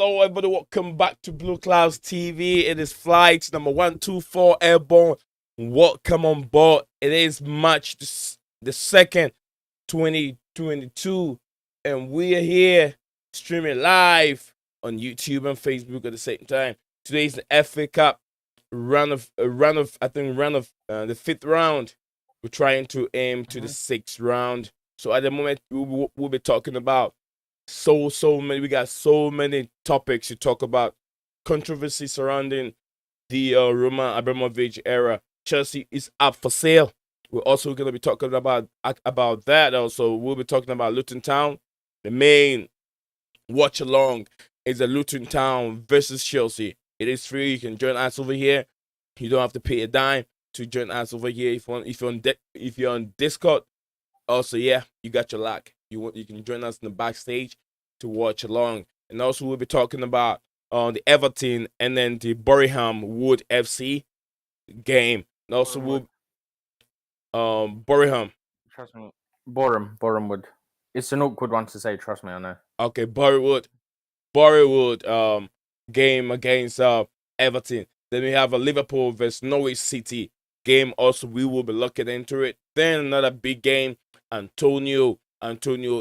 Hello, everybody. Welcome back to Blue Clouds TV. It is flight number 124 airborne. Welcome on board. It is March the 2nd, 2022, and we are here streaming live on YouTube and Facebook at the same time. Today is the FA Cup round of the fifth round. We're trying to aim to the sixth round. So at the moment, we'll be talking about so many. We got so many topics to talk about. Controversy surrounding the Roman Abramovich era. Chelsea is up for sale. We're also going to be talking about that. Also, we'll be talking about Luton Town. The main watch along is the Luton Town versus Chelsea. It is free. You can join us over here. You don't have to pay a dime to join us over here. If you're on Discord, also, yeah, you got your luck. You can join us in the backstage to watch along. And also, we'll be talking about the Everton and then the Boreham Wood FC game. And also, Boreham. Trust me. Boreham Wood. It's an awkward one to say, trust me, I know. Okay, Boreham game against Everton. Then we have a Liverpool versus Norwich City game. Also, we will be looking into it. Then another big game. Antonio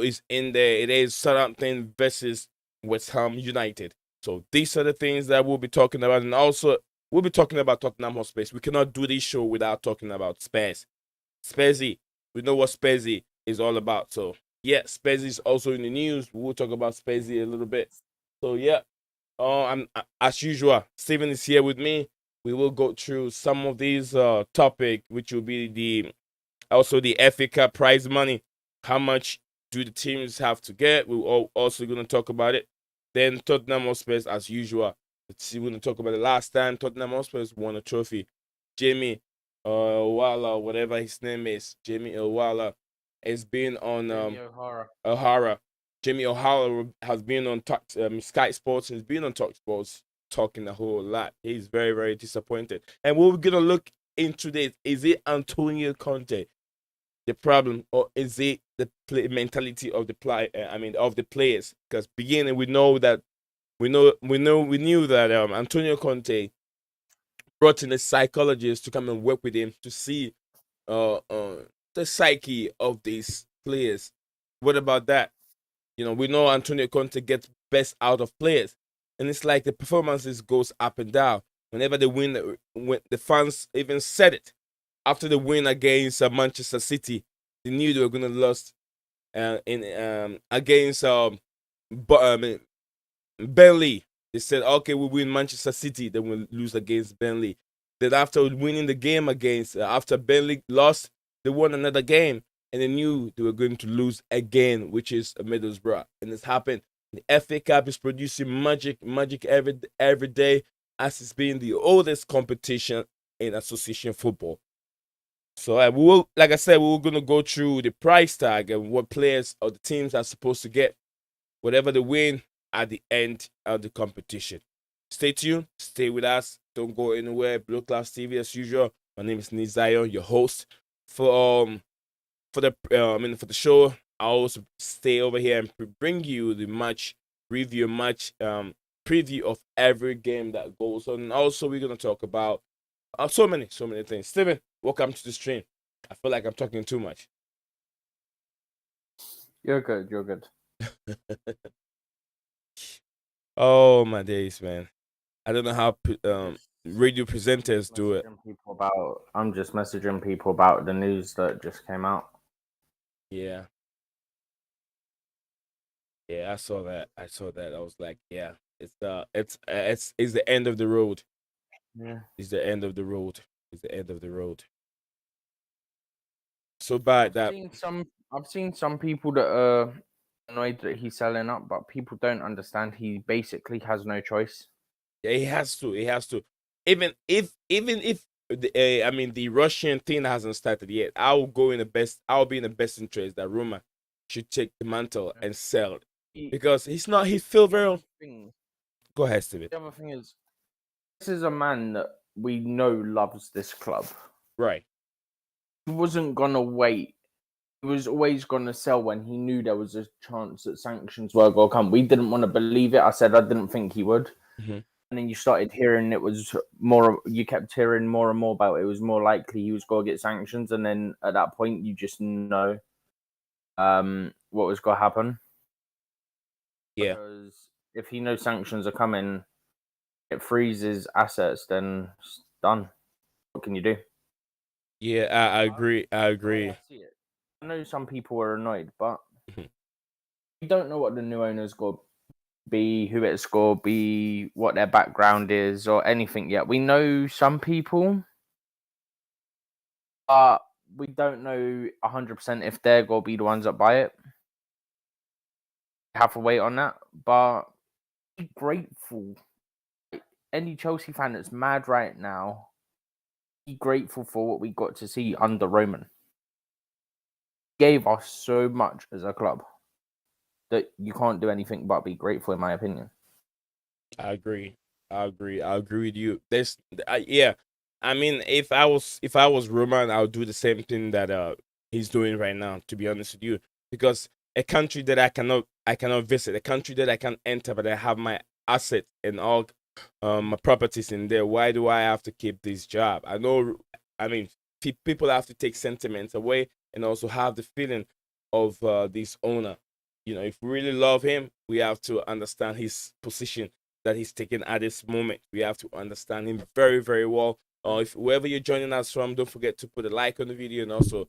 is in there. It is Southampton versus West Ham United. So these are the things that we'll be talking about. And also, we'll be talking about Tottenham Hotspur. We cannot do this show without talking about Spurs. Spursy. We know what Spursy is all about. So, yeah, Spursy is also in the news. We'll talk about Spursy a little bit. So, yeah, I'm as usual. Steven is here with me. We will go through some of these topics, which will be the FA Cup prize money. How much do the teams have to get? We're also going to talk about it. Then Tottenham Hotspur, as usual. We're going to talk about the last time Tottenham Hotspur won a trophy. Jamie Owala, whatever his name is, Jamie Owala, has been on O'Hara. Jamie O'Hara has been on Sky Sports. He's been on Talk Sports talking a whole lot. He's very, very disappointed. And we're going to look into this. Is it Antonio Conte the problem, or is it the mentality of the players? Because beginning, we knew that Antonio Conte brought in a psychologist to come and work with him to see the psyche of these players. What about that? We know Antonio Conte gets best out of players, and it's like the performances goes up and down. Whenever they win, when the fans even said it after the win against Manchester City, they knew they were going to lose against Burnley. They said, okay, we win Manchester City, then we'll lose against Burnley. Then after winning the game after Burnley lost, they won another game, and they knew they were going to lose again, which is Middlesbrough. And it's happened. The FA Cup is producing magic every day, as it's been the oldest competition in association football. So like I said, we're going to go through the price tag and what players or the teams are supposed to get, whatever they win at the end of the competition. Stay tuned. Stay with us. Don't go anywhere. Blue Clouds TV as usual. My name is NiiZion, your host for the show. I also stay over here and bring you the match review, preview of every game that goes on. And also, we're gonna talk about so many things. Steven, welcome to the stream. I feel like I'm talking too much. You're good. Oh my days, man. I don't know how radio presenters do it. I'm just messaging people about the news that just came out. Yeah. Yeah, I saw that. I was like, yeah, it's the end of the road. Yeah. It's the end of the road. It's the end of the road. So bad that I've seen some people that are annoyed that he's selling up, but people don't understand he basically has no choice. Yeah, he has to. He has to. Even if the Russian thing hasn't started yet, I'll be in the best interest that Roma should take the mantle and sell it. Because he feel very. Go ahead, Steven. The other thing is, this is a man that we know loves this club. Right. He wasn't gonna wait he was always going to sell when he knew there was a chance that sanctions were going to come. We didn't want to believe it. I said I didn't think he would. Mhm. And then you started hearing it was more, you kept hearing more and more about it. It was more likely he was going to get sanctions. And then at that point, you just know what was going to happen. Yeah. Because if he knows sanctions are coming, it freezes assets, then it's done. What can you do? Yeah, I agree. I agree. I see it. I know some people are annoyed, but Mhm. we don't know what the new owner's going to be, who it's going to be, what their background is, or anything yet. We know some people, but we don't know 100% if they're going to be the ones that buy it. Have to wait on that, but be grateful. Any Chelsea fan that's mad right now, be grateful for what we got to see under Roman. He gave us so much as a club that you can't do anything but be grateful, in my opinion. I agree. I agree. I agree with you. Yeah. I mean, if I was Roman, I would do the same thing that he's doing right now. To be honest with you, because a country that I cannot visit, a country that I can enter, but I have my assets and all my properties in there. Why do I have to keep this job? I know. I mean, people have to take sentiments away and also have the feeling of this owner. If we really love him, we have to understand his position that he's taking at this moment. We have to understand him very, very well. If wherever you're joining us from, don't forget to put a like on the video and also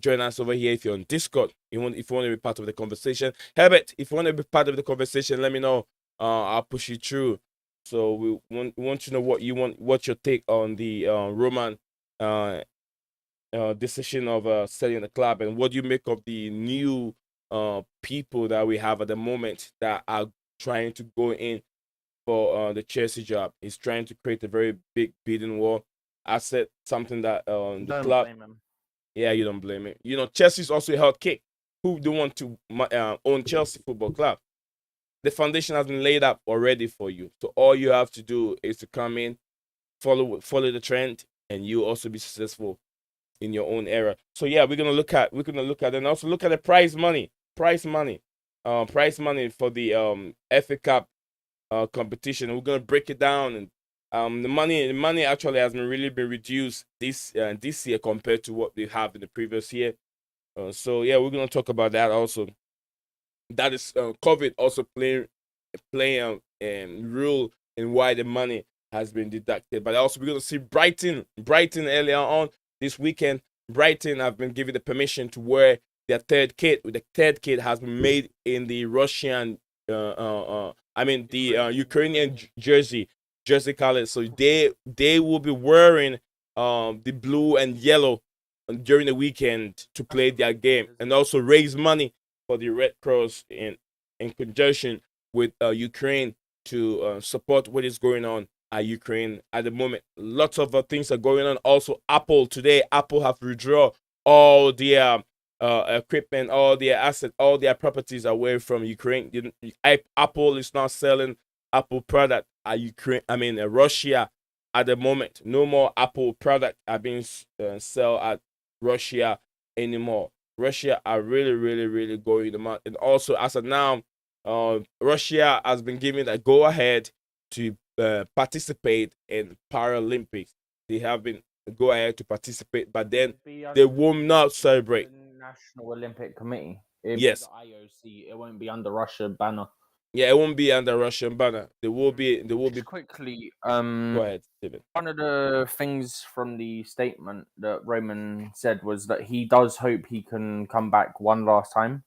join us over here if you're on Discord. If you want to be part of the conversation, Herbert, if you want to be part of the conversation, let me know. I'll push you through. So we want to know what you want, what's your take on the Roman uh, decision of selling the club, and what do you make of the new people that we have at the moment that are trying to go in for the Chelsea job. He's trying to create a very big bidding war. I said something that the Don't club. blame him. Yeah, you don't blame me. Chelsea's also a hot kick. Who don't want to own Chelsea Football Club? The foundation has been laid up already for you. So all you have to do is to come in, follow the trend, and you also be successful in your own era. So yeah, we're gonna look at and also look at the prize money for the FA Cup competition. We're gonna break it down, and the money actually has been reduced this year compared to what they have in the previous year. So yeah, we're gonna talk about that also. That is COVID also playing role in why the money has been deducted. But also we're gonna see Brighton earlier on this weekend. Brighton have been given the permission to wear their third kit. The third kit has been made in the Russian, I mean the Ukrainian jersey color. So they will be wearing the blue and yellow during the weekend to play their game and also raise money for the Red Cross in conjunction with Ukraine to support what is going on at Ukraine at the moment. Lots of things are going on. Also, Apple have withdrawn all their equipment, all their assets, all their properties away from Ukraine. Apple is not selling Apple product at Ukraine. I mean, Russia at the moment. No more Apple product are being sold at Russia anymore. Russia are really, really, really going the mount. And also, as of now, Russia has been given a go ahead to participate in Paralympics. They have been go ahead to participate, but then they will not celebrate. The National Olympic Committee. It'd be the Yes, IOC. It won't be under Russia banner. yeah, it won't be under Russian banner. They will be. They will be. Just quickly, Go ahead, Steven. one of the things from the statement that Roman said was that he does hope he can come back one last time.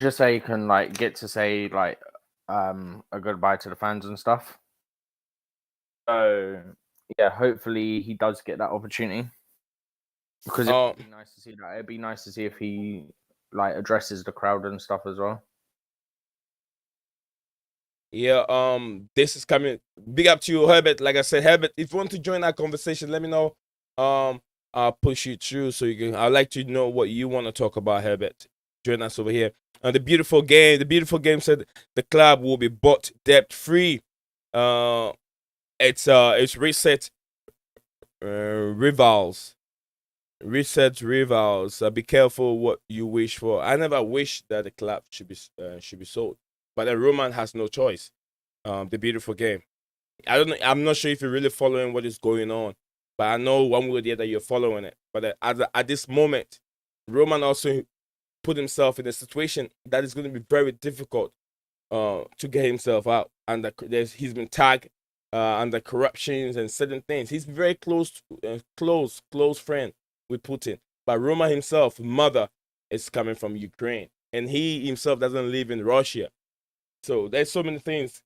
Just so he can get to say a goodbye to the fans and stuff. So yeah, hopefully he does get that opportunity. Because it'd be nice to see that. It'd be nice to see if he addresses the crowd and stuff as well. Yeah, this is coming. Big up to you, Herbert. Like I said, Herbert, if you want to join our conversation, let me know. I'll push you through so you can. I'd like to know what you want to talk about, Herbert. Join us over here. The beautiful game. The beautiful game said the club will be bought debt free. It's reset revolves. Reset revolves. Be careful what you wish for. I never wish that the club should be sold, but the Roman has no choice. The beautiful game. I don't know. I'm not sure if you're really following what is going on, but I know one way or the other you're following it. But at this moment, Roman also put himself in a situation that is going to be very difficult to get himself out. And he's been tagged under corruptions and certain things. He's very close friend with Putin. But Roman himself, mother, is coming from Ukraine, and he himself doesn't live in Russia. So there's so many things.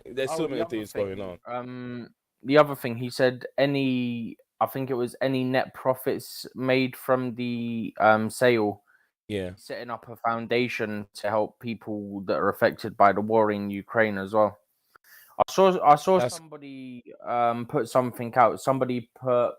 There's so many things going on. The other thing he said, I think it was any net profits made from the sale. Yeah, Setting up a foundation to help people that are affected by the war in Ukraine as well. I saw somebody put something out. Somebody put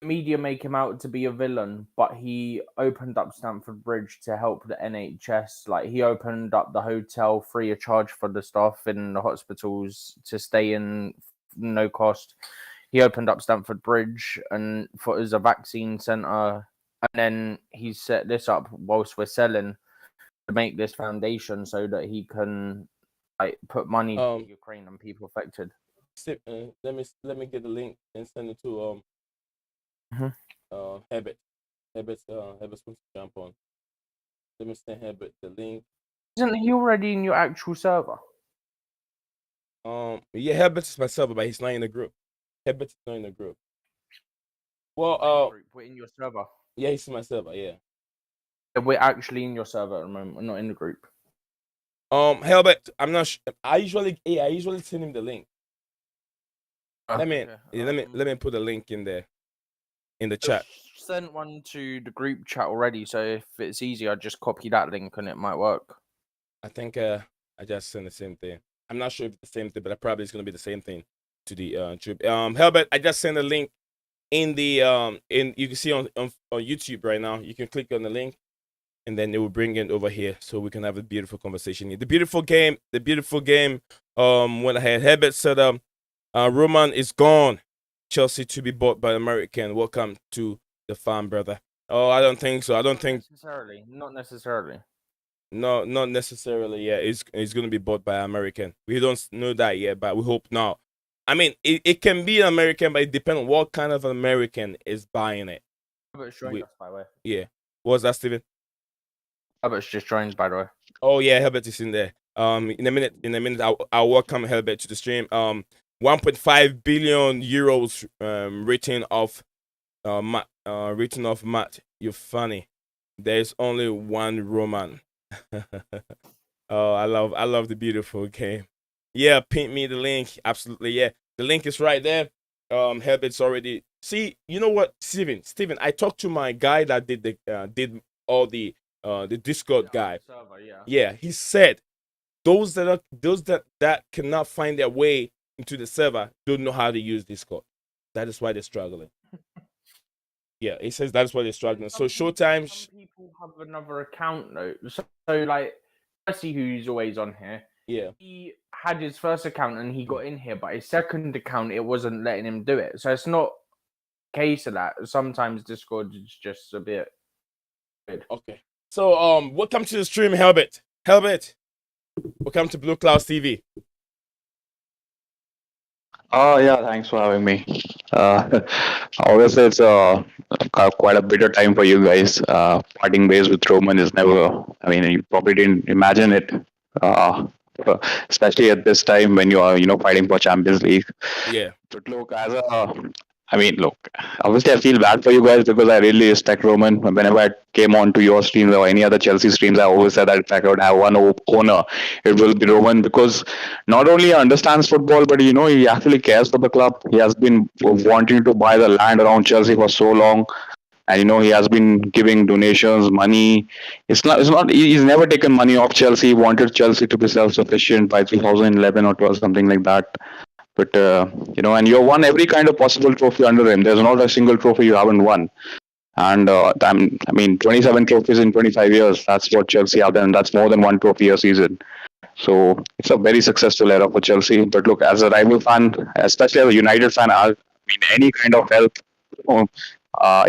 media make him out to be a villain, but he opened up Stamford Bridge to help the NHS. Like he opened up the hotel free of charge for the staff in the hospitals to stay in no cost. He opened up Stamford Bridge and for as a vaccine center, and then he set this up whilst we're selling to make this foundation so that he can like put money to Ukraine and people affected. Let me get the link and send it to Herbert. Herbert's supposed to jump on. Let me send Herbert the link. Isn't he already in your actual server? Yeah, Herbert is my server, but he's not in the group. Herbert is not in the group. Well, we're in your server. Yeah, he's in my server. Yeah. We're actually in your server at the moment. We're not in the group. Herbert, I'm not sure. I usually send him the link. Let me put a link in there, in the chat. Sent one to the group chat already, so if it's easy, I'll just copy that link and it might work. I think I just sent the same thing. I'm not sure if it's the same thing, but probably it's gonna be the same thing to the trip. Herbert, I just sent a link in the you can see on YouTube right now. You can click on the link, and then it will bring it over here so we can have a beautiful conversation here. The beautiful game went ahead. Herbert said Roman is gone. Chelsea to be bought by American. Welcome to the farm, brother. Oh, I don't think so. I don't think not necessarily. No, not necessarily. Yeah, it's gonna be bought by American. We don't know that yet, but we hope now. I mean, it can be an American, but it depends on what kind of American is buying it. Herbert's joined us, by the way. Yeah. What's that, Steven? Herbert's just joined, by the way. Oh yeah, Herbert is in there. In a minute, I'll welcome Herbert to the stream. 1.5 billion euros written off Matt. You're funny. There's only one Roman. Oh, I love the beautiful game. Yeah, pin me the link. Absolutely, yeah. The link is right there. Herbert's already. See, you know what, Steven? I talked to my guy that did all the Discord guy. Server, yeah. Yeah, he said those that cannot find their way into the server don't know how to use Discord. That is why they're struggling. Yeah, he says that's why they're struggling. So Showtime. Some people have another account though. So like Jesse, who's always on here. Yeah. He had his first account and he got in here, but his second account it wasn't letting him do it. So it's not a case of that. Sometimes Discord is just a bit weird. Okay. So welcome to the stream, Herbert. Welcome to BlueCloudsTV. Oh yeah, thanks for having me. Obviously, it's quite a bitter time for you guys. Parting ways with Roman is never. I mean, you probably didn't imagine it, especially at this time when you are, fighting for Champions League. Yeah. But look, obviously I feel bad for you guys because I really respect Roman. Whenever I came on to your streams or any other Chelsea streams, I always said that if I could have one owner, it will be Roman because not only he understands football, but he actually cares for the club. He has been wanting to buy the land around Chelsea for so long. And he has been giving donations, money. He's never taken money off Chelsea. He wanted Chelsea to be self-sufficient by 2011 or 12, something like that. But, and you won every kind of possible trophy under him. There's not a single trophy you haven't won. And 27 trophies in 25 years. That's what Chelsea have done. That's more than one trophy a season. So it's a very successful era for Chelsea. But look, as a rival fan, especially as a United fan, any kind of help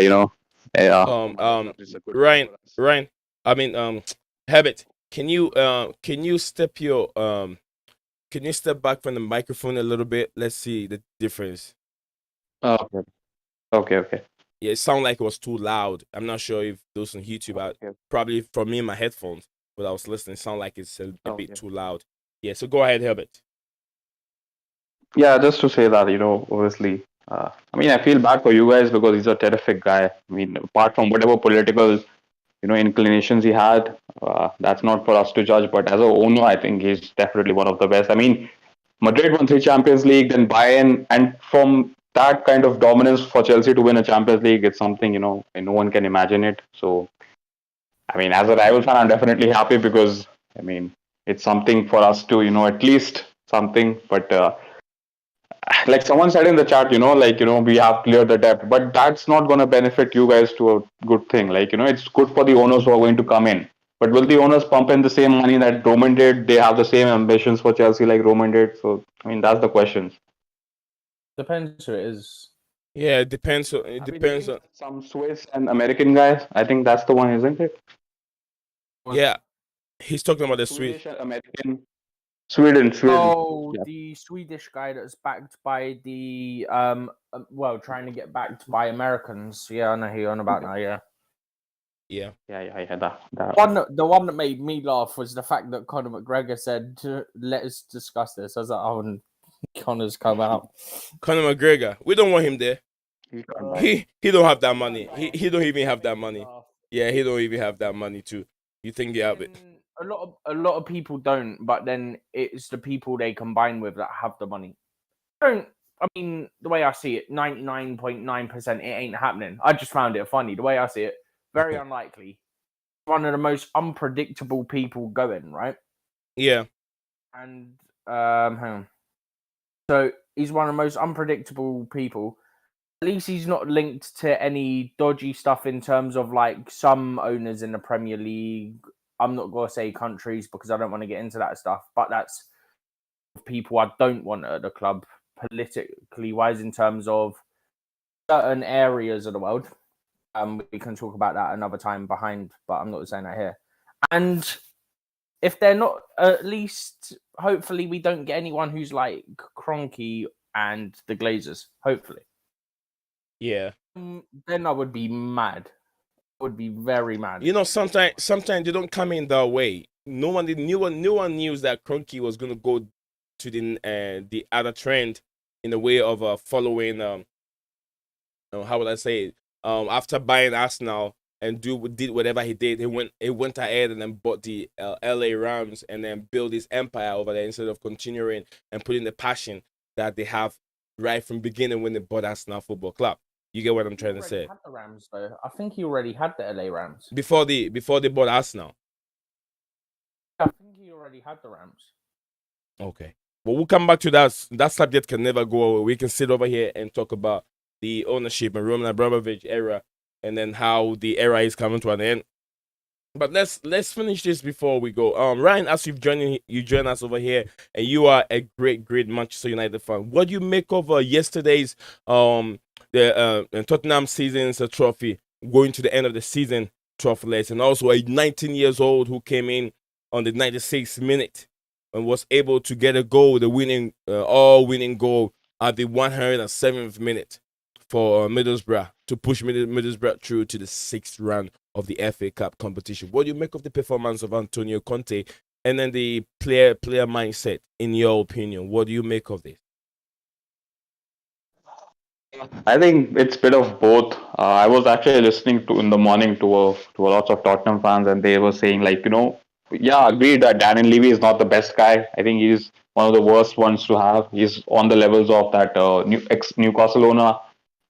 You know, Um, um, Ryan. I mean, Habit. Can you step your can you step back from the microphone a little bit? Let's see the difference. okay, okay, okay. Yeah, it sounded like it was too loud. I'm not sure if those on YouTube are Okay, probably from me and my headphones, but I was listening. It sounded like it's a bit okay. too loud. Yeah, so go ahead, Herbert. Yeah, just to say that, obviously, I mean, I feel bad for you guys because he's a terrific guy. I mean, apart from whatever political, inclinations he had, that's not for us to judge. But as a owner, I think he's definitely one of the best. I mean, Madrid won three Champions League, then Bayern, and from that kind of dominance for Chelsea to win a Champions League, it's something, and no one can imagine it. So, I mean, as a rival fan, I'm definitely happy because, I mean, it's something for us to, at least something. But like someone said in the chat, we have cleared the debt, but that's not going to benefit you guys to a good thing. Like, it's good for the owners who are going to come in. But will the owners pump in the same money that Roman did? They have the same ambitions for Chelsea like Roman did. So, I mean, that's the question. Depends who it is. Yeah, it depends. It I mean, depends on. some Swiss and American guys. I think that's the one, isn't it? Yeah, he's talking about the Swedish. Swedish and American. Sweden. Oh, Yeah. the Swedish guy that's backed by the trying to get backed by Americans. Yeah, I know who you're on about now. Yeah. Yeah. Yeah. That. The one that made me laugh was the fact that Conor McGregor said, "Let us discuss this." I was like, "Oh, and Conor's come out." Conor McGregor, we don't want him there. He He don't have that money. He don't even have that money. Yeah, he don't even have that money too. You think they have it? A lot of people don't, but then it's the people they combine with that have the money. I mean, the way I see it, 99.9%, it ain't happening. I just found it funny. The way I see it, very unlikely. One of the most unpredictable people going, right? Yeah. And hang on. So he's one of the most unpredictable people. At least he's not linked to any dodgy stuff in terms of like some owners in the Premier League. I'm not going to say countries because I don't want to get into that stuff, but that's people I don't want at the club politically wise in terms of certain areas of the world. We can talk about that another time behind, but I'm not saying that here. And if they're not, at least hopefully we don't get anyone who's like Kroenke and the Glazers. Hopefully. Yeah. Then I would be mad. I would be very mad. Sometimes they don't come in that way. No one knew that Kroenke was gonna go to the other trend in the way of following how would I say it? After buying Arsenal and did whatever he did, he went ahead and then bought the LA Rams and then built his empire over there instead of continuing and putting the passion that they have right from beginning when they bought Arsenal Football Club. You get what I'm trying to say? Had the Rams, though. I think he already had the LA Rams before they bought Arsenal. I think he already had the Rams. Okay, well, we'll come back to that. That subject can never go away. We can sit over here and talk about the ownership and Roman Abramovich era, and then how the era is coming to an end. But let's finish this before we go. Ryan, as you join us over here, and you are a great Manchester United fan. What do you make of yesterday's the Tottenham season's trophy going to the end of the season trophyless, and also a 19 years old who came in on the 96th minute and was able to get a goal, the winning all-winning goal at the 107th minute for Middlesbrough to push Middlesbrough through to the 6th round of the FA Cup competition. What do you make of the performance of Antonio Conte and then the player mindset, in your opinion? What do you make of this? I think it's a bit of both. I was actually listening to in the morning to lots of Tottenham fans, and they were saying like, yeah, agreed that Daniel Levy is not the best guy. I think he's one of the worst ones to have. He's on the levels of that ex-Newcastle owner.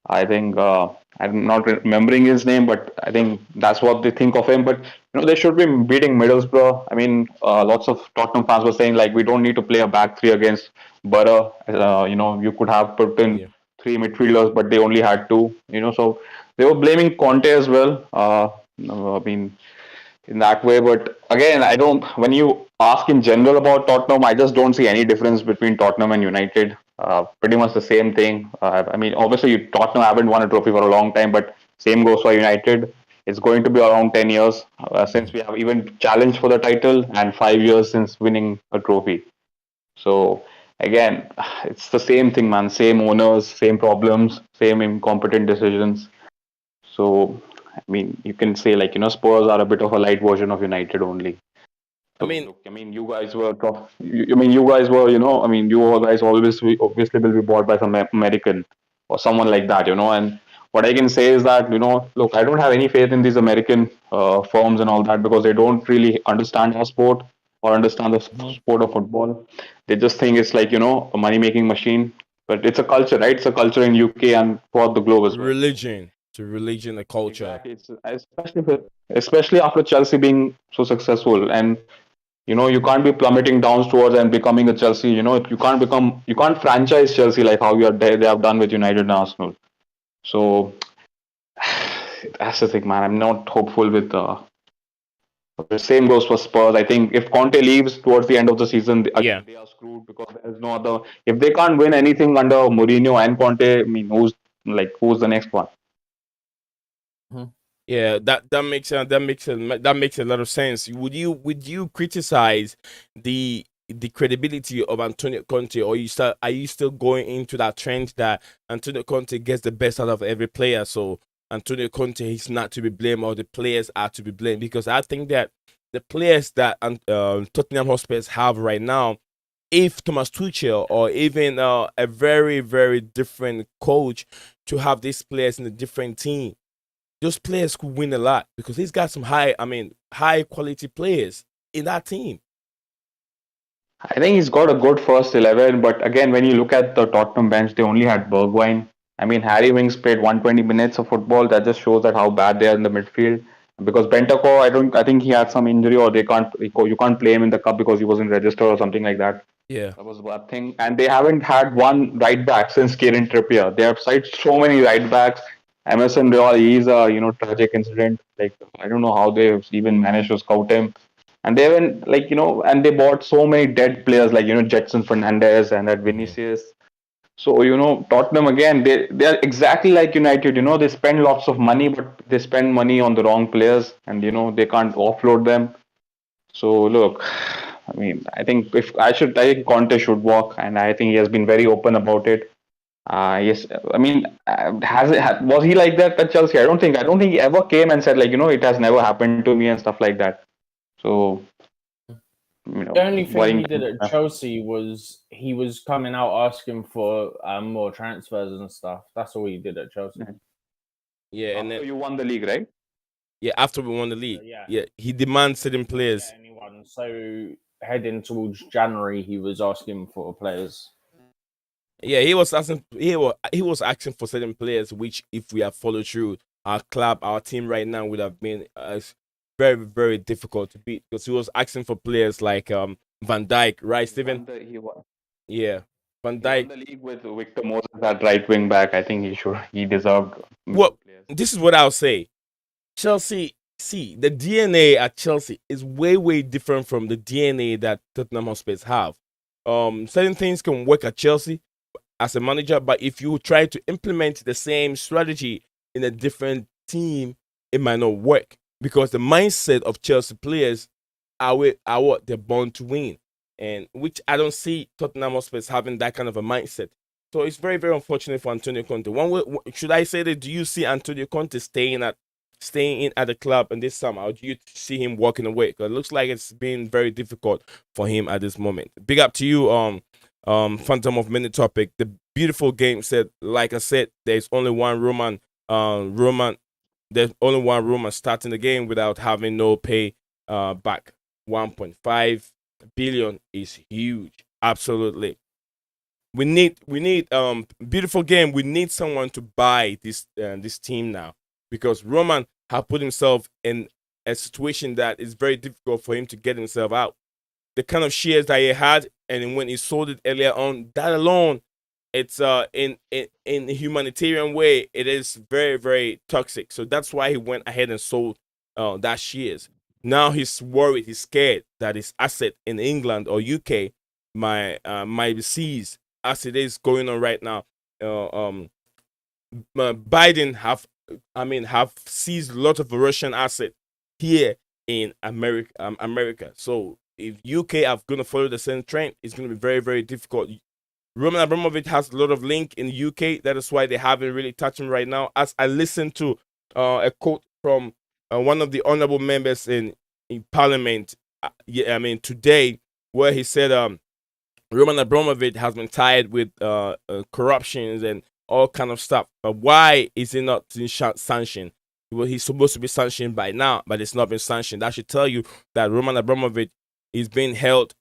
I think I'm not remembering his name, but I think that's what they think of him. But they should be beating Middlesbrough. I mean, lots of Tottenham fans were saying like we don't need to play a back three against Borough. You could have put in three midfielders, but they only had two. So they were blaming Conte as well. I mean, in that way. But again, I don't. When you ask in general about Tottenham, I just don't see any difference between Tottenham and United. Pretty much the same thing. I mean, obviously, Tottenham haven't won a trophy for a long time, but Same goes for United. It's going to be around 10 years since we have even challenged for the title, and 5 years since winning a trophy. So again, it's the same thing, man. Same owners, same problems, same incompetent decisions. So I mean, you can say, like, Spurs are a bit of a light version of United only. I So mean, look, I mean, you guys were top. I mean, you guys were, I mean, you all guys always obviously will be bought by some American or someone like that, And what I can say is that, look, I don't have any faith in these American firms and all that, because they don't really understand our sport or understand the mhm, sport of football. They just think it's like, a money making machine. But it's a culture, right? It's a culture in UK and for the globe as well. religion, to religion, the culture. Exactly. It's especially after Chelsea being so successful, and you can't be plummeting down towards and becoming a Chelsea. You can't franchise Chelsea like how they have done with United and Arsenal. So that's the thing, man. I'm not hopeful with the same goes for Spurs. I think if Conte leaves towards the end of the season, Yeah. again they are screwed, because there's no other. If they can't win anything under Mourinho and Conte, I mean, who's the next one? Mhm. Yeah, that makes a lot of sense. Would you criticize the credibility of Antonio Conte, or are you still going into that trend that Antonio Conte gets the best out of every player? So Antonio Conte is not to be blamed, or the players are to be blamed? Because I think that the players that Tottenham Hotspur have right now, if Thomas Tuchel or even a very very different coach to have these players in a different team, those players could win a lot, because he's got some high quality players in that team. I think he's got a good first 11, but again, when you look at the Tottenham bench, they only had Bergwijn. I mean, Harry Winks played 120 minutes of football. That just shows that how bad they are in the midfield. Because Bentancur, I think he had some injury, or you can't play him in the cup because he wasn't registered or something like that. Yeah, That was one thing. And they haven't had one right back since Kieran Trippier. They have signed so many right backs. Emerson Royal, he's a tragic incident. Like, I don't know how they even managed to scout him. And they even, like, and they bought so many dead players, like, Jetson Fernandez and that mhm, Vinicius. So, Tottenham again, they are exactly like United. They spend lots of money, but they spend money on the wrong players, and they can't offload them. So look, I mean, I think Conte should walk, and I think he has been very open about it. Yes, I mean, was he like that at Chelsea? I don't think he ever came and said, like, it has never happened to me and stuff like that. So, The only thing worrying he did times. at Chelsea was he was coming out asking for more transfers and stuff. That's all he did at Chelsea. yeah, and After then you won the league, right? yeah, after we won the league, Yeah, yeah, he demands certain he didn't players. get anyone. So heading towards January, he was asking for players. Yeah, he was asking for certain players, which if we have followed through, our club, our team right now would have been very very difficult to beat, because he was asking for players like Van Dijk, right, He Steven? won the he won Yeah, Van he won Dijk. the league with Victor Moses at right wing back. I think he deserved Well, good players. this is what I'll say. Chelsea, see, the DNA at Chelsea is way, way different from the DNA that Tottenham Hotspurs have. Certain things can work at Chelsea as a manager, but if you try to implement the same strategy in a different team, it might not work, because the mindset of Chelsea players are what they're born to win, and which I don't see Tottenham Hotspurs having that kind of a mindset. So it's very, very unfortunate for Antonio Conte. Should I say that? Do you see Antonio Conte staying in at the club in this summer, or do you see him walking away? Because it looks like it's been very difficult for him at this moment. Big up to you, Phantom of Minute Topic. The beautiful game said, like I said, there's only one Roman. There's only one Roman starting the game without having no pay back. 1.5 billion is huge. Absolutely. We need beautiful game. We need someone to buy this team now, because Roman have put himself in a situation that is very difficult for him to get himself out. The kind of shares that he had, and when he sold it earlier on, that alone, it's in a humanitarian way, it is very very toxic. So that's why he went ahead and sold that shares. Now he's worried, he's scared that his asset in England or UK might be seized, as it is going on right now. Biden have have seized a lot of Russian asset here in America. So if UK are going to follow the same trend, it's going to be very, very difficult. Roman Abramovich has a lot of link in the UK. That is why they haven't really touched him right now. As I listened to a quote from one of the honorable members in Parliament, today, where he said, Roman Abramovich has been tied with corruptions and all kind of stuff. But why is he not sanctioned? Well, he's supposed to be sanctioned by now, but it's not been sanctioned. That should tell you that Roman Abramovich is being held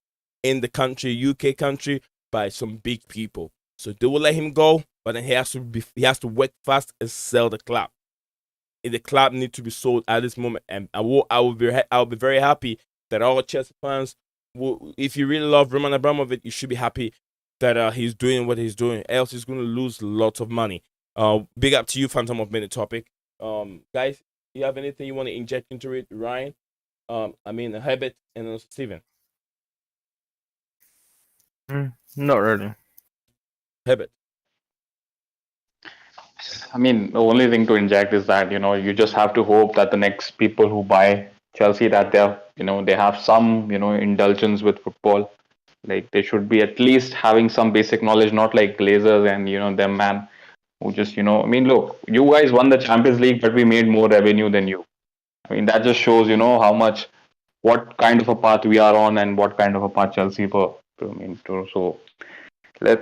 in the country, UK country, by some big people. So they will let him go, but then he has to work fast and sell the club. And the club need to be sold at this moment, and I will be very happy that all Chelsea fans will, if you really love Roman Abramovich, you should be happy that he's doing what he's doing. Else he's going to lose lots of money. Big up to you, Phantom of Minute Topic. Guys, you have anything you want to inject into it, Ryan? Herbert and Steven. Not really. Herbert. I mean, the only thing to inject is that, you just have to hope that the next people who buy Chelsea, that they have some, indulgence with football. Like, they should be at least having some basic knowledge, not like Glazers and, them, man, who just, look, you guys won the Champions League, but we made more revenue than you. I mean, that just shows, what kind of a path we are on and what kind of a path Chelsea were. So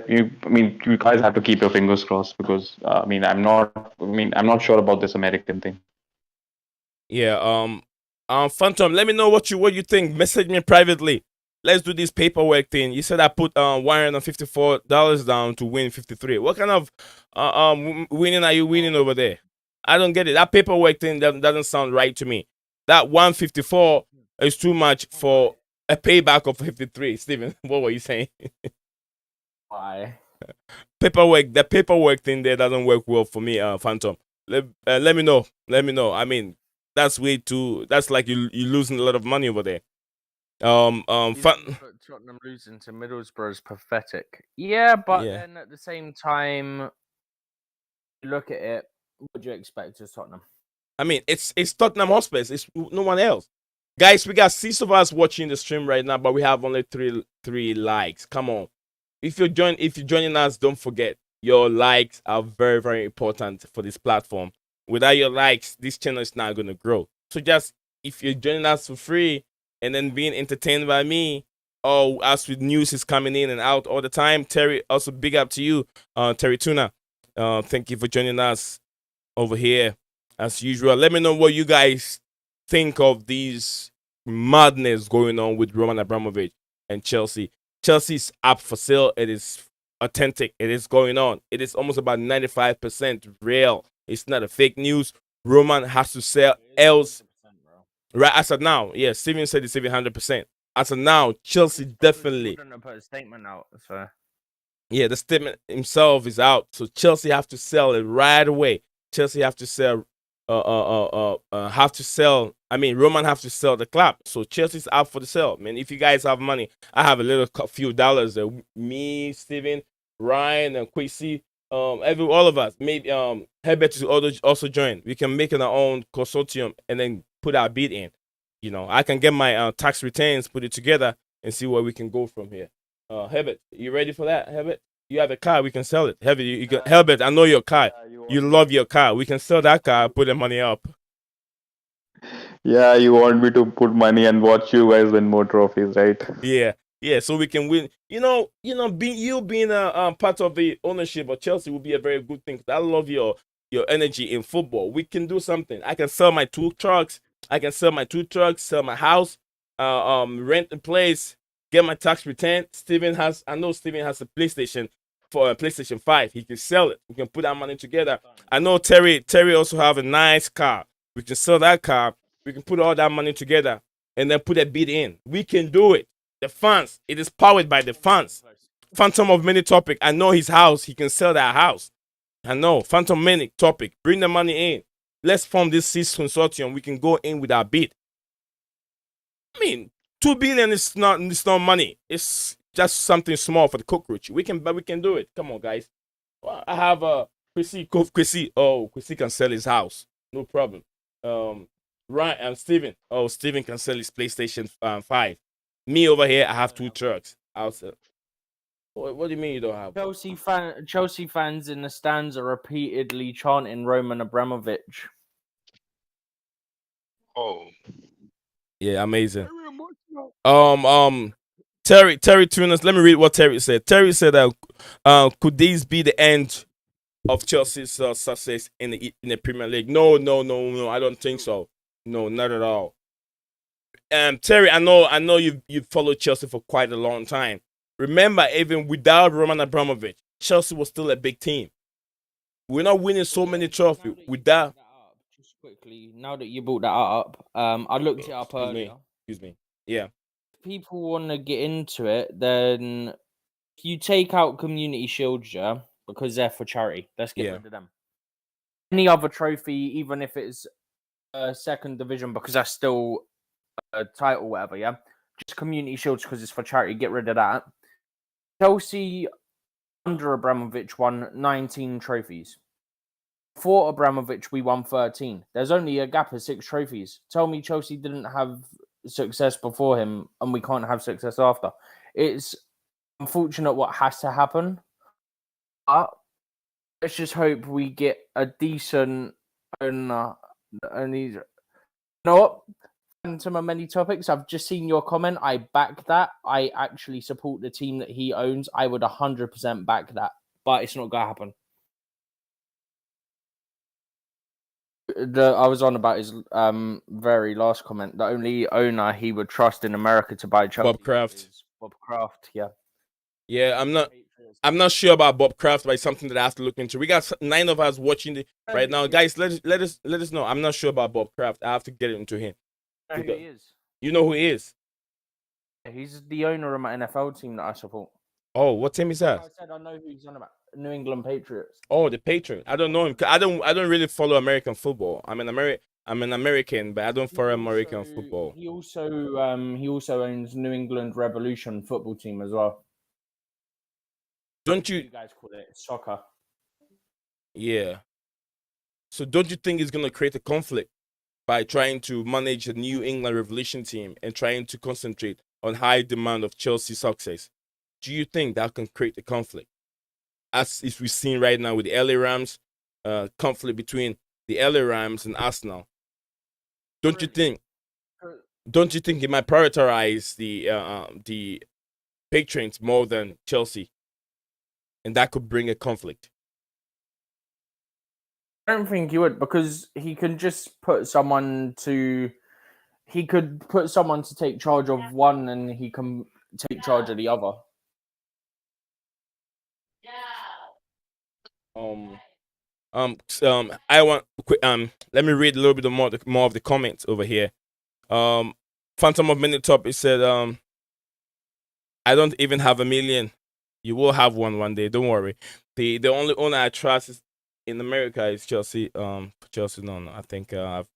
you guys have to keep your fingers crossed, because I'm not sure about this American thing. Yeah. Phantom, let me know what you think. Message me privately. Let's do this paperwork thing. You said I put $154 down to win 53. What kind of winning are you winning over there? I don't get it. That paperwork thing doesn't sound right to me. That 154 is too much for a payback of 53. Steven, what were you saying? Why? The paperwork thing there doesn't work well for me, Phantom. Let me know. Let me know. I mean, that's way too. That's like you're losing a lot of money over there. Tottenham losing to Middlesbrough is pathetic. Yeah, but then at the same time, look at it. What do you expect as Tottenham? I mean, it's Tottenham Hotspur. It's no one else. Guys, we got 6 of us watching the stream right now, but we have only three likes. Come on. If you're joining us, don't forget your likes are very, very important for this platform. Without your likes, this channel is not gonna grow. So just if you're joining us for free and then being entertained by me, or as with news is coming in and out all the time, Terry, also big up to you, Terry Tuna. Thank you for joining us over here as usual. Let me know what you guys think of these madness going on with Roman Abramovich and Chelsea. Chelsea's up for sale. It is authentic. It is going on. It is almost about 95% real. It's not a fake news. Roman has to sell else. Right as of now, yeah, Steven said it's even 100%. As of now, Chelsea definitely. Put a statement out. So. Yeah, the statement himself is out. So Chelsea have to sell it right away. Chelsea have to sell. Roman have to sell the club. So Chelsea's out for the sale, man. If you guys have money, I have a few dollars. Me, Steven, Ryan, and Quincy, all of us. Maybe Herbert to also join. We can make our own consortium and then put our bid in. I can get my tax returns, put it together, and see where we can go from here. Herbert, you ready for that? Herbert, you have a car, we can sell it. Herbert, I know your car. You love your car. We can sell that car, put the money up. Yeah, you want me to put money and watch you guys win more trophies, right? Yeah. So we can win. Being a part of the ownership of Chelsea will be a very good thing. I love your energy in football. We can do something. I can sell my 2 trucks. Sell my house, rent a place, get my tax return. I know Steven has a PlayStation for a PlayStation 5. He can sell it. We can put that money together. I know Terry also have a nice car. We can sell that car. We can put all that money together and then put a bid in. We can do it. The fans. It is powered by the fans. Phantom of Minute Topic. I know his house. He can sell that house. I know. Phantom Minute Topic. Bring the money in. Let's form this 6 consortium. We can go in with our bid. I mean, 2 billion is not money. It's just something small for the cockroach. We can do it. Come on, guys. I have Chrissy. Oh, Chrissy can sell his house. No problem. Right, and Steven. Oh, Steven can sell his PlayStation 5. Me over here, I have 2 trucks. I'll sell. What do you mean you don't have one? Chelsea fans in the stands are repeatedly chanting Roman Abramovich. Oh. Yeah, amazing. Terry Tunas. Let me read what Terry said. Terry said that could these be the end of Chelsea's success in the Premier League? No. I don't think so. No, not at all. Terry, I know you've followed Chelsea for quite a long time. Remember, even without Roman Abramovich, Chelsea was still a big team. We're not winning so many trophies without. Just quickly, now that you brought that up, I looked it up earlier. Excuse me. Yeah. If people want to get into it, then if you take out Community Shields, yeah, because they're for charity, let's get rid of them. Any other trophy, even if it's second division, because that's still a title, whatever, yeah. Just Community Shields because it's for charity. Get rid of that. Chelsea under Abramovich won 19 trophies. For Abramovich, we won 13. There's only a gap of 6 trophies. Tell me Chelsea didn't have success before him and we can't have success after. It's unfortunate what has to happen. But let's just hope we get a decent owner. And he's, you know what? To my many topics, I've just seen your comment. I back that. I actually support the team that he owns. I would 100% back that, but it's not gonna happen. I was on about his very last comment. The only owner he would trust in America to buy Chelsea Bob Kraft. Bob Kraft, yeah. Yeah, I'm not sure about Bob Kraft, but it's something that I have to look into. We got 9 of us watching right now, guys. Let us know. I'm not sure about Bob Kraft. I have to get into him. I know who he is. You know who he is? He's the owner of my NFL team that I support. Oh, what team is that? I said I know who he's on about. New England Patriots. Oh, the Patriots. I don't know him. I don't really follow American football. I'm an American, but I don't follow American football. He also owns New England Revolution football team as well. Don't you guys call it soccer? Yeah. So don't you think it's gonna create a conflict by trying to manage the New England Revolution team and trying to concentrate on high demand of Chelsea success? Do you think that can create a conflict? As is we've seen right now with the LA Rams, conflict between the LA Rams and Arsenal. Don't you think he might prioritize the Patriots more than Chelsea? And that could bring a conflict. I don't think he would, because he can just put someone to. He could put someone to take charge of one, and he can take charge of the other. I want let me read a little bit more of the comments over here. Phantom of Minutop, it said I don't even have 1 million. You will have one day, don't worry. The only owner I trust is in America is Chelsea. Chelsea, no, I think I've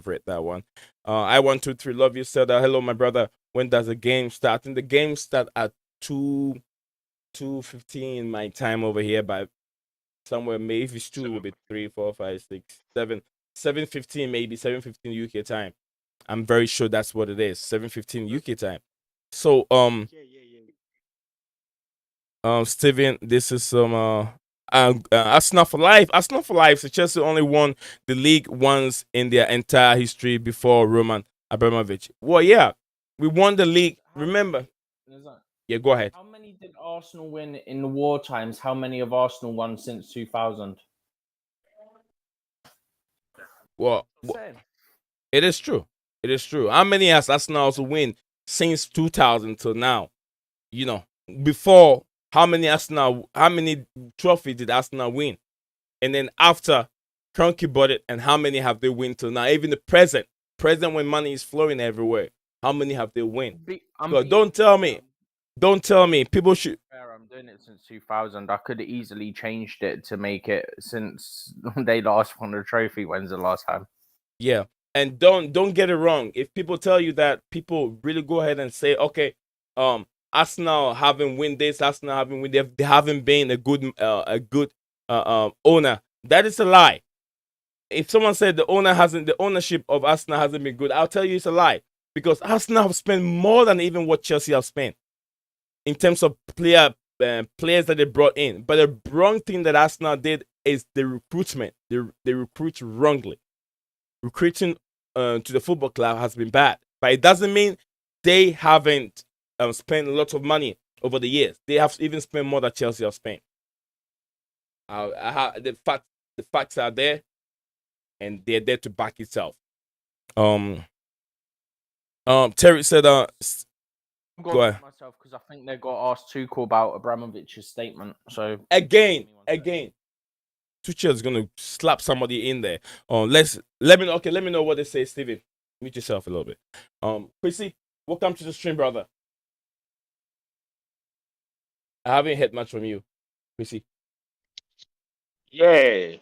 read that one. I123 love you said hello my brother. When does the game start? I think the game start at 2:15 my time over here, by somewhere, maybe if it's 2 it will be 3, 4, 5, 6, 7, 7:15, maybe 7:15 UK time. I'm very sure that's what it is. 7:15 UK time. So Steven, this is some Arsenal for life. Arsenal for life. So Chelsea only won the league once in their entire history before Roman Abramovich. Well, yeah, we won the league. Remember? Yeah, go ahead. How many did Arsenal win in war times? How many have Arsenal won since 2000? Well, it is true. It is true. How many has Arsenal also win since 2000 till now? You know, before, how many trophies did Arsenal win? And then after Kroenke bought it, and how many have they win till now? Even the present when money is flowing everywhere, how many have they win? So don't tell me. People should. I'm doing it since 2000. I could have easily changed it to make it since they last won a trophy. When's the last time? Yeah, and don't get it wrong. If people tell you that, people really go ahead and say, okay, Arsenal haven't win this, Arsenal haven't win. They haven't been a good owner. That is a lie. If someone said the ownership of Arsenal hasn't been good, I'll tell you it's a lie, because Arsenal have spent more than even what Chelsea have spent in terms of players that they brought in. But the wrong thing that Arsenal did is the recruitment. They recruit wrongly. Recruiting to the football club has been bad, but it doesn't mean they haven't spent a lot of money over the years. They have even spent more than Chelsea have spent. The facts are there, and they're there to back itself. Terry said, I'm go going ahead. to myself because I think they got asked Tuchel about Abramovich's statement. So Again, Tuchel is gonna slap somebody in there. Let me know what they say, Steven. Mute yourself a little bit. Chrissy, welcome to the stream, brother. I haven't heard much from you, Chrissy. Yeah.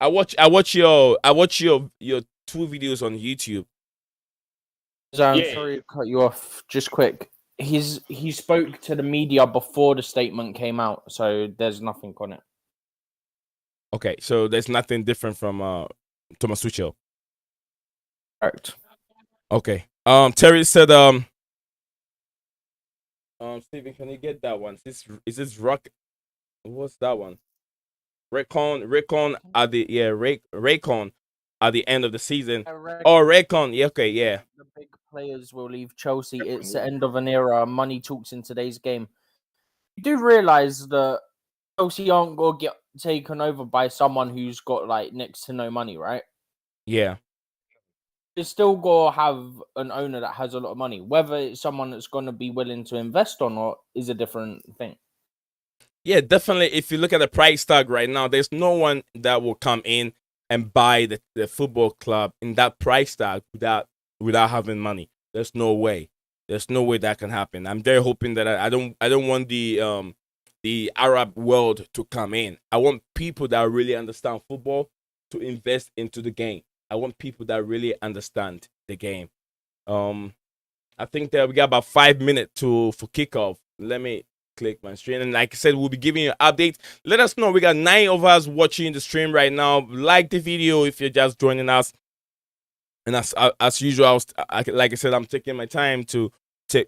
I watch your two videos on YouTube. I'm Yeah. sorry to cut you off. Just quick. He spoke to the media before the statement came out, so there's nothing on it. Okay, so there's nothing different from Thomas Tuchel. Correct. Okay. Terry said Steven, can you get that one? Is this rock? What's that one? Raycon at the Raycon at the end of the season. Oh, Raycon. Yeah, okay, yeah. The big players will leave Chelsea. It's the end of an era. Money talks in today's game. You do realize that Chelsea aren't going to get taken over by someone who's got like next to no money, right? Yeah. You still got to have an owner that has a lot of money. Whether it's someone that's going to be willing to invest or not is a different thing. Yeah, definitely. If you look at the price tag right now, there's no one that will come in and buy the football club in that price tag without having money. There's no way. There's no way that can happen. I'm very hoping that I don't want the Arab world to come in. I want people that really understand football to invest into the game. I want people that really understand the game. I think that we got about 5 minutes for kickoff. Let me click my stream, and like I said, we'll be giving you updates. Let us know. We got 9 of us watching the stream right now. Like the video if you're just joining us. And as usual, like I said, I'm taking my time to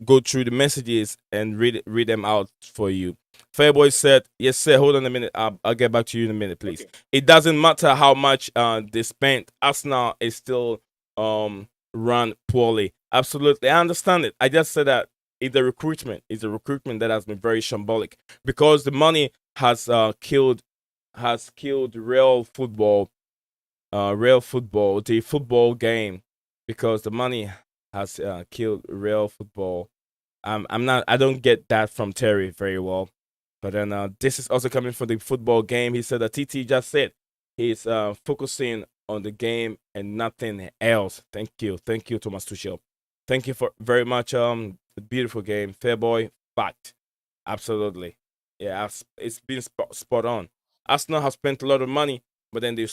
go through the messages and read them out for you. Fairboy said, yes, sir. Hold on a minute. I'll get back to you in a minute, please. Okay. It doesn't matter how much they spent. Arsenal is still run poorly. Absolutely. I understand it. I just said that it's the recruitment. It's the recruitment that has been very shambolic, because the money has killed real football. The football game, because the money has killed real football. I don't get that from Terry very well. But then this is also coming from the football game. He said that TT just said he's focusing on the game and nothing else. Thank you, Thomas Tuchel. Thank you for very much. Beautiful game, Fairboy. Fact, absolutely. Yeah, it's been spot on. Arsenal have spent a lot of money, but then they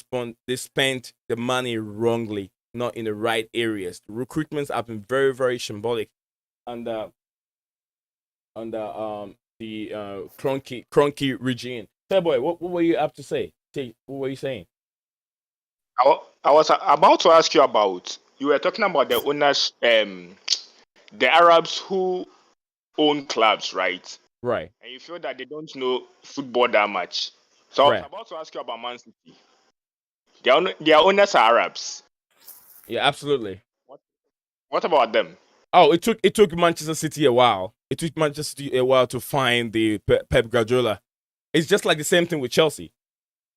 spent the money wrongly, not in the right areas. The recruitments have been very, very shambolic, under the Cronky regime. Fairboy, what were you up to say? What were you saying? I was about to ask you about. You were talking about the owners, the Arabs who own clubs, right? Right. And you feel that they don't know football that much. So I was about to ask you about Man City. Their owners are Arabs. Yeah, absolutely. What about them? Oh, it took Manchester City a while. It took Manchester City a while to find the Pep Guardiola. It's just like the same thing with Chelsea.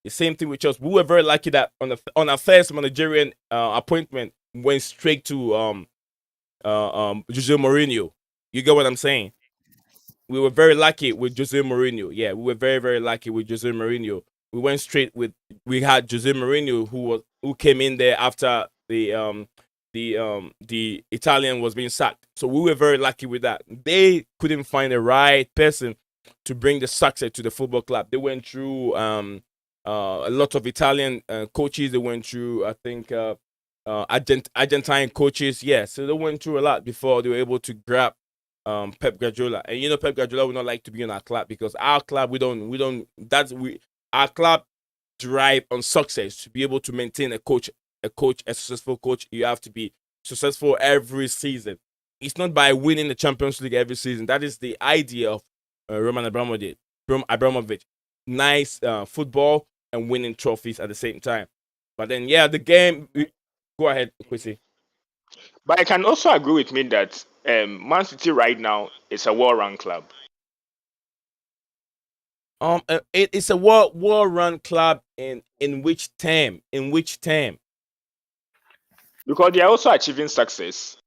The same thing with Chelsea. We were very lucky that on our first managerial appointment went straight to Jose Mourinho. You get what I'm saying? We were very lucky with Jose Mourinho. Yeah, we were very, very lucky with Jose Mourinho. We had Jose Mourinho who came in there after the Italian was being sacked. So we were very lucky with that. They couldn't find the right person to bring the success to the football club. They went through a lot of Italian coaches. They went through, I think, Argentine coaches. Yeah, so they went through a lot before they were able to grab Pep Guardiola, and Pep Guardiola would not like to be in our club because our club our club drive on success. To be able to maintain a successful coach, you have to be successful every season. It's not by winning the Champions League every season. That is the idea of Roman Abramovich. Nice football and winning trophies at the same time. But then, yeah, the game. Go ahead, Quissy. But I can also agree with me that Man City right now is a well-run club. It's a well-run club in which term? In which term? Because they are also achieving success.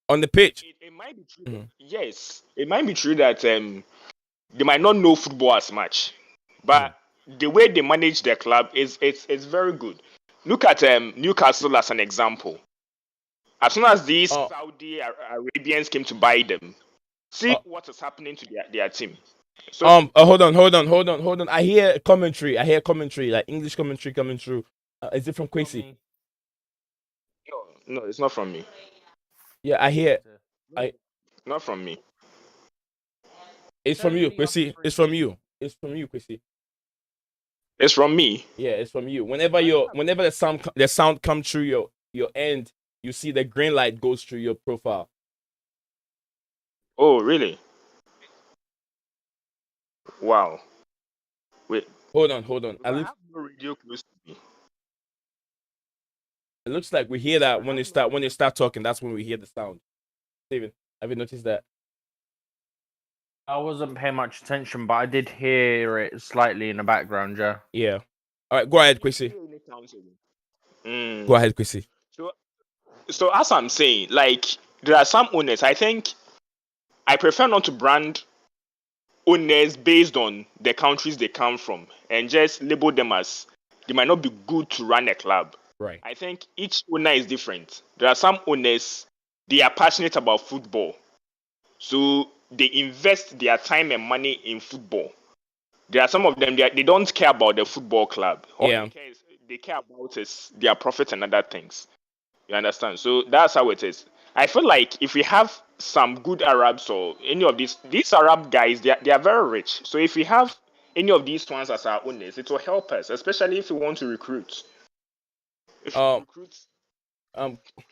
On the pitch. It might be true. Mhm. Yes, it might be true that they might not know football as much, but the way they manage their club is it's very good. Look at Newcastle as an example. As soon as these Saudi Arabians came to buy them, see what is happening to their team. So hold on. I hear commentary, like English commentary coming through. Is it from Quincy? No, it's not from me. Yeah, I hear. Not from me. It's from you, Quincy. It's from you. It's from you, Quincy. It's from me. Yeah, it's from you. Whenever the sound comes through your end, you see the green light goes through your profile. Oh, really? Wow. Wait. Hold on. I have no radio close to me. It looks like we hear that when you start talking. That's when we hear the sound. Steven, have you noticed that? I wasn't paying much attention, but I did hear it slightly in the background, yeah. Yeah. All right, go ahead, Quincy. Go ahead, Quincy. So as I'm saying, like there are some owners. I think I prefer not to brand owners based on the countries they come from and just label them as they might not be good to run a club. Right. I think each owner is different. There are some owners, they are passionate about football, so they invest their time and money in football. There are some of them, they don't care about the football club. All they care about is their profit and other things. You understand? So that's how it is. I feel like if we have some good Arabs or any of these Arab guys, they are very rich. So if we have any of these ones as our owners, it will help us, especially if we want to recruit. If we recruit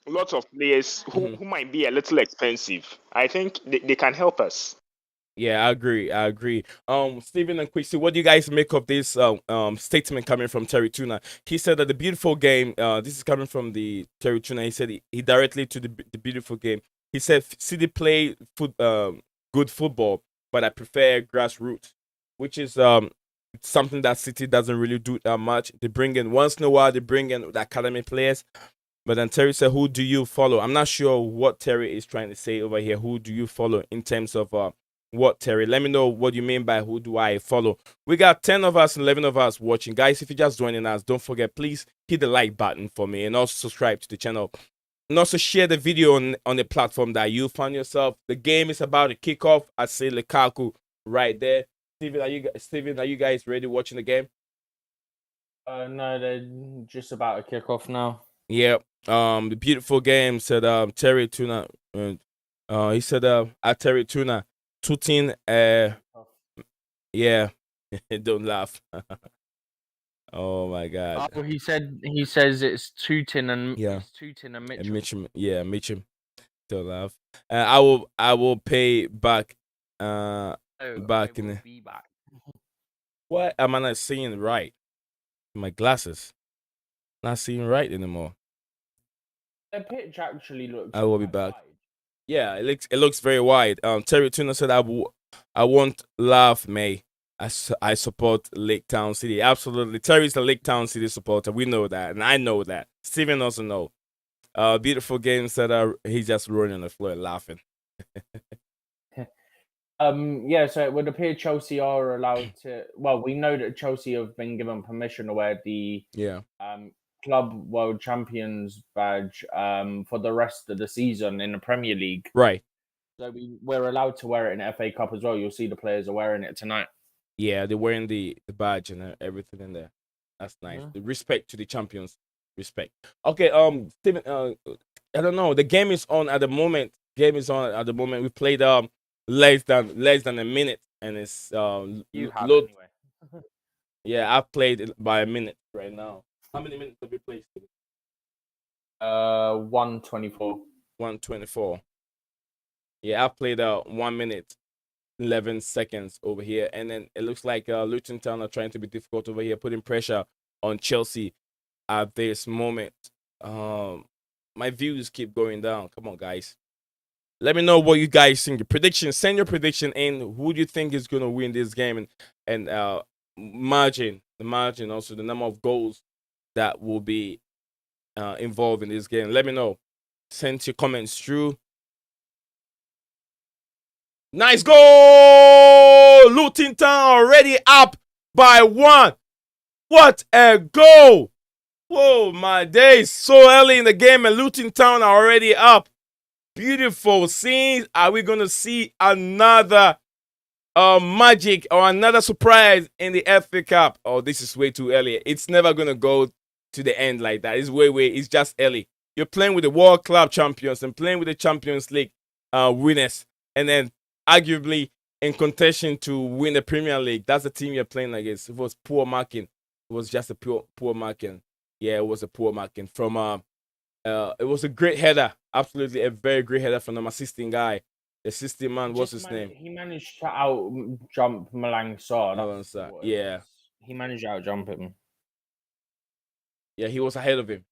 lots of players who might be a little expensive, I think they can help us. Yeah, I agree. Stephen and Quincy, what do you guys make of this statement coming from Terry Tuna? He said that the beautiful game, this is coming from the Terry Tuna. He said he directly to the beautiful game. He said City play good football, but I prefer grassroots, which is something that City doesn't really do that much. They bring in once in a while, they bring in the academy players. But then Terry said, who do you follow? I'm not sure what Terry is trying to say over here. Who do you follow in terms of what, Terry? Let me know what you mean by who do I follow. We got 10 of us, 11 of us watching. Guys, if you're just joining us, don't forget, please hit the like button for me and also subscribe to the channel. And also share the video on the platform that you found yourself. The game is about to kick off. I see Lukaku right there. Steven, are you guys ready watching the game? No, they're just about to kick off now. Yeah. The beautiful game said Terry Tuna. He said at Terry Tuna. Tooting, yeah, don't laugh. Oh my God. Oh, he says it's Tooting and Tooting and Mitchell. Mitchell. Don't laugh. I will pay back. Back in. Be back. What am I not seeing right? My glasses, not seeing right anymore. The pitch actually looks. I will be back. Wide. Yeah, it looks very wide. Terry Tuna said, I won't laugh, May. I support Lake Town City. Absolutely. Terry's the Lake Town City supporter. We know that, and I know that. Steven also know. Beautiful game said he's just rolling on the floor laughing. Yeah, so it would appear Chelsea are allowed to. Well, we know that Chelsea have been given permission to wear the Club World Champions badge for the rest of the season in the Premier League. Right. So we're allowed to wear it in the FA Cup as well. You'll see the players are wearing it tonight. Yeah, they're wearing the badge and everything in there. That's nice. The respect to the champions. Respect. Okay, Steven, I don't know. The game is on at the moment. We played less than a minute, and it's You have load. anyway. Yeah, I've played it by a minute right now. How many minutes have you played? 124. 124. Yeah, I've played 1 minute 11 seconds over here, and then it looks like Luton Town are trying to be difficult over here, putting pressure on Chelsea at this moment. My views keep going down. Come on, guys. Let me know what you guys think. Your prediction. Send your prediction in. Who do you think is gonna win this game, and the margin, also the number of goals that will be involved in this game. Let me know. Send your comments through. Nice goal! Luton Town already up by 1. What a goal! Whoa, my days. So early in the game, and Luton Town are already up. Beautiful scenes. Are we going to see another magic or another surprise in the FA Cup? Oh, this is way too early. It's never going to go to the end like that. It's it's just early. You're playing with the World Club champions and playing with the Champions League winners. And then arguably in contention to win the Premier League. That's the team you're playing against. It was poor marking. It was just a poor marking. Yeah, it was a poor marking from it was a great header. Absolutely a very great header from the assisting guy. The assisting man, what's his name? He managed to out jump Malang Sarr. Yeah. He managed to out jump him. Yeah, he was ahead of him.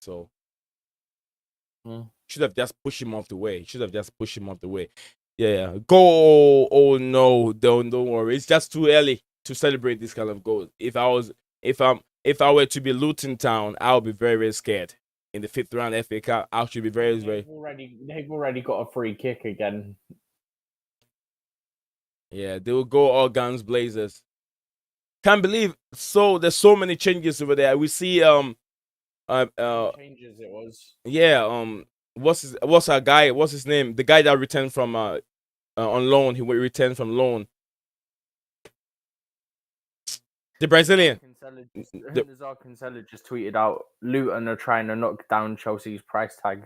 So should have just pushed him off the way. Yeah. Goal. Oh no, don't worry. It's just too early to celebrate this kind of goal. If I were to be Luton Town, I would be very, very scared. In the 5th round FA Cup, I should be very, very. They've already got a free kick again. Yeah, they will go all guns blazers. Can't believe there's so many changes over there. We see changes it was. Yeah, what's our guy? What's his name? The guy that returned from on loan. He returned from loan. The Brazilian. Nazar Kinsella just tweeted out, Luton are trying to knock down Chelsea's price tag.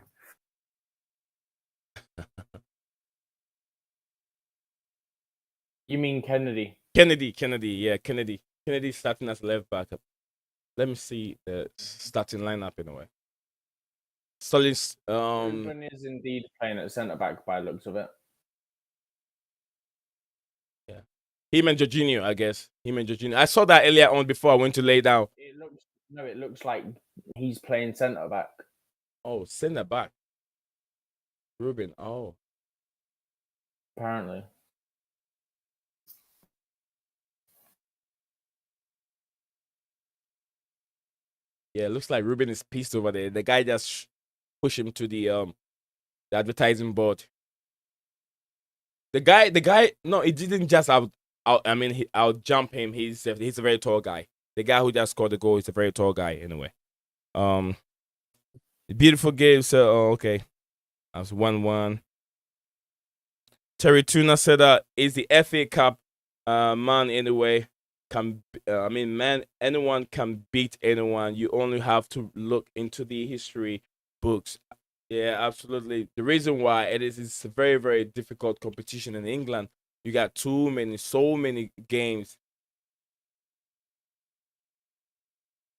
You mean Kennedy? Kennedy, yeah, Kennedy starting as left back. Let me see the starting lineup in a way. Solid. Ruben is indeed playing at centre back by the looks of it. Yeah, him and Jorginho, I guess. I saw that earlier on before I went to lay down. It looks like he's playing centre back. Oh, centre back. Ruben. Oh, apparently. Yeah, it looks like Ruben is pissed over there. The guy just pushed him to the advertising board. The guy, no, it didn't just I'll jump him. He's a very tall guy. The guy who just scored the goal is a very tall guy anyway. Beautiful game. So okay, that's 1-1. Terry Tuna said is the FA Cup man anyway. Anyone can beat anyone. You only have to look into the history books. Yeah, absolutely. The reason why it's a very, very difficult competition in England. You got so many games.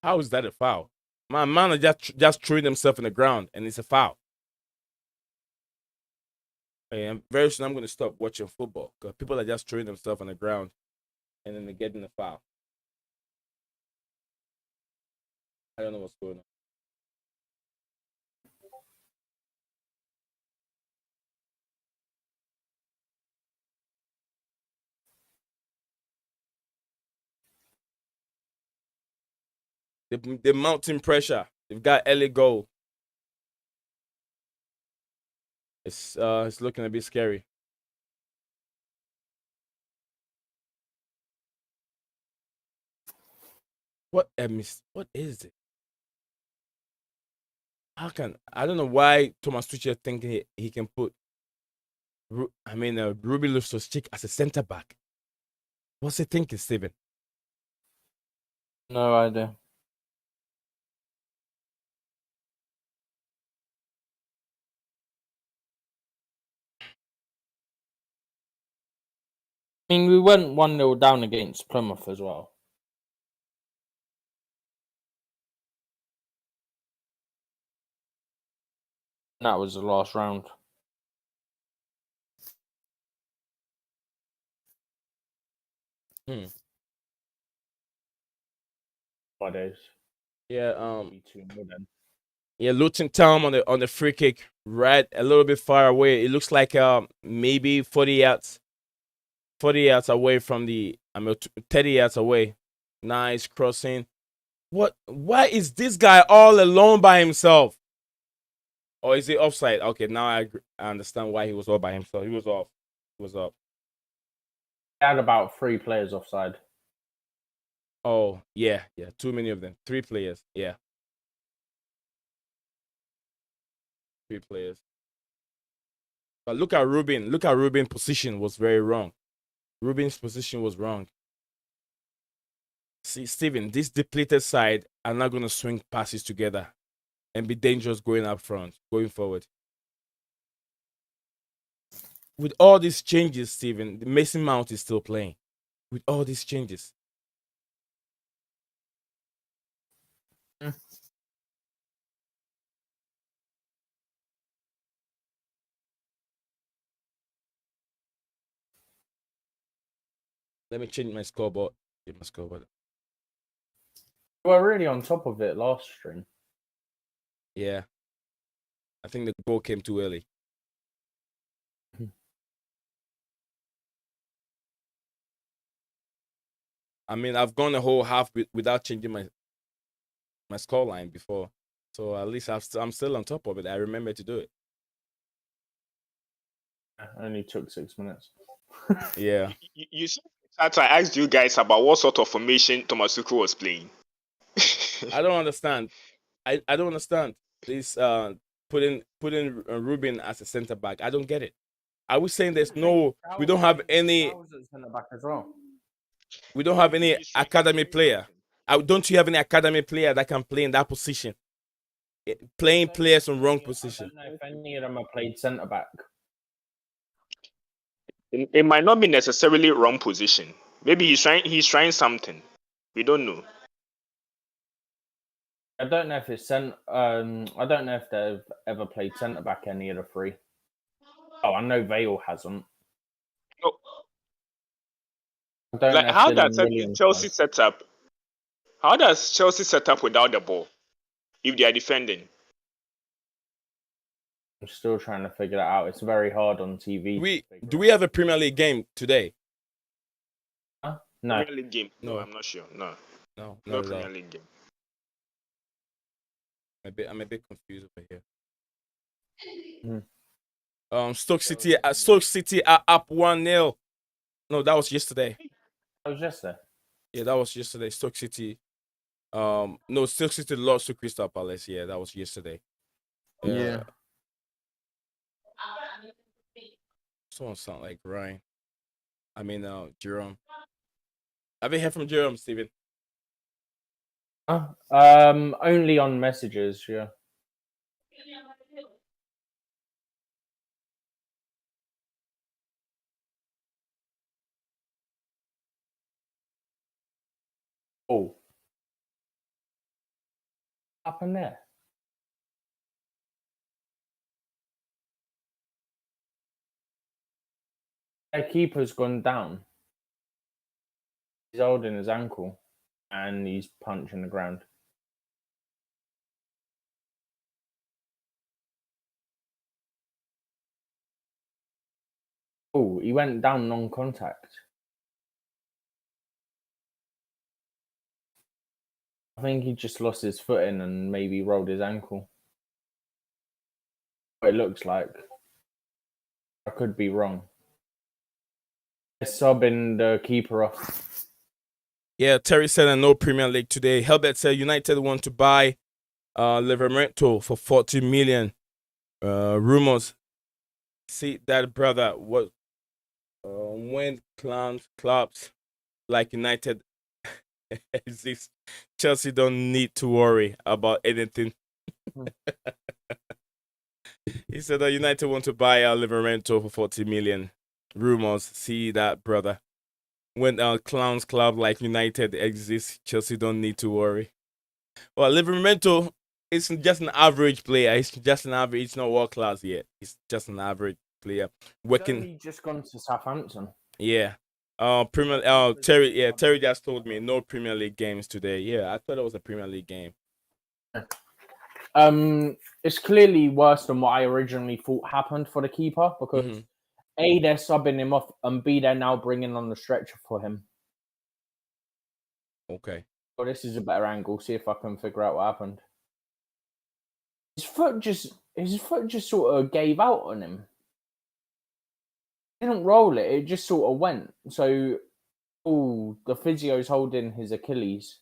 How is that a foul? My man are just throwing themselves in the ground, and it's a foul. And very soon I'm going to stop watching football because people are just throwing themselves on the ground, and then they're getting a foul. I don't know what's going on. The mounting pressure. They've got early goal. It's looking a bit scary. What is it? I don't know why Thomas Tuchel thinking he can put Ruben Loftus-Cheek as a centre back. What's he thinking, Steven? No idea. I mean, we went 1-0 down against Plymouth as well. And that was the last round. Hmm. 5 days. Yeah. Be 2-0 then. Yeah, Luton Town on the free kick, right a little bit far away. It looks like maybe 40 yards away from 30 yards away. Nice crossing. What? Why is this guy all alone by himself? Or is he offside? Okay, now I understand why he was all by himself. He was off. He was off. They had about 3 players offside. Oh yeah. Too many of them. 3 players. Yeah. 3 players. But look at Ruben. Look at Ruben's position was very wrong. Ruben's position was wrong. See, Steven, this depleted side are not going to swing passes together and be dangerous going up front, going forward. With all these changes, Steven, the Mason Mount is still playing. With all these changes. Let me change my scoreboard. Get my scoreboard. We were really on top of it last stream. Yeah. I think the goal came too early. I mean, I've gone a whole half without changing my scoreline before. So at least I'm still on top of it. I remember to do it. Only took 6 minutes. Yeah. You saw that I asked you guys about what sort of formation Tomasuku was playing. I don't understand. I don't understand this putting Ruben as a center back. I don't get it. Are we saying we don't have any Center back as well. we don't have any academy player? Don't you have any academy player that can play in that position? Playing players in wrong position. I don't know if any of them have played centre back. It might not be necessarily wrong position. Maybe he's trying something. We don't know. I don't know if it's I don't know if they've ever played centre back any of the 3. Oh, I know Vale hasn't. No. I don't know if How Dylan does Williams Chelsea has. set up? How does Chelsea set up without the ball if they are defending? I'm still trying to figure that out. It's very hard on TV. Do we have a Premier League game today? Huh? No. Premier League game? No, I'm not sure. No Premier League game. I'm a bit confused over here. Mm. Stoke City are up 1-0. No, that was yesterday. That was yesterday. Yeah, that was yesterday. Stoke City. No, Stoke City lost to Crystal Palace. Yeah, that was yesterday. Yeah. Someone sound like Ryan. I mean, Jerome. Have you heard from Jerome, Steven? Only on messages, yeah. Oh. What happened there? Their keeper's gone down. He's holding his ankle and he's punching the ground. Oh, he went down non-contact. I think he just lost his footing and maybe rolled his ankle. What it looks like. I could be wrong. They're subbing the keeper off. Yeah, Terry said no Premier League today. Helbert said United want to buy Livermore for 40 million. Rumors. See that, brother. What when clubs like United exist, Chelsea don't need to worry about anything. He said that United want to buy Livermore for 40 million. Rumors. See that, brother. when clowns club like United exists, Chelsea don't need to worry. Well, Livramento is just an average player. He's just an average. He's not world class yet. He's just an average player. He's Working, only just gone to Southampton. yeah. Premier. Terry. Yeah, Terry just told me no Premier League games today. Yeah, I thought it was a Premier League game. It's clearly worse than what I originally thought happened for the keeper because A, they're subbing him off, and B, they're now bringing on the stretcher for him. Okay. Well, this is a better angle. See if I can figure out what happened. His foot just sort of gave out on him. He didn't roll it; it just sort of went. So, the physio's holding his Achilles.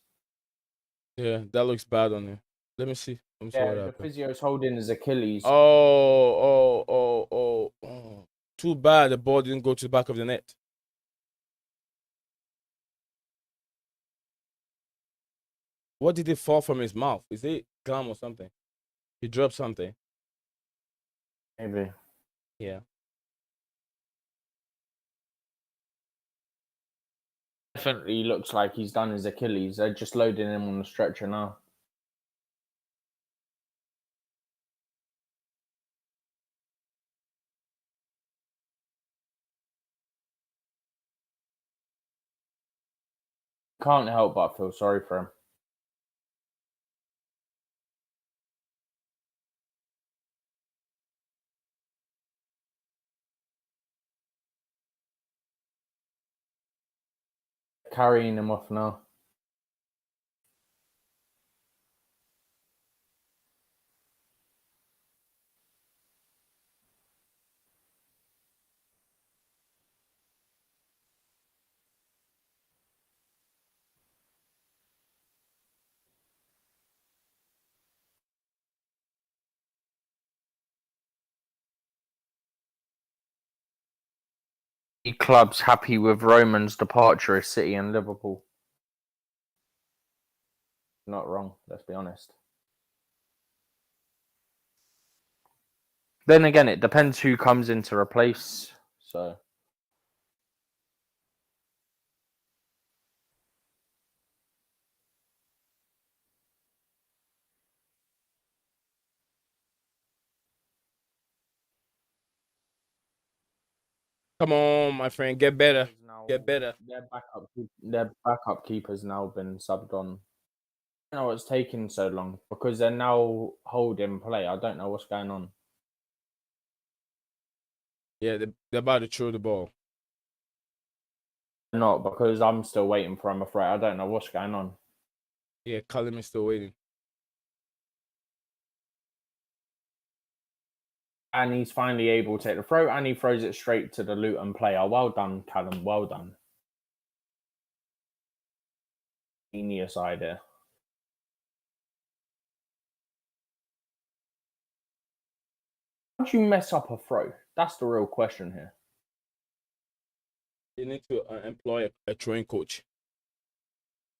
Yeah, that looks bad on him. Let me see. Let me see what The happened. physio's holding his Achilles. Oh. Too bad the ball didn't go to the back of the net. What did it fall from his mouth? Is it gum or something? He dropped something. Maybe. Yeah. Definitely looks like he's done his Achilles. They're just loading him on the stretcher now. Can't help but feel sorry for him. Carrying him off now. Clubs happy with Roman's departure as City and Liverpool. Not wrong, let's be honest. Then again, it depends who comes in to replace. So. Come on, my friend, get better. Get better. Their backup keeper's now been subbed on. I don't know what's taking so long because they're now holding play. I don't know what's going on. Yeah, they're about to throw the ball. Not because I'm still waiting for him, afraid. I don't know what's going on. Yeah, Callum is still waiting. And he's finally able to take the throw, and he throws it straight to the Luton player. Well done, Callum. Well done. Genius idea. How do you mess up a throw? That's the real question here. You need to employ a throwing coach.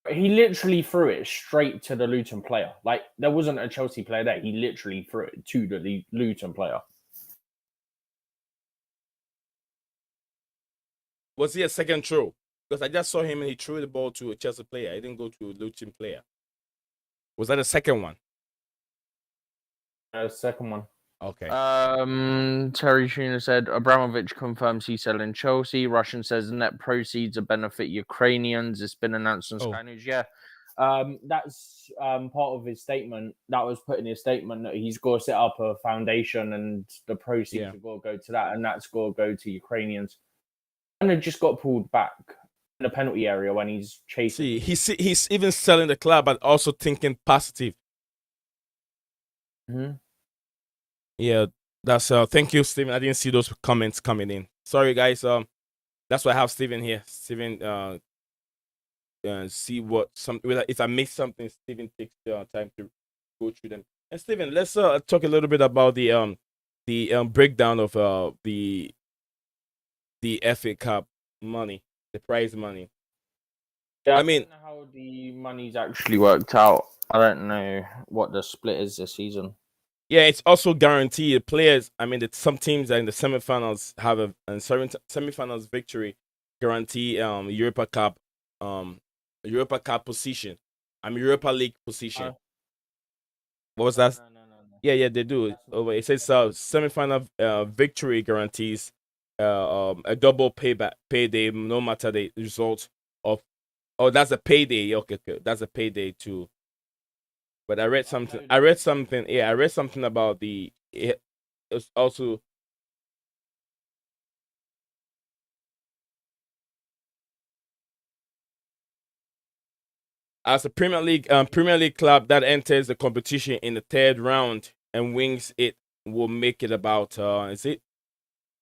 He literally threw it straight to the Luton player. Like, there wasn't a Chelsea player there. He literally threw it to the Luton player. Was he a second throw? Because I just saw him and he threw the ball to a Chelsea player. I didn't go to a Luton player. Was that a second one? Second one. Okay. Terry Schooner said Abramovich confirms he's selling Chelsea. Russian says net proceeds will benefit Ukrainians. It's been announced on Sky News. Yeah. That's part of his statement. That was put in his statement that he's got to set up a foundation and the proceeds are going to go to that, and that's going to go to Ukrainians. And it just got pulled back in the penalty area when he's chasing. See, he's even selling the club, but also thinking positive. Mm-hmm. Yeah, that's thank you, Steven. I didn't see those comments coming in. Sorry, guys. That's why I have Steven here. Steven, see what if I miss something, Steven takes time to go through them. And Steven, let's talk a little bit about the breakdown of the FA Cup money, the prize money. Yeah, I mean, don't know how the money's actually worked out. I don't know what the split is this season. Yeah, it's also guaranteed. Players, I mean, some teams are in the semifinals have a semifinals victory guarantee Europa Cup position. Europa League position. What was that? No. Yeah, they do. Over it says semifinal victory guarantees a double payday no matter the result of. Oh, that's a payday. Okay, that's a payday too. But I read something. Yeah, I read something about it's also. As a Premier League club that enters the competition in the third round and wins it will make it about is it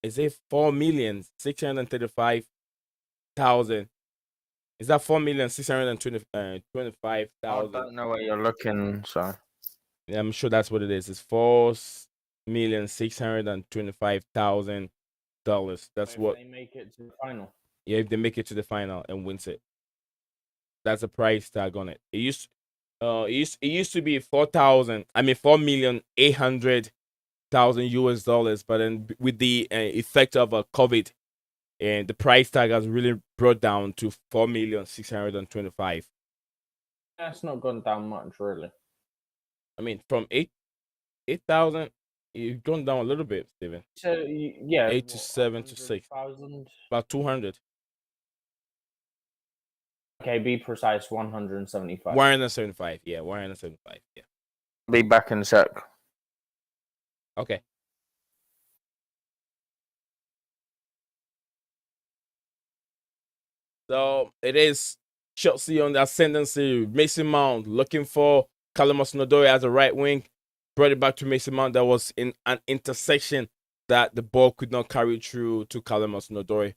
4,635,000? Is that 4,625,000? I don't know where you're looking, so Yeah, I'm sure that's what it is. It's $4,625,000. That's if what. they make it to the final. Yeah, if they make it to the final and wins it, that's a price tag on it. It used to be 4,800,000 US dollars, but then with the effect of COVID, and the price tag has really brought down to 4,625,000. That's not gone down much, really. I mean, from 8,000, you've gone down a little bit, Steven. So yeah, 8 to 7 to 6, 100,000. about 200. Okay, be precise. 175. 175, yeah, 175, yeah. Be back in a sec. Okay. So it is Chelsea on the ascendancy. Mason Mount looking for Callum Hudson-Odoi as a right wing. Brought it back to Mason Mount. That was in an intersection that the ball could not carry through to Callum Hudson-Odoi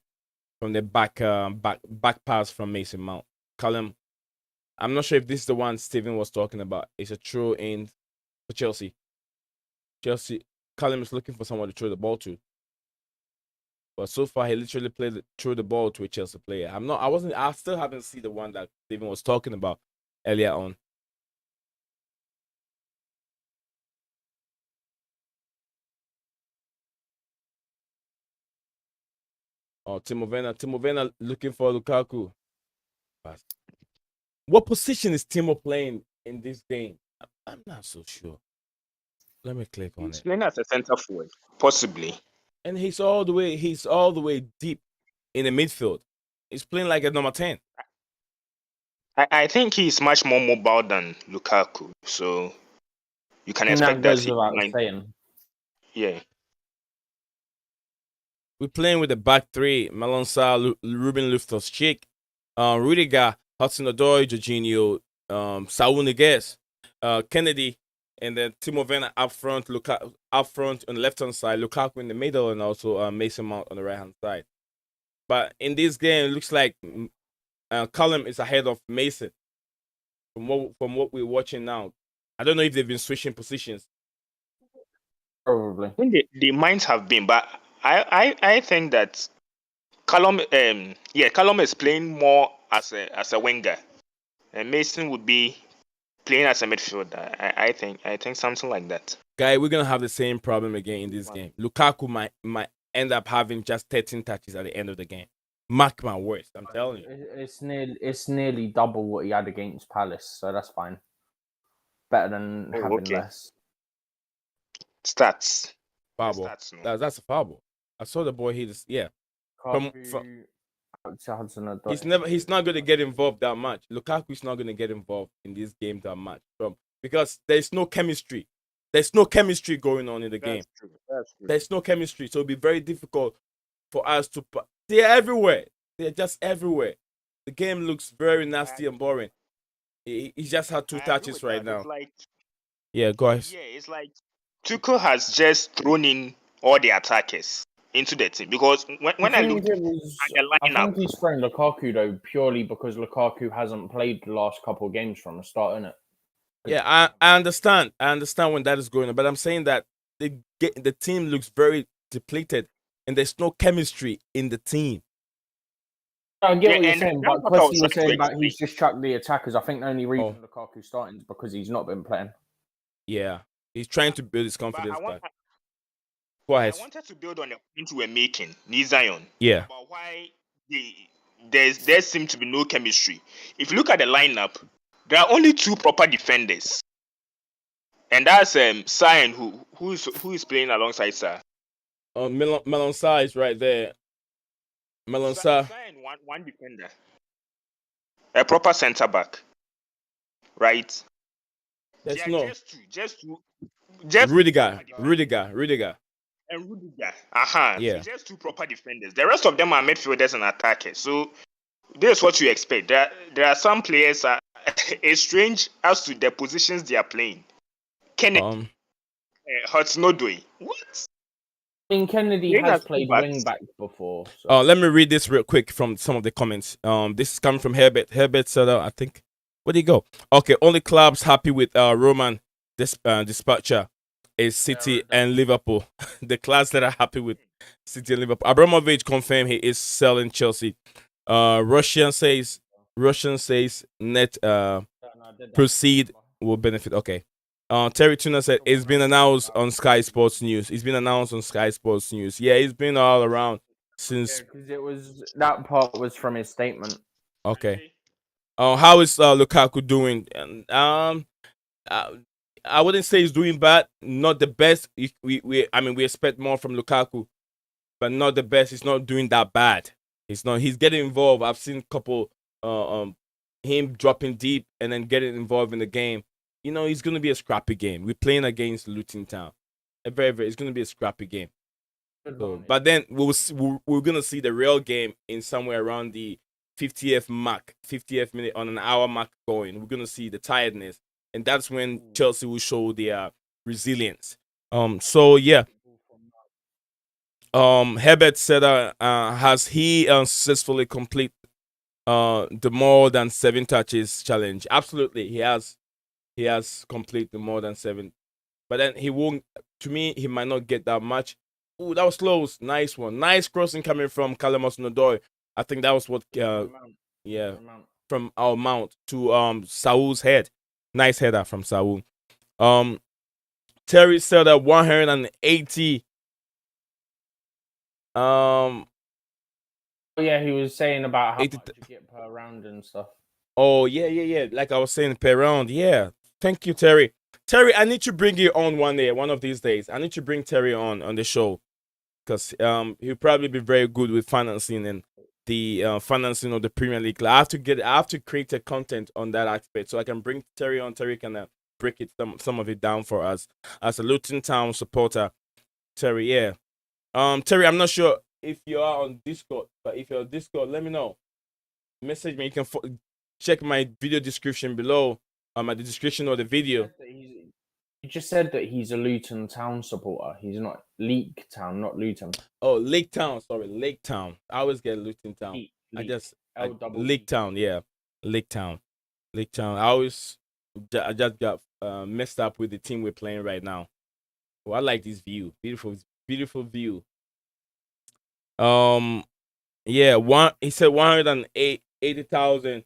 from the back pass from Mason Mount. Callum, I'm not sure if this is the one Steven was talking about. It's a throw in for Chelsea. Callum is looking for someone to throw the ball to. But so far, he literally threw the ball to a Chelsea player. I still haven't seen the one that Steven was talking about earlier on. Oh, Timo Werner looking for Lukaku. What position is Timo playing in this game? I'm not so sure. Let me click on He's it. playing as a center forward, possibly. And he's all the way deep in the midfield. He's playing like a number 10. I think he's much more mobile than Lukaku, so you can expect that goes he without might. saying. Yeah. We're playing with the back three: Malon Sarr, Ruben Loftus-Cheek, Rudiger, Hudson-Odoi, Jorginho, Saul Niguez, Kennedy, and then Timo Werner up front, up front on the left hand side, Lukaku in the middle, and also Mason Mount on the right hand side. But in this game, it looks like Callum is ahead of Mason from what we're watching now. I don't know if they've been switching positions. Probably. I think they might have been, but I think that Callum Callum is playing more as a winger, and Mason would be playing as a midfielder. I think something like that. Guy, we're gonna have the same problem again in this game. Lukaku might end up having just 13 touches at the end of the game. Mark my words, I'm telling you. It's nearly double what he had against Palace, so that's fine. Better than having less. Stats. Foul ball. That's a foul ball. I saw the boy hit this. Yeah. He's not gonna get involved that much. Lukaku's not gonna get involved in this game that much. Because there's no chemistry. There's no chemistry going on in the game. True. That's true. There's no chemistry, so it'll be very difficult for us to. They're everywhere. They're just everywhere. The game looks very nasty and boring. He just had 2 touches right now. Yeah, go ahead. Yeah, it's like Tuchel has just thrown in all the attackers into the team, because when I looked at the lineup, I think he's throwing Lukaku though purely because Lukaku hasn't played the last couple of games from the start, innit? Yeah, I understand. I understand when that is going on, but I'm saying that the team looks very depleted, and there's no chemistry in the team. I get what you're saying, but Kwesi was saying that he's just chucked the attackers. I think the only reason Lukaku's starting is because he's not been playing. Yeah, he's trying to build his confidence back. Go ahead. I wanted to build on the point we were making, NiiZion. Yeah. About why the there seemed to be no chemistry. If you look at the lineup, there are only 2 proper defenders, and that's Sion who is playing alongside Sa. Melon size right there. Melon size. Sion one defender, a proper centre back, right? There's They are no just two, Rudiger. proper Rudiger. and Rudiger. Yeah. So just 2 proper defenders. The rest of them are midfielders and attackers. So this is what you expect. There are some players it's strange as to the positions they are playing. Kennedy, Hudson-Odoi. What? I mean, Kennedy Playing has as played fullbacks. wing back before. So. Let me read this real quick from some of the comments. This is coming from Herbert. Herbert said, I think, where did he go? Okay, only clubs happy with Roman Dispatcher is City and Liverpool. The clubs that are happy with City and Liverpool. Abramovich confirmed he is selling Chelsea. Russian says net proceed will benefit. Okay. Terry Tuna said it's been announced on Sky Sports News. It's been announced on Sky Sports News. Yeah, it's been all around since. Because that part was from his statement. Okay. How is Lukaku doing? I wouldn't say he's doing bad. Not the best. We expect more from Lukaku, but not the best. He's not doing that bad. He's not. He's getting involved. I've seen a couple him dropping deep and then getting involved in the game. You know, it's gonna be a scrappy game. We're playing against Luton Town. It's gonna be a scrappy game. So, but then we're gonna see the real game in somewhere around the 50th minute on an hour mark going. We're gonna see the tiredness, and that's when Chelsea will show their resilience. So yeah. Herbert said, has he successfully complete the more than 7 touches challenge? Absolutely, he has. He has completed the more than 7, but then he won't. To me, he might not get that much. Ooh, that was close. Nice one. Nice crossing coming from Callum Hudson-Odoi. I think that was what. From our mount to Saul's head. Nice header from Saul. Terry said that 180. Yeah, he was saying about how 80 much you get per round and stuff. Oh yeah. Like I was saying, per round. Yeah. Thank you, Terry. Terry, I need to bring you on one day, one of these days. I need to bring Terry on the show because he'll probably be very good with financing and the financing of the Premier League. I have to create a content on that aspect so I can bring Terry on. Terry can break it some of it down for us as a Luton Town supporter. Terry, yeah. Terry, I'm not sure if you are on Discord, but if you're on Discord, let me know. Message me. You can check my video description below. At the description of the video. He just said that he's a Luton Town supporter. He's not Leek Town, not Luton. Oh, Lake Town. Sorry, Lake Town. I always get Luton Town. Lake Town. Yeah, Lake Town. Lake Town. I just got messed up with the team we're playing right now. Oh, I like this view. Beautiful view. Yeah. He said 180,000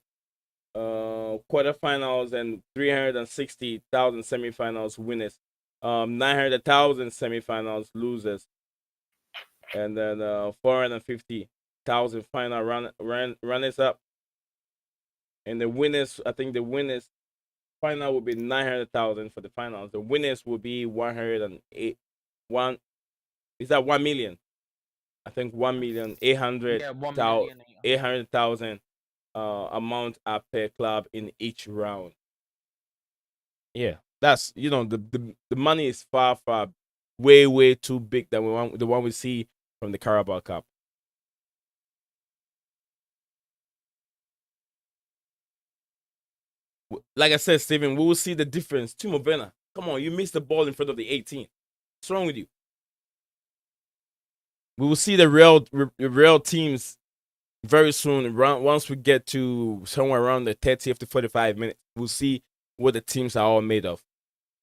quarterfinals and 360,000 semifinals winners. 900,000 semifinals losers, and then 450,000 final runners up. And the winners, I think the winners final will be 900,000 for the finals. The winners will be 108. Is that 1 million? I think 1,800,000 amount up per club in each round. Yeah, that's the money is far way too big than the one we see from the Carabao Cup. Like I said, Steven, we will see the difference. Timo Werner, come on, you missed the ball in front of the 18. What's wrong with you? We will see the real teams very soon. Once we get to somewhere around the 30th to 45 minutes, we'll see what the teams are all made of.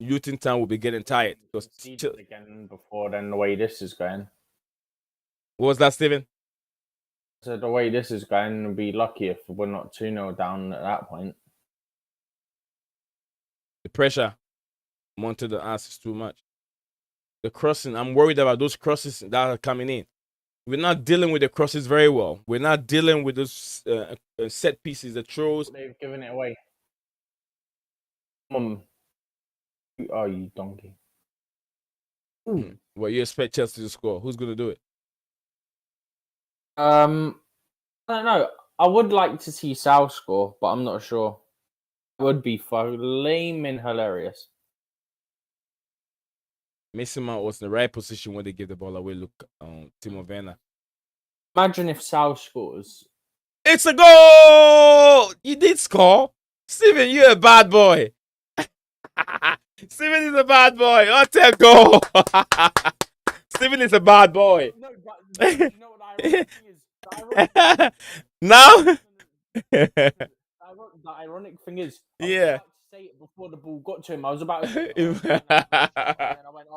Luton Town will be getting tired because again before then the way this is going. What was that, Steven? So the way this is going, we'll be lucky if we're not 2-0 down at that point. The pressure onto the ass is too much. The crossing, I'm worried about those crosses that are coming in. We're not dealing with the crosses very well. We're not dealing with those set pieces, the throws. They've given it away. Who are you, donkey? Ooh. Well, you expect Chelsea to score. Who's going to do it? I don't know. I would like to see Sal score, but I'm not sure. It would be flaming hilarious. Mason Mount was in the right position when they give the ball away. Look, Timo Werner. Imagine if Sal scores. It's a goal! You did score. Steven, you're a bad boy. Steven is a bad boy. What a goal! Steven is a bad boy. No, but you know what the ironic thing is? The ironic Now? the ironic thing is, I was Yeah. about to say it before the ball got to him. I was about to say, and then I went,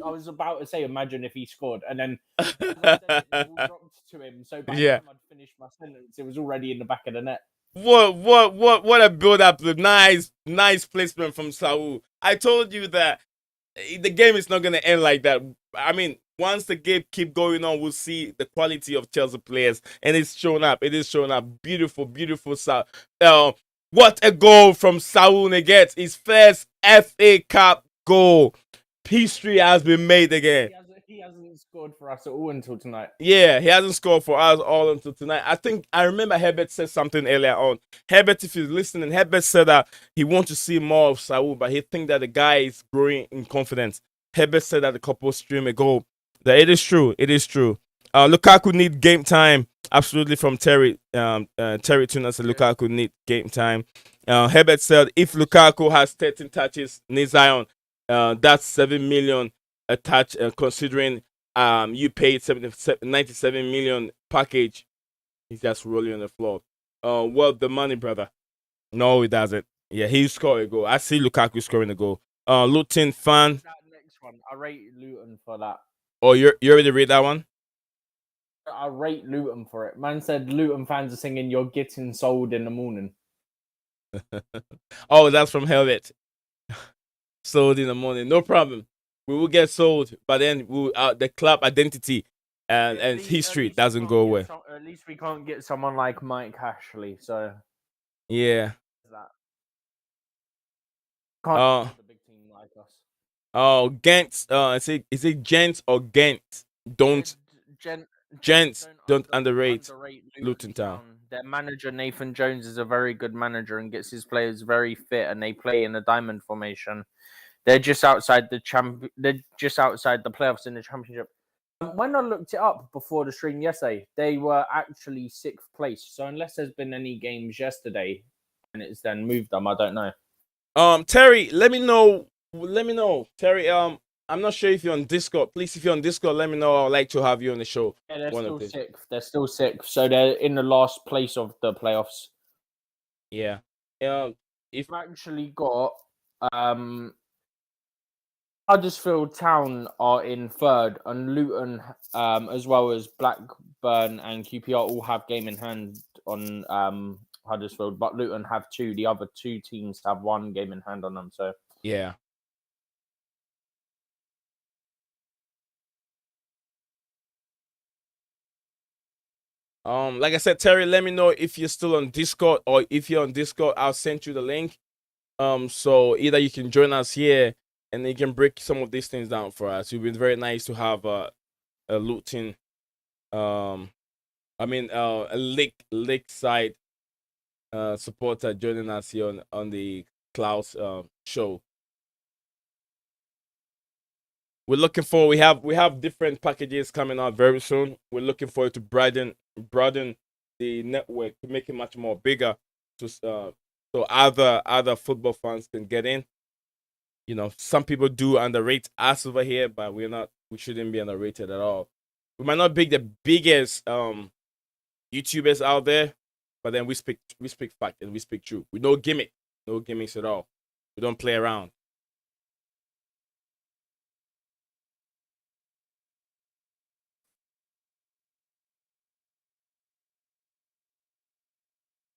I was about to say, imagine if he scored, and then as I said it, the ball dropped to him. So by the time I'd finished my sentence, it was already in the back of the net. What a build up! Nice placement from Saul. I told you that the game is not gonna end like that. I mean, once the game keep going on, we'll see the quality of Chelsea players, and it's shown up. It is showing up. Beautiful Saul. What a goal from Saul Neguet! His first FA Cup goal. History has been made again. He hasn't scored for us at all until tonight. Yeah, he hasn't scored for us all until tonight. I remember Herbert said something earlier on. Herbert, if you're listening, Herbert said that he wants to see more of Saul, but he think that the guy is growing in confidence. Herbert said that a couple stream ago. That it is true. It is true. Lukaku need game time. Absolutely, from Terry. Terry Tuna said Lukaku need game time. Herbert said if Lukaku has 13 touches, NiiZion, that's 7 million a touch. Considering you paid 97 million package, he's just rolling on the floor. Well, the money, brother. No, he doesn't. Yeah, he scored a goal. I see Lukaku scoring a goal. Luton fan. That next one, I rate Luton for that. Oh, you already read that one? I rate Luton for it. Man said Luton fans are singing "You're getting sold in the morning." Oh, that's from Helvet. Sold in the morning. No problem. We will get sold, but then the club identity and history doesn't go away. At least we can't get someone like Mike Ashley. So yeah. That. Can't get a big team like us. Oh, Ghent. Is it Gent or Ghent? Gents don't underrate Luton Town. Their manager Nathan Jones is a very good manager and gets his players very fit, and they play in a diamond formation. They're just outside the They're just outside the playoffs in the championship. When I looked it up before the stream yesterday, they were actually 6th place. So unless there's been any games yesterday and it's then moved them, I don't know. Terry, let me know. Terry, I'm not sure if you're on Discord. Please, if you're on Discord, let me know. I'd like to have you on the show. Yeah, they're still 6th. They're still 6th. So they're in the last place of the playoffs. Yeah. If we've actually got Huddersfield Town are in 3rd, and Luton, as well as Blackburn and QPR, all have game in hand on Huddersfield, but Luton have 2. The other 2 teams have 1 game in hand on them. So yeah. Like I said, Terry, let me know if you're still on Discord, or if you're on Discord, I'll send you the link. So either you can join us here and you can break some of these things down for us. It would be very nice to have a Luton, a Lakeside supporter joining us here on the Clouds show. We're looking for we have different packages coming out very soon. We're looking forward to broaden the network to make it much more bigger, so other football fans can get in. You know, some people do underrate us over here, but we shouldn't be underrated at all. We might not be the biggest YouTubers out there, but then we speak fact and we speak true. We no gimmicks at all. We don't play around.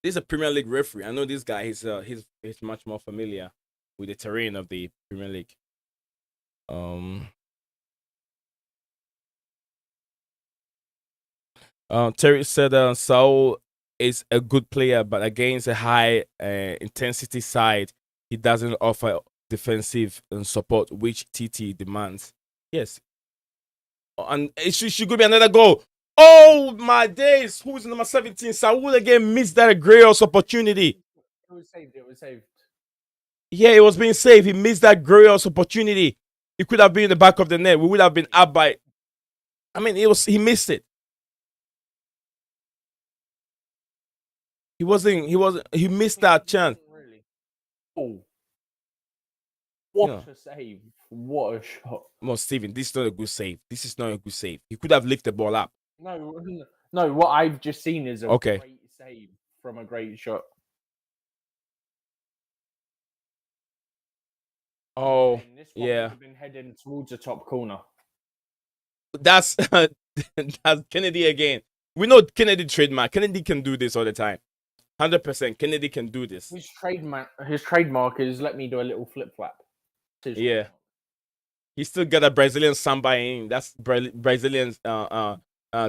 This is a Premier League referee. I know this guy. He's much more familiar with the terrain of the Premier League. Terry said Saul is a good player, but against a high intensity side, he doesn't offer defensive support, which TT demands. Yes. And it should be another goal. Oh my days! Who's number 17? Saul again missed that glorious opportunity. It was saved. It was saved. Yeah, it was being saved. He missed that glorious opportunity. He could have been in the back of the net. We would have been up by. I mean, he missed it. He missed that chance. Really. Oh. What Yeah. a save. What a shot. No, Steven, this is not a good save. This is not a good save. He could have lifted the ball up. No, what I've just seen is a great save from a great shot. Oh, This one would have been heading towards the top corner. That's that's Kennedy again. We know Kennedy trademark. Kennedy can do this all the time. 100%. Kennedy can do this. His trademark is let me do a little flip flap. Yeah. He still got a Brazilian samba in him. That's Brazilian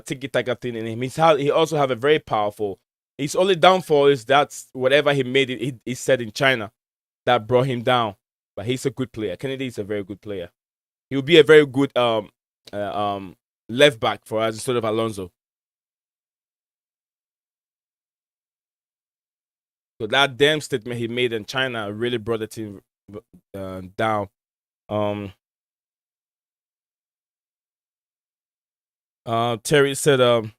tiki taka thing in him. He also have a very powerful. His only downfall is that's whatever he made it. He said in China that brought him down. But he's a good player. Kennedy is a very good player. He will be a very good left back for us instead of Alonso. So that damn statement he made in China really brought the team down. Terry said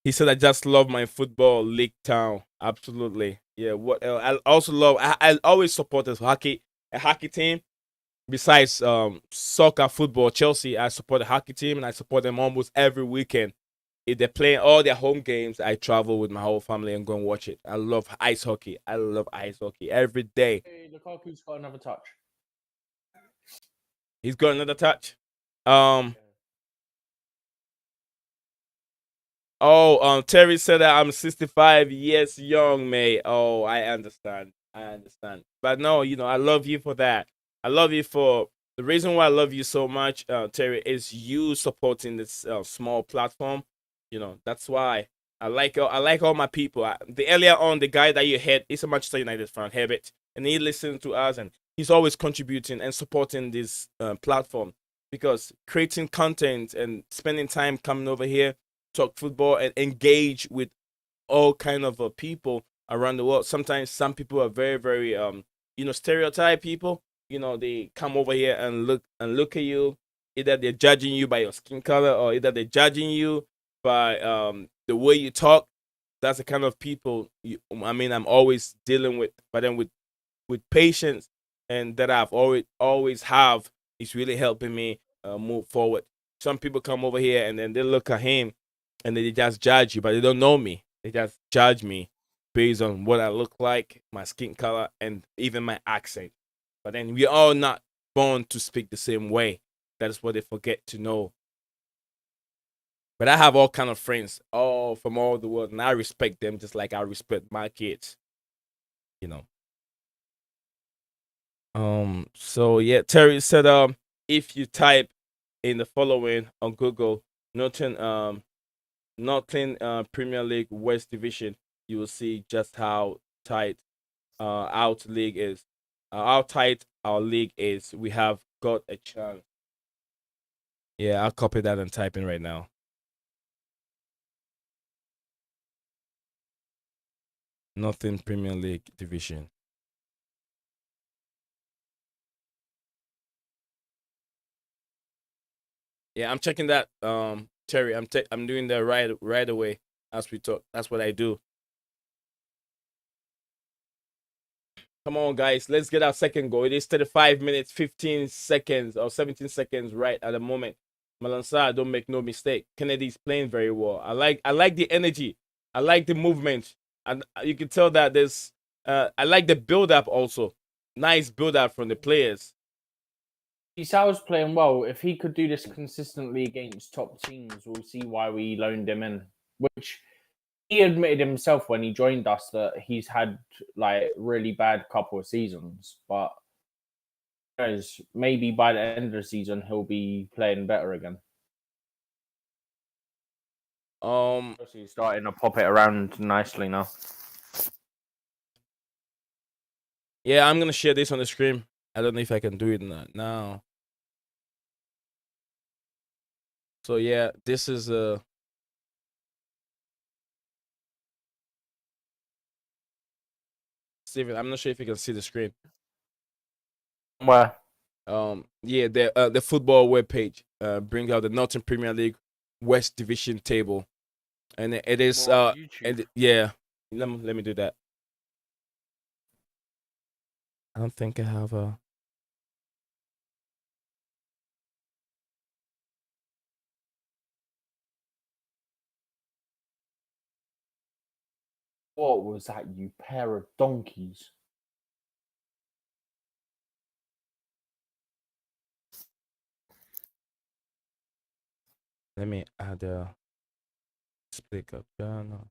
he said I just love my football league town. Absolutely. Yeah, what else? I also love I always support a hockey team. Besides soccer, football, Chelsea, I support the hockey team and I support them almost every weekend. If they're playing all their home games, I travel with my whole family and go and watch it. I love ice hockey. I love ice hockey every day. Hey, Lukaku's got another touch. He's got another touch. Terry said that I'm 65 years young, mate. Oh, I understand. But no, I love you for that. I love you for the reason why I love you so much, Terry, is you supporting this small platform. That's why I like all my people. The earlier on, the guy that you had is a Manchester United fan, Herbert, and he listens to us and he's always contributing and supporting this platform because creating content and spending time coming over here, talk football and engage with all kind of people around the world. Sometimes some people are very, very stereotype people. They come over here and look at you. Either they're judging you by your skin color or either they're judging you by the way you talk. That's the kind of people I'm always dealing with, but then with patience and that I've always have is really helping me move forward. Some people come over here and then they look at him and they just judge you, but they don't know me. They just judge me based on what I look like, my skin color, and even my accent. But then we're all not born to speak the same way. That is what they forget to know. But I have all kind of friends, all from all the world, and I respect them just like I respect my kids. So yeah, Terry said if you type in the following on Google, Northern Premier League West Division, you will see just how tight our league is. How tight our league is. We have got a chance. Yeah, I'll copy that and type in right now. Northern Premier League Division. Yeah, I'm checking that, Terry. I'm doing that right away as we talk. That's what I do. Come on, guys. Let's get our second goal. It is 35 minutes, 15 seconds, or 17 seconds right at the moment. Malansa, don't make no mistake. Kennedy's playing very well. I like the energy. I like the movement. And you can tell that there's I like the build-up also. Nice build-up from the players. Sal's playing well. If he could do this consistently against top teams, we'll see why we loaned him in. Which he admitted himself when he joined us that he's had like really bad couple of seasons, but maybe by the end of the season he'll be playing better again. Chelsea starting to pop it around nicely now. Yeah, I'm gonna share this on the screen. I don't know if I can do it now. So yeah, this is Steven, I'm not sure if you can see the screen. Where? Yeah, the football webpage brings out the Northern Premier League West Division table, and it is YouTube. yeah. Let me do that. I don't think I have a. What was that, you pair of donkeys? Let me add a split up. No.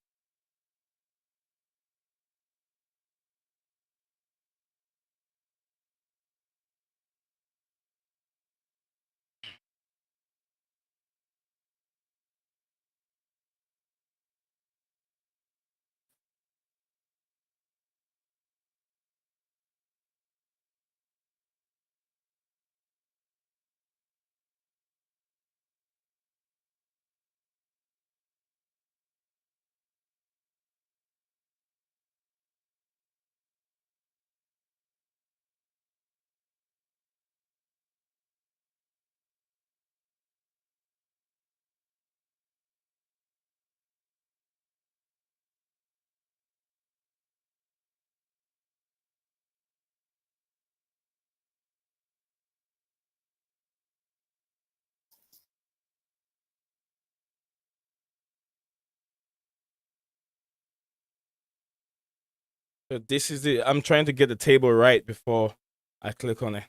So this is the. I'm trying to get the table right before I click on it.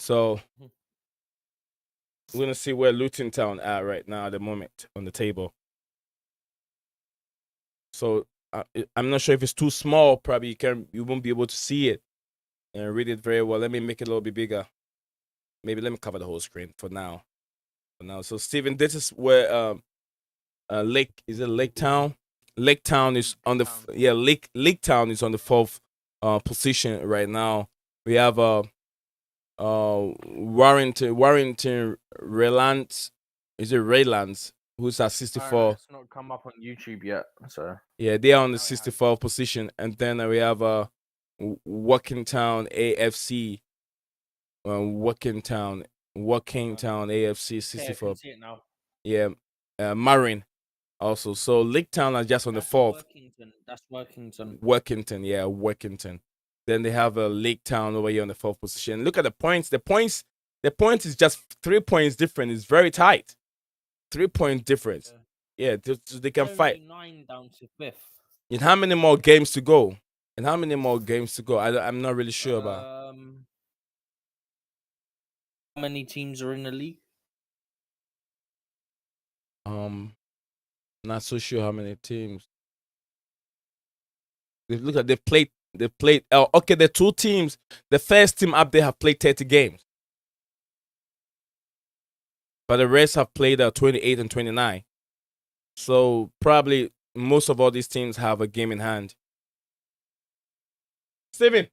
So we're gonna see where Luton Town are right now at the moment on the table. So I'm not sure if it's too small. Probably you won't be able to see it and read it very well. Let me make it a little bit bigger. Maybe let me cover the whole screen for now. So Steven, this is where Lake Town? Lake Town is on the Lake Town is on the fourth position right now. We have Warrington Raylands. Is it Raylands? Who's at 64? It's not come up on YouTube yet, so yeah, they are on the 64th position, and then we have Woking Town AFC. Woking Town AFC 64. I can see it now. Yeah, Marin also. So Lake Town are just on the fourth. That's Workington. Workington. Then they have a Lake Town over here on the fourth position. Look at the points. The points is just 3 points different. It's very tight. 3 point difference. Yeah, they can fight. 9 down to 5th. And how many more games to go? I'm not really sure about. How many teams are in the league? Not so sure how many teams. They've played. Okay, the two teams. The first team up there have played 30 games, but the rest have played 28 and 29. So probably most of all these teams have a game in hand. Steven,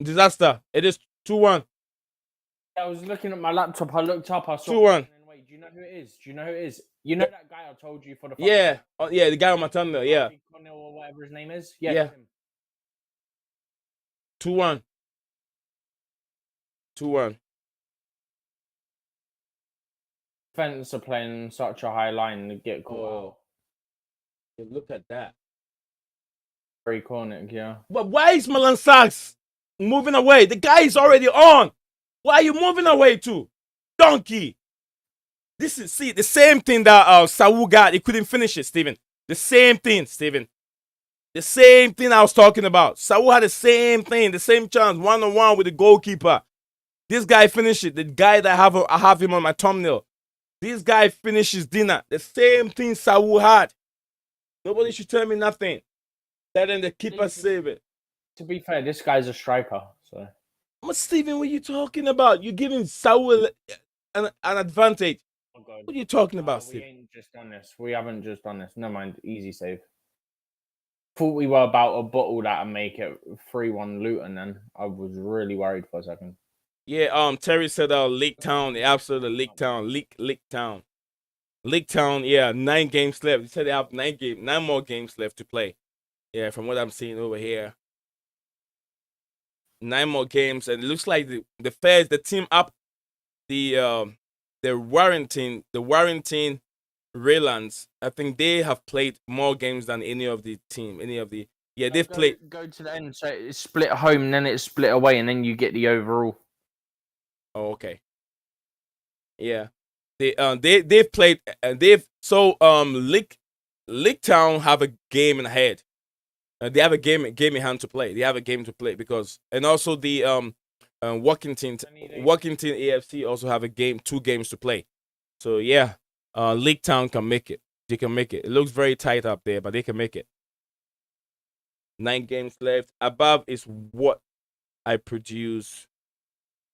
disaster. It is 2-1. I was looking at my laptop. I looked up. I saw 2-1. Wait, do you know who it is? You know that guy I told you for the. Yeah. Oh, yeah, the guy on my thumbnail. Yeah. Connell or whatever his name is. Yeah. 2-1. 2-1. Defense are playing such a high line to get caught. Look at that. Very cornic, yeah. But why is Milan Sachs moving away? The guy is already on. Why are you moving away to? Donkey. This is the same thing that Saul got. He couldn't finish it, Steven. The same thing, Steven. The same thing I was talking about. Saul had the same thing, the same chance, 1-on-1 with the goalkeeper. This guy finished it. The guy that I have him on my thumbnail. This guy finishes dinner. The same thing Saul had. Nobody should tell me nothing. Then the keeper save it. To be fair, this guy's a striker, so. But Steven, what are you talking about? You're giving Saul an advantage. Oh God. What are you talking about, We Steve? ain't just done this. We haven't just done this. Never mind. Easy save. Thought we were about to bottle that and make it 3-1 Luton. Then I was really worried for a second. Yeah, Terry said League Town, absolutely League Town, League Town. League Town, yeah, 9 games left. He said they have 9 more games left to play. Yeah, from what I'm seeing over here. 9 more games, and it looks like the team up the Warrington Raylands. I think they have played more games than any of the they've played. Go to the end. So it's split home, and then it's split away, and then you get the overall. Oh, okay. Yeah, they've played and League Town have a game in head. They have a game in hand to play. They have a game to play because, and also the Walkington AFC also have 2 games to play. So yeah, League Town can make it. They can make it. It looks very tight up there, but they can make it. 9 games left. Above is what I produce.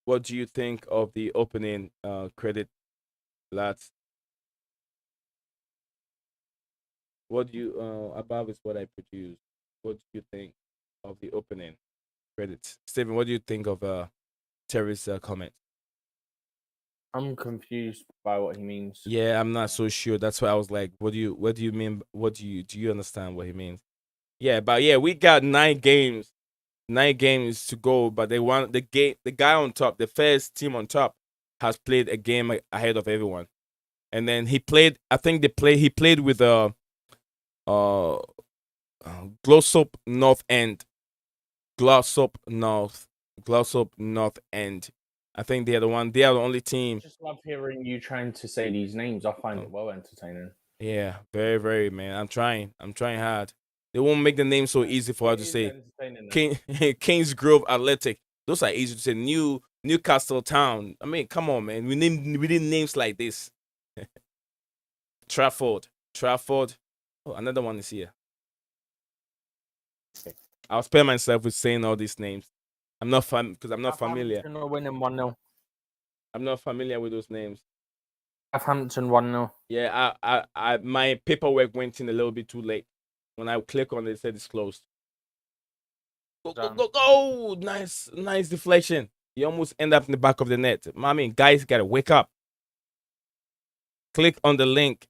What do you think of the opening credit, lads? What do you above is what I produce. What do you think of the opening credits? Stephen, what do you think of Terry's comment? I'm confused by what he means. Yeah, I'm not so sure. That's why I was like, what do you mean? Do you understand what he means? Yeah, but yeah, we got 9 games. 9 games to go, but they want the guy on top, the first team on top has played a game ahead of everyone. And then he played he played with Glossop North End. Glossop North End. I think they are the only team. I just love hearing you trying to say these names. I find it well entertaining. Yeah, very, very, man. I'm trying hard. They won't make the name so easy for us to say. Kings Grove Athletic. Those are easy to say. Newcastle Town. I mean, come on, man. We need names like this. Trafford. Oh, another one is here. Okay. I'll spare myself with saying all these names. I'm not because I'm not familiar. Winning 1-0. I'm not familiar with those names. Southampton 1-0. Yeah, I my paperwork went in a little bit too late. When I click on it, it said it's closed. Go! Nice deflection. You almost end up in the back of the net. I mean, guys, gotta wake up. Click on the link.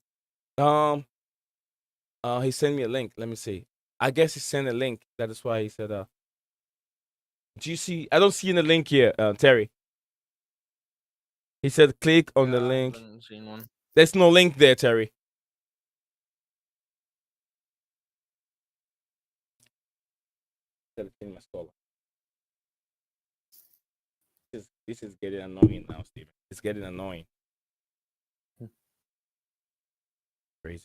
He sent me a link. Let me see. I guess he sent a link. That is why he said, do you see? I don't see in the link here, Terry. He said, click on the link. I haven't seen one. There's no link there, Terry. My scholar. This is getting annoying now, Steven. It's getting annoying. Crazy.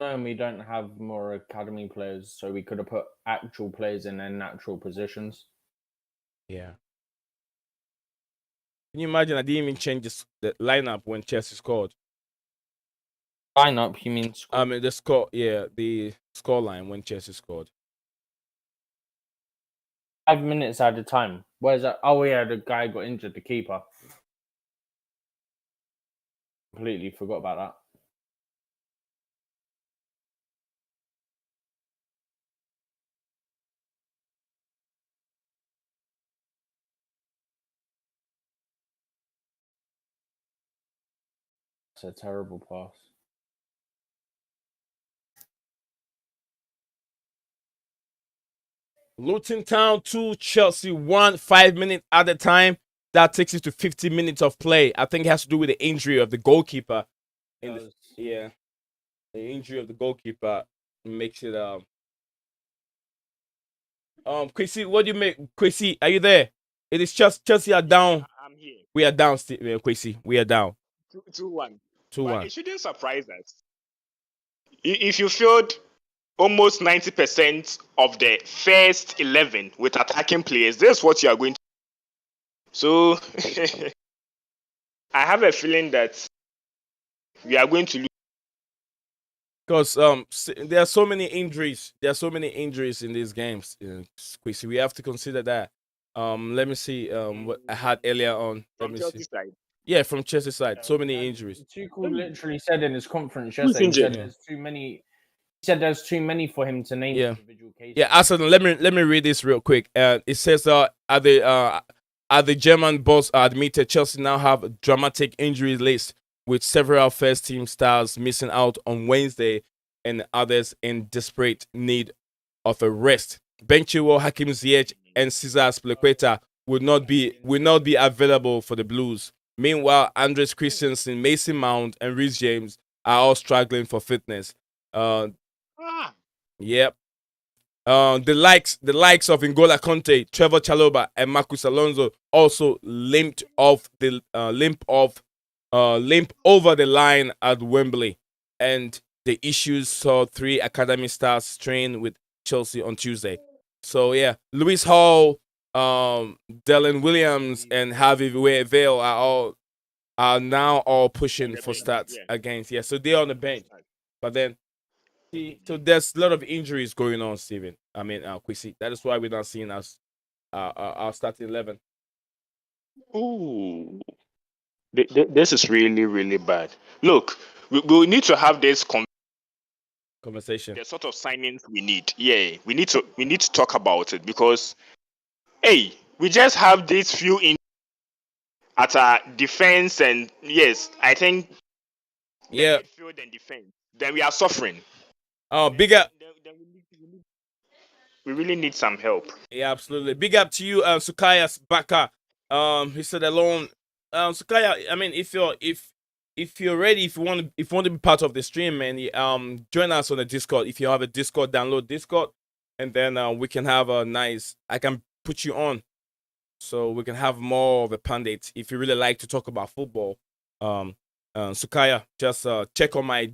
And we don't have more academy players, so we could have put actual players in their natural positions. Yeah. Can you imagine? I didn't even change the lineup when Chelsea scored. Lineup, you mean? I mean the score. Yeah, the score line when Chelsea scored. 5 minutes at a time. Where's that? Oh yeah, the guy got injured, the keeper. Completely forgot about that. That's a terrible pass. Luton Town 2, Chelsea 1, 5 minutes at a time. That takes you to 50 minutes of play. I think it has to do with the injury of the goalkeeper. The injury of the goalkeeper makes it Quincy, what do you make? Quincy, are you there? It is just Chelsea are down. I'm here. We are down, Quincy. We are down. 2-1. 2-1. It shouldn't surprise us. If you field almost 90% of the first 11 with attacking players, this is what you are going to. So I have a feeling that we are going to lose. Because there are so many injuries. There are so many injuries in these games. Quincy, we have to consider that. Let me see. What I had earlier on. Let From me see. Chelsea side. Yeah, from Chelsea side, so many injuries. Tuchel literally said in his conference Who's yesterday, he said injured? Yeah. there's too many. He said there's too many for him to name Yeah. individual cases. Yeah, Arsenal. Let me read this real quick. It says at the German boss admitted Chelsea now have a dramatic injury list with several first team stars missing out on Wednesday and others in desperate need of a rest. Ben Chilwell, Hakim Ziyech, and Cesar Spilicueta will not be available for the Blues. Meanwhile, Andres Christensen, Mason Mount, and Reece James are all struggling for fitness. Ah, Yep. The likes of N'Golo Conte, Trevor Chalobah, and Marcus Alonso also limp over the line at Wembley, and the issues saw 3 academy stars train with Chelsea on Tuesday. So yeah, Lewis Hall, Dylan Williams, and Harvey Vale are now all pushing the for bench, stats yeah. against. Yeah, so they're on the bench, but then. So there's a lot of injuries going on, Steven. I mean, Quissy. That is why we're not seeing our starting 11 ooh. This is really, really bad. Look, we need to have this conversation. the sort of signings we need. Yeah, we need to talk about it because hey, we just have these few in at our defense, and yes, I think the Yeah. midfield and defense. Then we are suffering. Big up. Then we really need some help. Yeah, absolutely. Big up to you, Sukaya Baka. He said alone. Sukaya. I mean, if you're ready, if you want to be part of the stream, man, join us on the Discord. If you have a Discord, download Discord, and then we can have a nice. I can put you on, so we can have more of a pundit. If you really like to talk about football, Sukaya, just check on my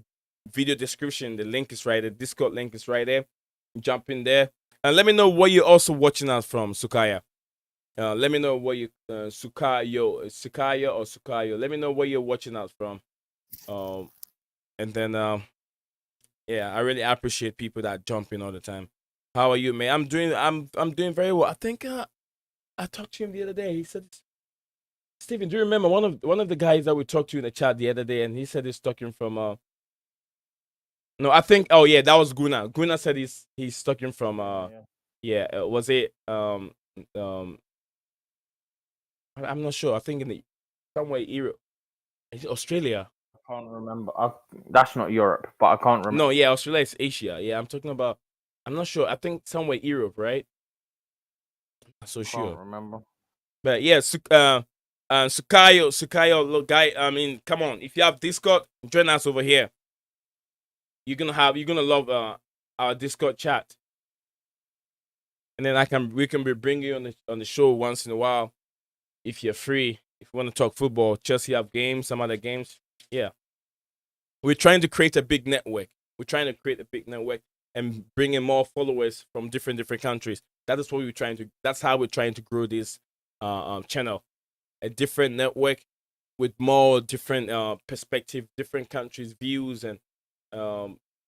video description. The link is right there. Discord link is right there. Jump in there. And let me know where you're also watching us from, Sukaya. Let me know where you Sukaya or Sukayo. Let me know where you're watching us from. And then yeah, I really appreciate people that jump in all the time. How are you, man? I'm doing very well. I think I talked to him the other day. He said, Steven, do you remember one of the guys that we talked to in the chat the other day, and he said he's talking from no, I think that was Guna. Guna said he's talking from was it I'm not sure. I think in the somewhere Europe. Is it Australia? I can't remember. That's not Europe, but I can't remember. No, yeah, Australia is Asia. Yeah, I'm talking about. I'm not sure. I think somewhere Europe, right? I'm not so I sure. can't remember. But yeah, Sukayo, look, guy. I mean, come on. If you have Discord, join us over here. You're gonna love our Discord chat, and then we can be bringing you on the show once in a while if you're free. If you want to talk football, Chelsea have games, some other games. Yeah, we're trying to create a big network. We're trying to create a big network and bring in more followers from different countries. That is what we're trying to. That's how we're trying to grow this channel. A different network with more different perspective, different countries' views and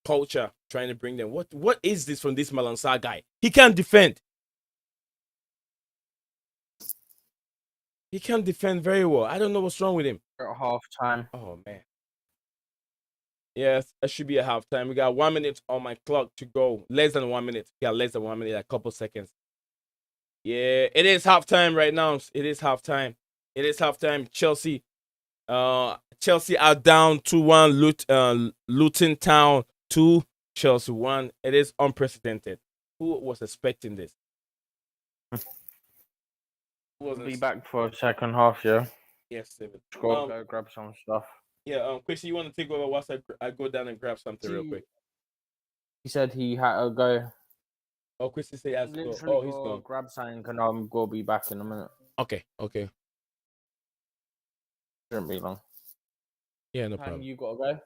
culture. Trying to bring them. What is this from this Malansa guy? He can't defend. He can't defend very well. I don't know what's wrong with him. At half time. Oh man. Yes, it should be a halftime. We got 1 minute on my clock to go. Less than 1 minute. We got less than 1 minute, a couple seconds. Yeah, it is halftime right now. It is halftime. It is halftime. Chelsea are down 2-1. Luton Town 2, Chelsea 1. It is unprecedented. Who was expecting this? We'll be back for a second half, yeah. Yes, David. Go grab some stuff. Yeah, Chrissy, you want to take over whilst I go down and grab something real quick? He said he had to go. Oh, Chrissy said he has to go. Oh, he's gone. Grab something and I'm gonna be back in a minute. Okay. Shouldn't be long. Yeah, no problem. You gotta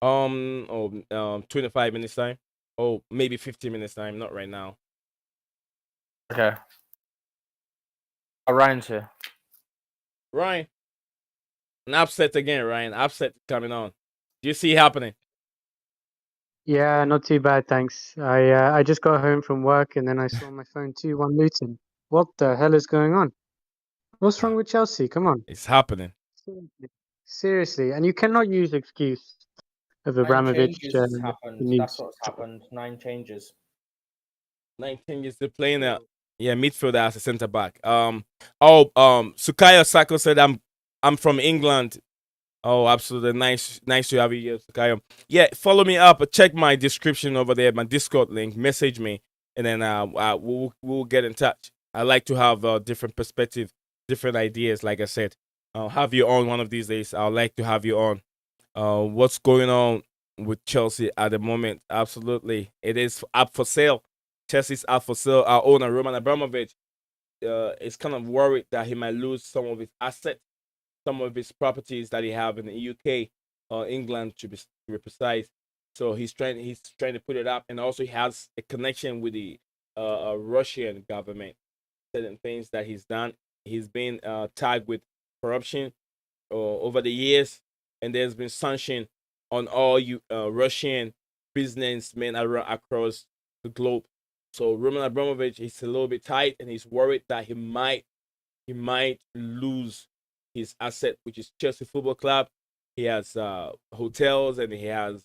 go? 25 minutes time. Oh, maybe 15 minutes time. Not right now. Okay. Ryan's here. Ryan. An upset again, Ryan. Upset coming on. Do you see it happening? Yeah, not too bad, thanks. I just got home from work and then I saw my phone 2-1 Luton. What the hell is going on? What's wrong with Chelsea? Come on. It's happening. Seriously. Seriously. And you cannot use the excuse of 9 Abramovich. changes has happened. who That's needs what's happened. 9 changes. 19 years they're playing out. Yeah, midfielder as a centre back. Sukayo Sako said I'm from England. Oh, absolutely nice to have you here, Sukayo. Yeah, follow me up. Check my description over there, my Discord link. Message me, and then we'll get in touch. I like to have different perspective, different ideas. Like I said, I'll have you on one of these days. I'd like to have you on. What's going on with Chelsea at the moment? Absolutely, it is up for sale. Chelsea's out for sale. Our owner Roman Abramovich is kind of worried that he might lose some of his assets, some of his properties that he have in the UK or England to be precise. So he's trying to put it up, and also he has a connection with the Russian government. Certain things that he's done. He's been tagged with corruption over the years, and there's been sanction on all Russian businessmen across the globe. So Roman Abramovich is a little bit tight, and he's worried that he might lose his asset, which is Chelsea Football Club. He has hotels and he has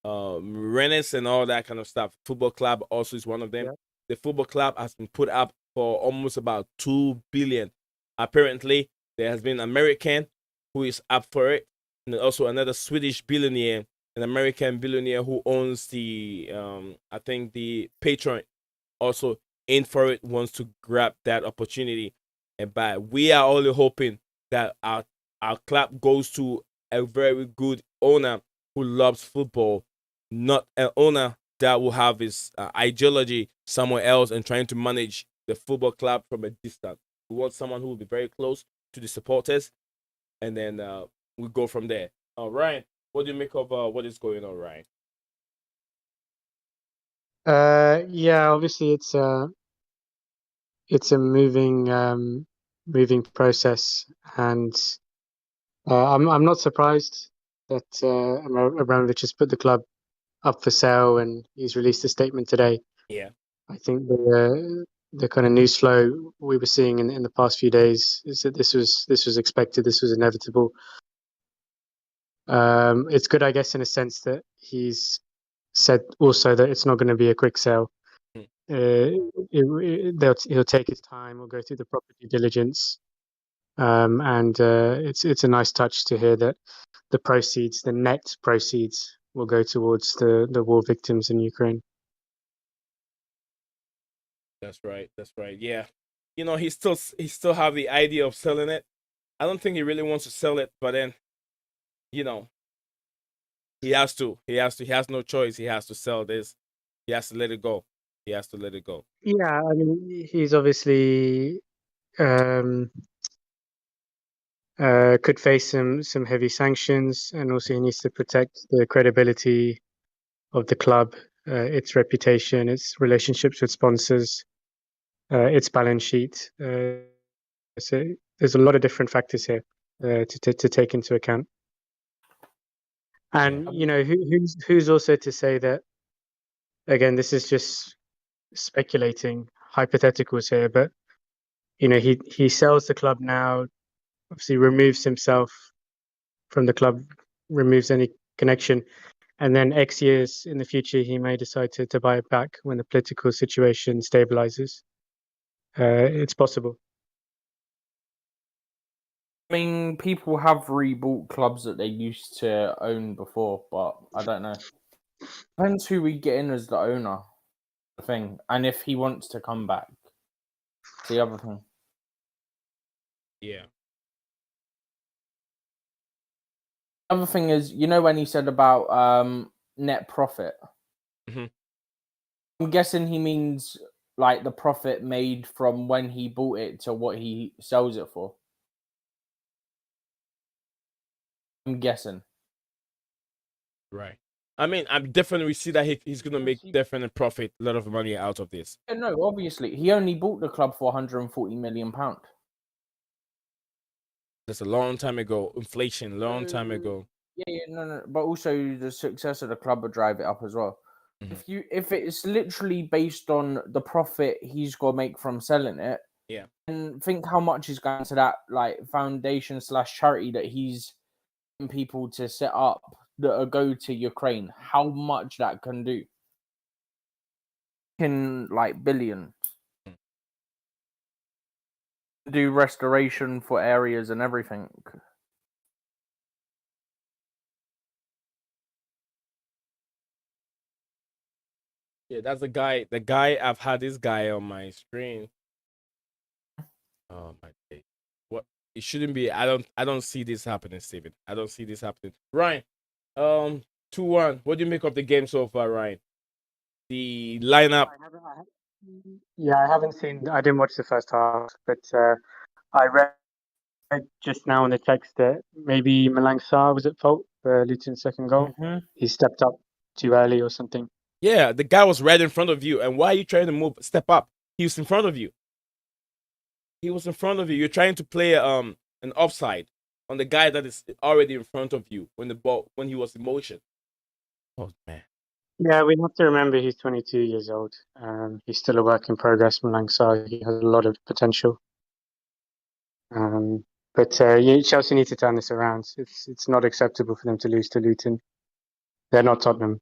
rents and all that kind of stuff. Football club also is one of them. Yeah. The football club has been put up for almost about 2 billion. Apparently, there has been an American who is up for it, and also another Swedish billionaire, an American billionaire who owns the I think the Patron, also in for it, wants to grab that opportunity and buy. We are only hoping that our club goes to a very good owner who loves football, not an owner that will have his ideology somewhere else and trying to manage the football club from a distance. We want someone who will be very close to the supporters, and then we go from there. Ryan, what do you make of what is going on, Ryan? Yeah, obviously it's a moving process, and I'm not surprised that Abramovich has put the club up for sale, and he's released a statement today. Yeah. I think the kind of news flow we were seeing in the past few days is that this was expected, this was inevitable. It's good, I guess, in a sense that he's said also that it's not going to be a quick sale. He'll take his time. We'll go through the proper due diligence, and it's a nice touch to hear that the net proceeds, will go towards the war victims in Ukraine. That's right. That's right. Yeah. He still have the idea of selling it. I don't think he really wants to sell it, but then, he has to. He has no choice. He has to sell this. He has to let it go. He has to let it go. Yeah, I mean, he's obviously could face some heavy sanctions, and also he needs to protect the credibility of the club, its reputation, its relationships with sponsors, its balance sheet. So there's a lot of different factors here to take into account. And who's also to say that? Again, this is just speculating, hypotheticals here, but he sells the club now, obviously removes himself from the club, removes any connection, and then X years in the future he may decide to buy it back when the political situation stabilizes. It's possible. I mean, people have rebought clubs that they used to own before, but I don't know. Depends who we get in as the owner, the thing, and if he wants to come back. It's the other thing. Yeah. The other thing is, when he said about net profit, Mhm. I'm guessing he means like the profit made from when he bought it to what he sells it for. I'm guessing. Right. I mean, I definitely see that he's gonna make definite profit, a lot of money out of this. Yeah, no, obviously he only bought the club for £140 million. That's a long time ago. Inflation, long time ago. No. But also the success of the club will drive it up as well. If it's literally based on the profit he's gonna make from selling it, and think how much is going to that like foundation / charity that he's getting people to set up that go to Ukraine. How much that can do? In like billions. Do restoration for areas and everything. Yeah, that's the guy. The guy I've had this guy on my screen. Oh my day. What it shouldn't be. I don't see this happening, Steven. I don't see this happening. Ryan, 2-1. What do you make of the game so far, Ryan? The lineup. I haven't seen. I didn't watch the first half, but I read just now in the text that maybe Malang Sarr was at fault for Luton's second goal. He stepped up too early or something. Yeah, the guy was right in front of you. And why are you trying to move? Step up. He was in front of you. He was in front of you. You're trying to play an offside on the guy that is already in front of you when he was in motion. Oh man. Yeah, we have to remember he's 22 years old. He's still a work in progress. Malang Sarr, he has a lot of potential. But Chelsea need to turn this around. It's not acceptable for them to lose to Luton. They're not Tottenham.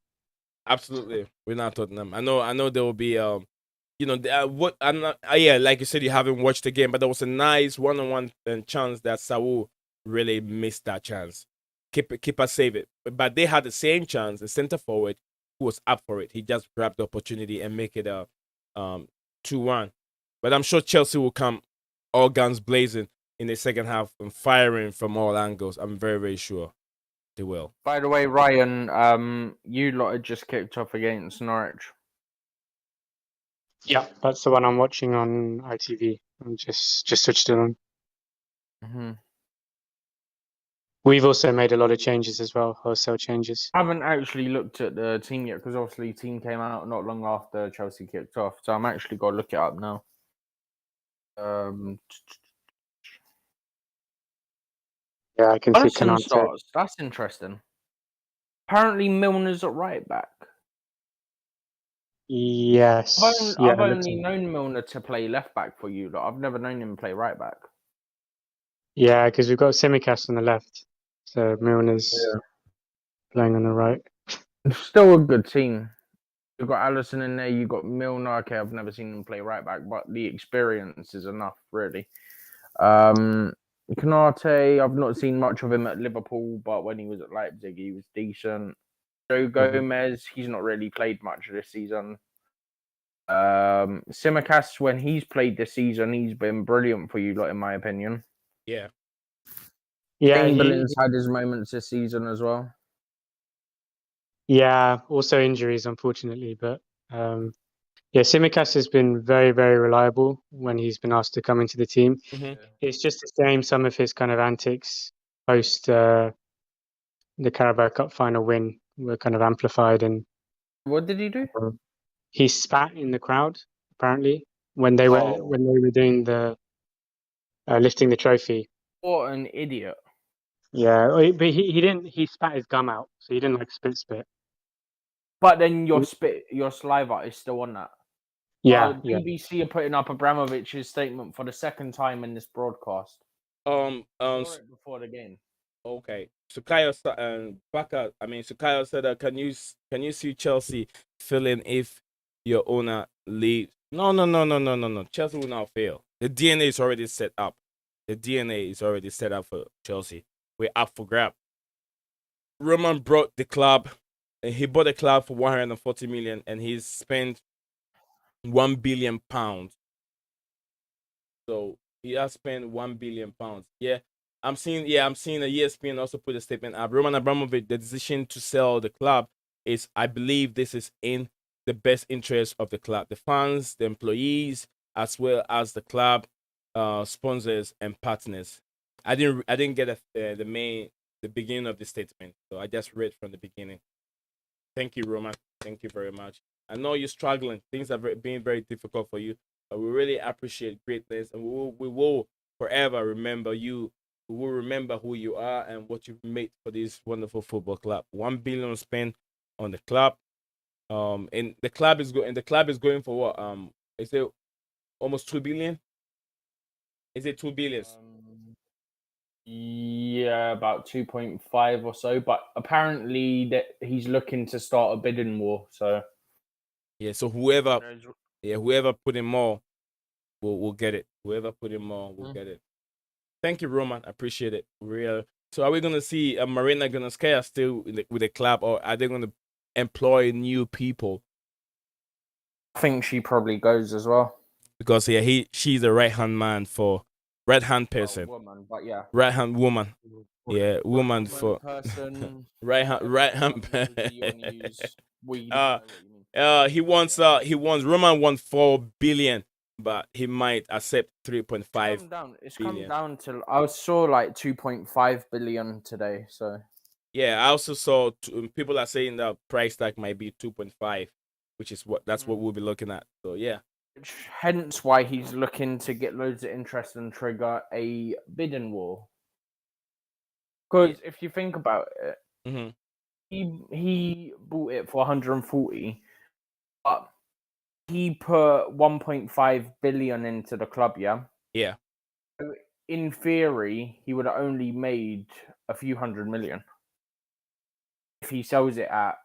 Absolutely, we're not Tottenham. I know there will be what I'm not. Yeah, like you said, you haven't watched the game, but there was a nice one-on-one chance that Saul really missed that chance. Keeper save it, but they had the same chance. The center forward who was up for it, he just grabbed the opportunity and make it a 2-1. But I'm sure Chelsea will come all guns blazing in the second half and firing from all angles. I'm very, very sure they will. By the way, Ryan, you lot had just kicked off against Norwich. Yeah, that's the one I'm watching on ITV. I just switched it on. We've also made a lot of changes as well, wholesale changes. I haven't actually looked at the team yet because obviously the team came out not long after Chelsea kicked off, so I'm actually got to look it up now. Yeah, I can see Alisson starts. That's interesting. Apparently, Milner's at right back. Yes. I've only known Milner to play left back for you. I've never known him play right back. Yeah, because we've got Simicast on the left, so Milner's playing on the right. It's still a good team. You've got Alisson in there. You've got Milner. Okay, I've never seen him play right back, but the experience is enough, really. Canate, I've not seen much of him at Liverpool, but when he was at Leipzig, he was decent. Joe Gomez, he's not really played much this season. Simicast, when he's played this season, he's been brilliant for you, in my opinion. Yeah. Chamberlain's had his moments this season as well. Yeah, also injuries, unfortunately, but Simicast has been very, very reliable when he's been asked to come into the team. It's just a shame some of his kind of antics post the Carabao Cup final win were kind of amplified. And what did he do? He spat in the crowd apparently when they were doing the lifting the trophy. What an idiot! Yeah, but he didn't. He spat his gum out, so he didn't spit. But then your saliva is still on that. Yeah, BBC are putting up Abramovich's statement for the second time in this broadcast. Before the game. Okay, Sukayo and Baka. Sukayo said, "Can you see Chelsea failing if your owner leaves?" No. Chelsea will not fail. The DNA is already set up. The DNA is already set up for Chelsea. We're up for grab. Roman brought the club. He bought the club for 140 million, and he's spent £1 billion. So he has spent £1 billion. Yeah. I'm seeing a ESPN also put a statement up. Roman Abramovich, the decision to sell the club is, I believe this is in the best interest of the club, the fans, the employees, as well as the club sponsors and partners. I didn't get the beginning of the statement, so I just read from the beginning. Thank you, Roman. Thank you very much. I know you're struggling. Things are being very difficult for you, but we really appreciate greatness, and we will forever remember you we will remember who you are and what you've made for this wonderful football club. 1 billion spent on the club. And the club is going for what? Is it almost 2 billion? Is it 2 billion? Yeah, about 2.5 or so. But apparently that he's looking to start a bidding war. So Yeah. So whoever put in more will get it. Whoever put in more will get it. Thank you, Roman. I appreciate it. Real. So are we gonna see Marina Gunskaya still with the club, or are they gonna employ new people? I think she probably goes as well. Because she's a right hand person, Woman, but yeah, right hand woman. Yeah, woman for person. right hand. NiiZion use. We know what you mean. He wants Roman won 4 billion, but he might accept 3.5 It's billion. come down to I saw like 2.5 billion today. So yeah, I also saw people are saying the price tag might be 2.5, which is what we'll be looking at. So yeah, hence why he's looking to get loads of interest and trigger a bidding war. Because if you think about it, hmm he bought it for 140, but he put 1.5 billion into the club. Yeah. yeah. So in theory, he would have only made a few hundred million if he sells it at.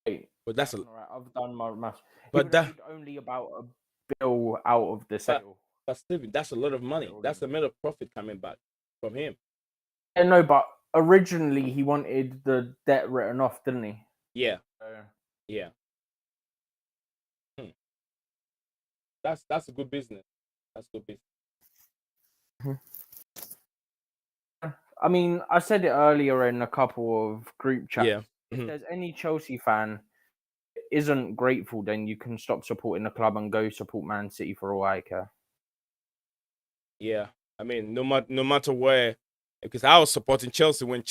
Wait, But that's a alright, I've done my math. but that Only about a bill out of the sale. but Steven, that's a lot of money. That's a lot of profit coming back from him. Yeah, no, but originally he wanted the debt written off, didn't he? Yeah, So, yeah. That's a good business. That's good business. I mean, I said it earlier in a couple of group chats. Yeah. If there's any Chelsea fan isn't grateful, then you can stop supporting the club and go support Man City for all I care. Yeah, I mean, no matter where, because I was supporting Chelsea when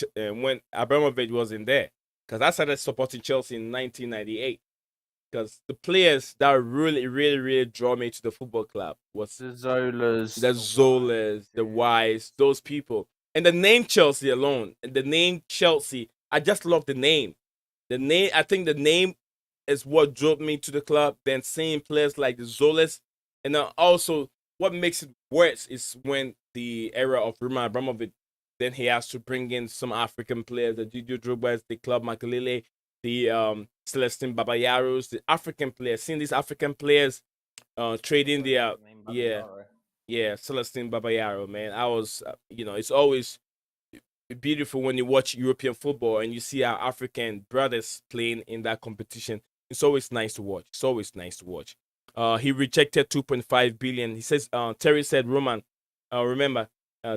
Abramovich was in there. Because I started supporting Chelsea in 1998. Because the players that really draw me to the football club was The Zolas, the Wise, those people, and the name Chelsea alone, and the name Chelsea. I just love the name. The name. I think the name is what drove me to the club. Then seeing players like the Zolas, and then also what makes it worse is when the era of Roman Abramovich, then he has to bring in some African players, the Didier Drogba's, the Club Makelele, the Celestine Babayaros, the African players. Seeing these African players trading their Celestine Babayaro, man. I was it's always beautiful when you watch European football and you see our African brothers playing in that competition. It's always nice to watch. It's always nice to watch. He rejected 2.5 billion. He says Terry said Roman. Remember,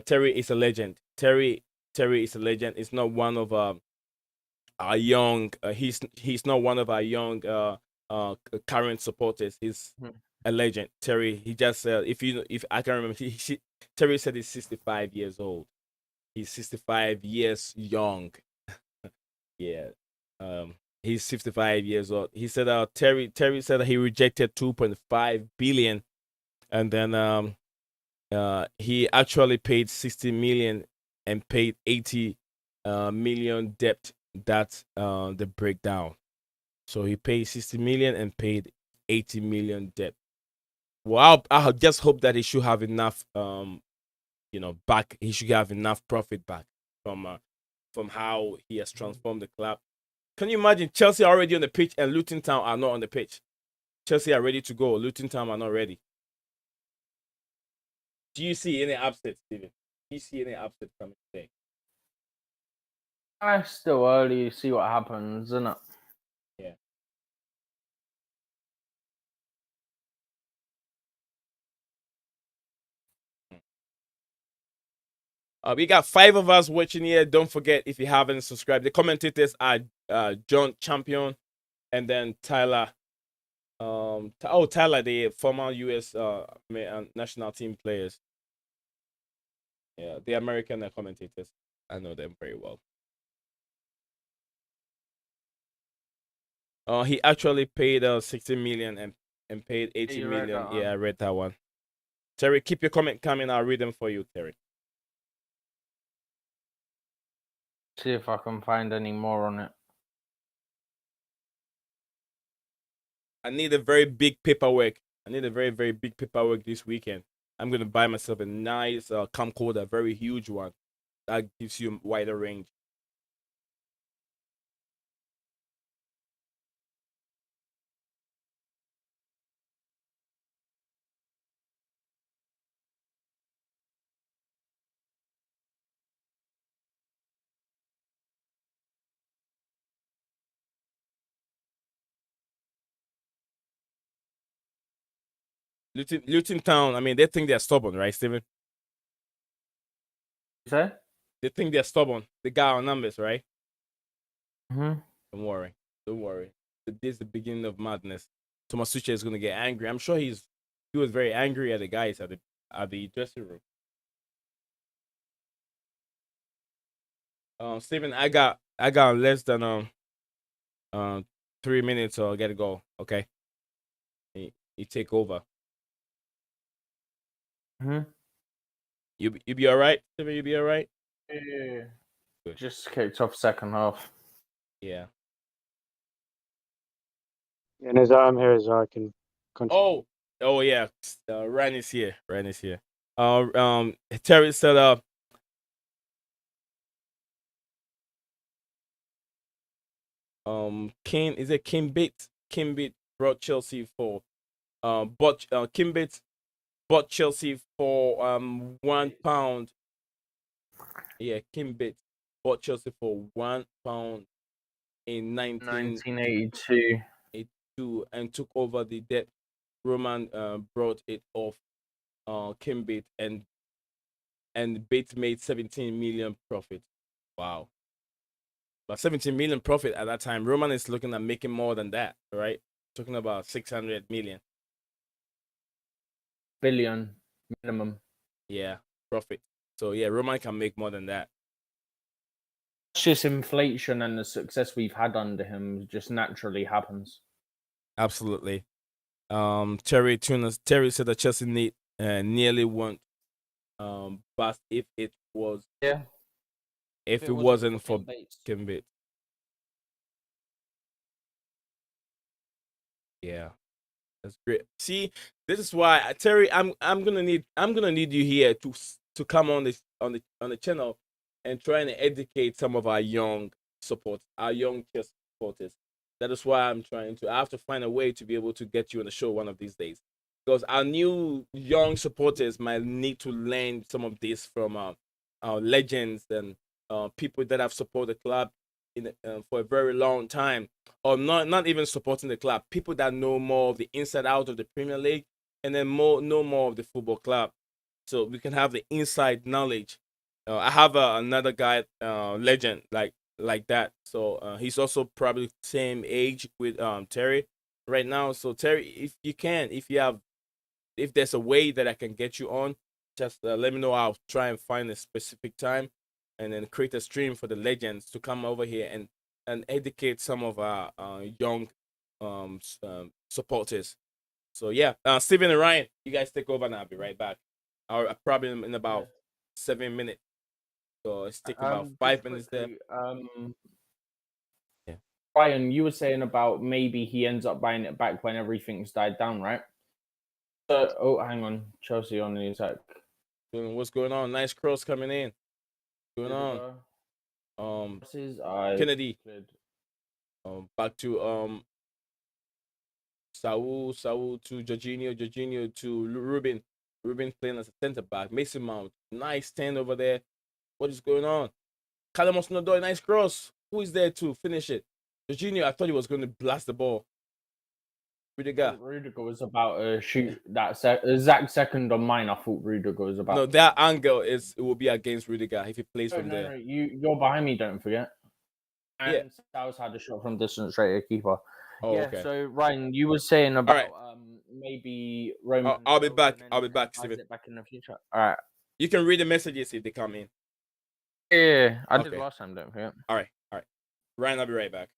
Terry is a legend. Terry is a legend. It's not one of our young. He's not one of our young current supporters. He's a legend. Terry. He just if I can remember, Terry said he's 65 years old. He's 65 years young. Yeah. He's 55 years old. He said Terry said that he rejected 2.5 billion, and then he actually paid 60 million and paid 80 million debt. That's the breakdown. So he paid 60 million and paid 80 million debt. Well, I just hope that he should have enough back. He should have enough profit back from how he has transformed the club. Can you imagine Chelsea are already on the pitch and Luton Town are not on the pitch? Chelsea are ready to go. Luton Town are not ready. Do you see any upsets, Steven? Do you see any upsets coming today? It's still early to see what happens, isn't it? Yeah. We got 5 of us watching here. Don't forget, if you haven't subscribed, the commentators are John Champion and then Tyler. Tyler, the former U.S. national team players. Yeah, the American commentators. I know them very well. He actually paid 60 million and paid 80 million. Yeah, I read that one. Terry, keep your comment coming. I'll read them for you, Terry. See if I can find any more on it. I need a very big paperwork. I need a very, very big paperwork this weekend. I'm gonna buy myself a nice camcorder, a very huge one. That gives you a wider range. Luton Town, I mean, they think they're stubborn, right, Steven? You say? They think they're stubborn. They got our numbers, right? Mm-hmm. Don't worry. Don't worry. This is the beginning of madness. Thomas Tuchel is gonna get angry. I'm sure he was very angry at the guys at the dressing room. Steven, I got less than 3 minutes, so I gotta go. Okay. You take over. Mm-hmm. You be all right, Steven. You be all right. Yeah. Good. Just kicked off second half. Yeah. And as I'm here, as I can continue. Oh yeah. Ryan is here. Ryan is here. Terry said Kane, is it Kimbit? Kimbit brought Chelsea for Kimbit bought Chelsea for £1. Yeah, Kimbit bought Chelsea for £1 in 1982. 1982 and took over the debt. Roman brought it off Kimbit, and Bates made 17 million profit. Wow. But 17 million profit at that time. Roman is looking at making more than that, right? Talking about 600 million. Billion minimum. Yeah, profit. So yeah, Roman can make more than that. It's just inflation, and the success we've had under him just naturally happens. Absolutely. Terry said that Chelsea nearly won. But if it wasn't for Kimbit. Yeah. That's great. See, this is why Terry, I'm gonna need you here to come on the channel and try and educate some of our young Chelsea supporters. That is why I have to find a way to be able to get you on the show one of these days. Because our new young supporters might need to learn some of this from our legends and people that have supported the club for a very long time, or not even supporting the club. People that know more of the inside out of the Premier League, and then know more of the football club, so we can have the inside knowledge. I have another guy, legend like that. So he's also probably same age with Terry right now. So Terry, if there's a way that I can get you on, just let me know. I'll try and find a specific time, and then create a stream for the legends to come over here and educate some of our young supporters. So yeah, Steven and Ryan, you guys take over, and I'll be right back. I'll probably in about 7 minutes. So it's taking about 5 minutes there. Yeah. Ryan, you were saying about maybe he ends up buying it back when everything's died down, right? So, hang on, Chelsea on the attack. What's going on? Nice cross coming in. What's going on? Kennedy. Back to Saul to Jorginho to Ruben playing as a center back. Mason Mount, nice stand over there. What is going on? Callum Hudson-Odoi, nice cross. Who is there to finish it? Jorginho, I thought he was going to blast the ball. Rudiger was about to shoot that exact second on mine. I thought Rudiger was about. No, that angle will be against Rudiger if he plays from there. No, you're behind me. Don't forget. And yeah, Sal's had a shot from distance straight at keeper. Oh, yeah. okay. So Ryan, you were saying about right. Maybe Roman. I'll be back. I'll be back, Steven. It back in the future. All right. You can read the messages if they come in. Yeah, I did last time. Don't forget. All right. Ryan, I'll be right back.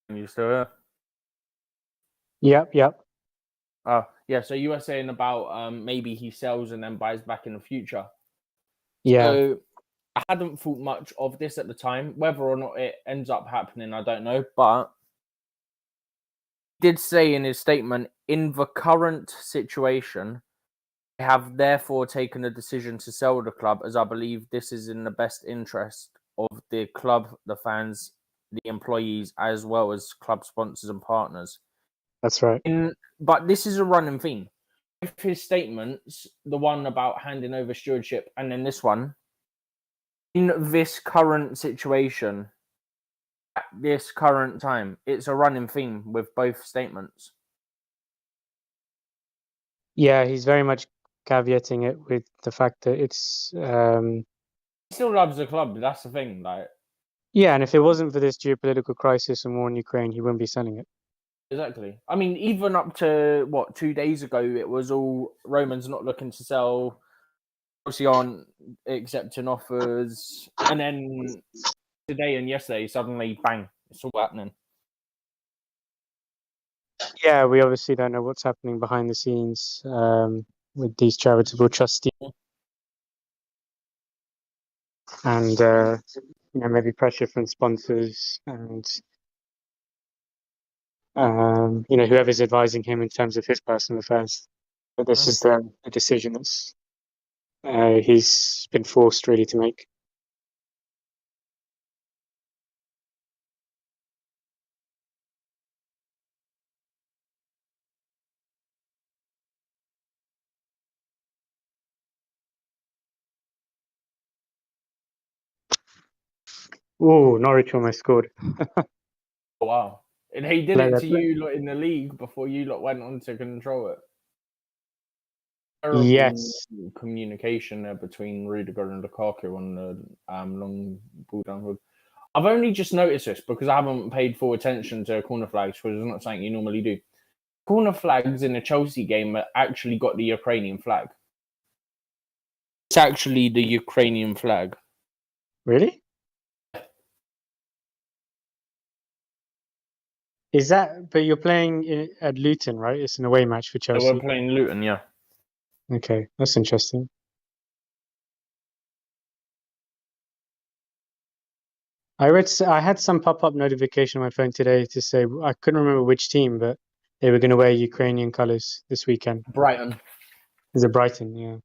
You still here? Yep. Oh, yeah. So you were saying about maybe he sells and then buys back in the future. Yeah, So I hadn't thought much of this at the time. Whether or not it ends up happening, I don't know. But he did say in his statement, in the current situation, I have therefore taken a decision to sell the club as I believe this is in the best interest of the club, the fans, the employees, as well as club sponsors and partners. that's right. But this is a running theme. With his statements, the one about handing over stewardship, and then this one, in this current situation, at this current time, it's a running theme with both statements. Yeah, he's very much caveating it with the fact that it's He still loves the club. That's the thing. Like, yeah, and if it wasn't for this geopolitical crisis and war in Ukraine, he wouldn't be selling it. exactly. I mean, even up to 2 days ago, it was all Romans not looking to sell. Chelsea aren't accepting offers, and then today and yesterday, suddenly, bang, it's all happening. Yeah, we obviously don't know what's happening behind the scenes with these charitable trustees, and maybe pressure from sponsors and whoever's advising him in terms of his personal affairs. But this is the decision that's he's been forced really to make. Oh, Norwich almost scored. Oh, wow. And he did Play it that to play. you lot in the league before you lot went on to control it. Terrible Yes. communication there between Rudiger and Lukaku on the long ball downfield. I've only just noticed this because I haven't paid full attention to corner flags because it's not something you normally do. Corner flags in a Chelsea game actually got the Ukrainian flag. It's actually the Ukrainian flag. Really? Is that? But you're playing at Luton, right? It's an away match for They were Chelsea. playing Luton, yeah. Okay, that's interesting. I had some pop-up notification on my phone today to say I couldn't remember which team, but they were going to wear Ukrainian colours this weekend. Brighton. Is it Brighton? Yeah.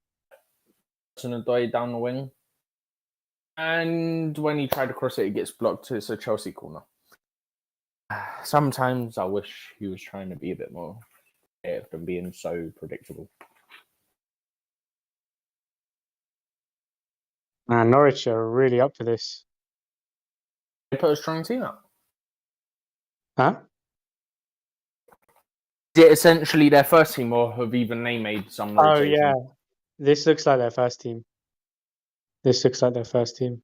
Doy down the wing. And when he tried to cross it, it gets blocked. It's a Chelsea corner. Sometimes I wish he was trying to be a bit more creative than being so predictable. Man, Norwich are really up for this. They put a strong team up. Huh? Is it essentially their first team, or have even they made some rotation? Oh yeah, this looks like their first team. This looks like their first team.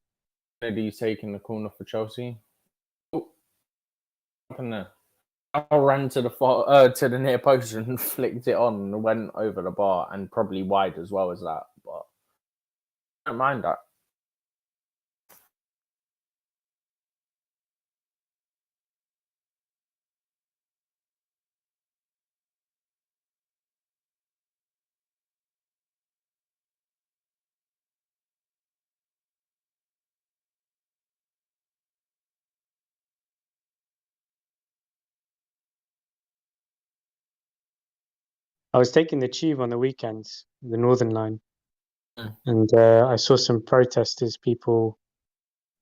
Maybe he's taking the corner for Chelsea. Oh, what happened there? I ran to the near post and flicked it on and went over the bar and probably wide as well as that. But I don't mind that. I was taking the tube on the weekends, the Northern Line, Mm. and I saw some protesters, people,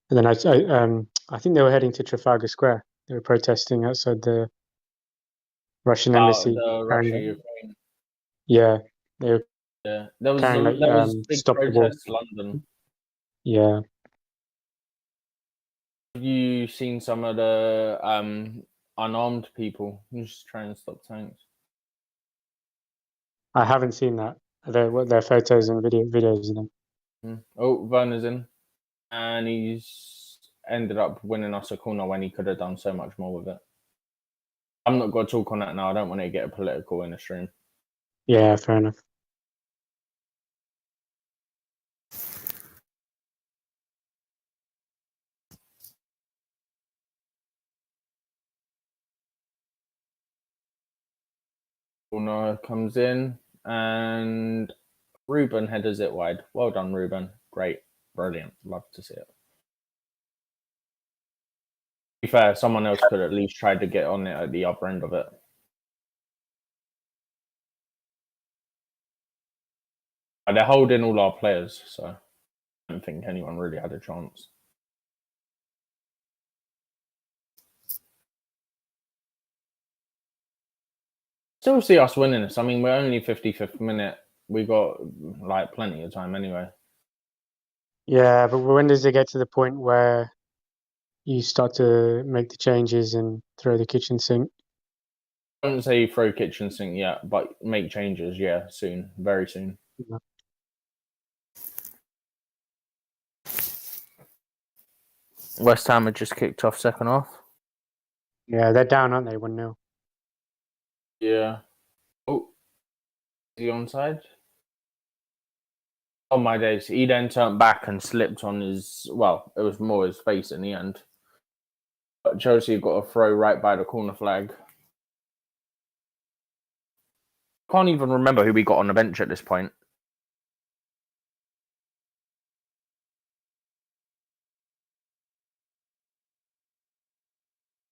and then I think they were heading to Trafalgar Square. They were protesting outside the Russian embassy. The carrying, Russia-Ukraine. yeah, they were Yeah, there carrying was big stop the war. protests in London. Yeah, Have you seen some of the unarmed people just trying to stop tanks? I haven't seen that. Their photos and videos of them. Oh, Werner's in, and he's ended up winning us a corner when he could have done so much more with it. I'm not going to talk on that now. I don't want to get political in the stream. Yeah, fair enough. Corner comes in, and Ruben headers it wide. Well done, Ruben. Great, brilliant, love to see it. To be fair, someone else could at least try to get on it at the upper end of it. But they're holding all our players, so I don't think anyone really had a chance. Still see us winning this. I mean, we're only 55th minute. We got like plenty of time anyway. Yeah, but when does it get to the point where you start to make the changes and throw the kitchen sink? I wouldn't say throw kitchen sink yet, but make changes, yeah, soon, very soon. Yeah. West Ham had just kicked off second half. Yeah, they're down, aren't they? 1-0. Yeah. Oh, is he onside? On my days, he then turned back and slipped on his. Well, it was more his face in the end. But Chelsea got a throw right by the corner flag. Can't even remember who we got on the bench at this point.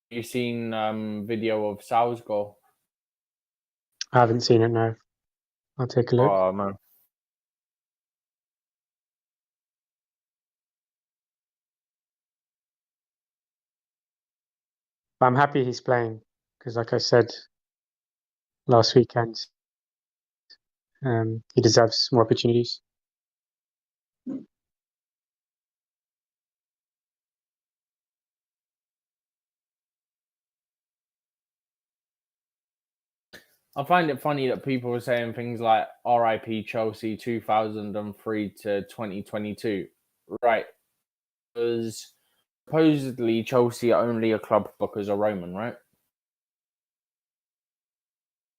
You seen video of Sal's goal? I haven't seen it now. I'll take a look. Oh man. But I'm happy he's playing because, like I said last weekend, he deserves more opportunities. I find it funny that people are saying things like RIP Chelsea 2003 to 2022. Right. Because supposedly Chelsea are only a club because of Roman, right?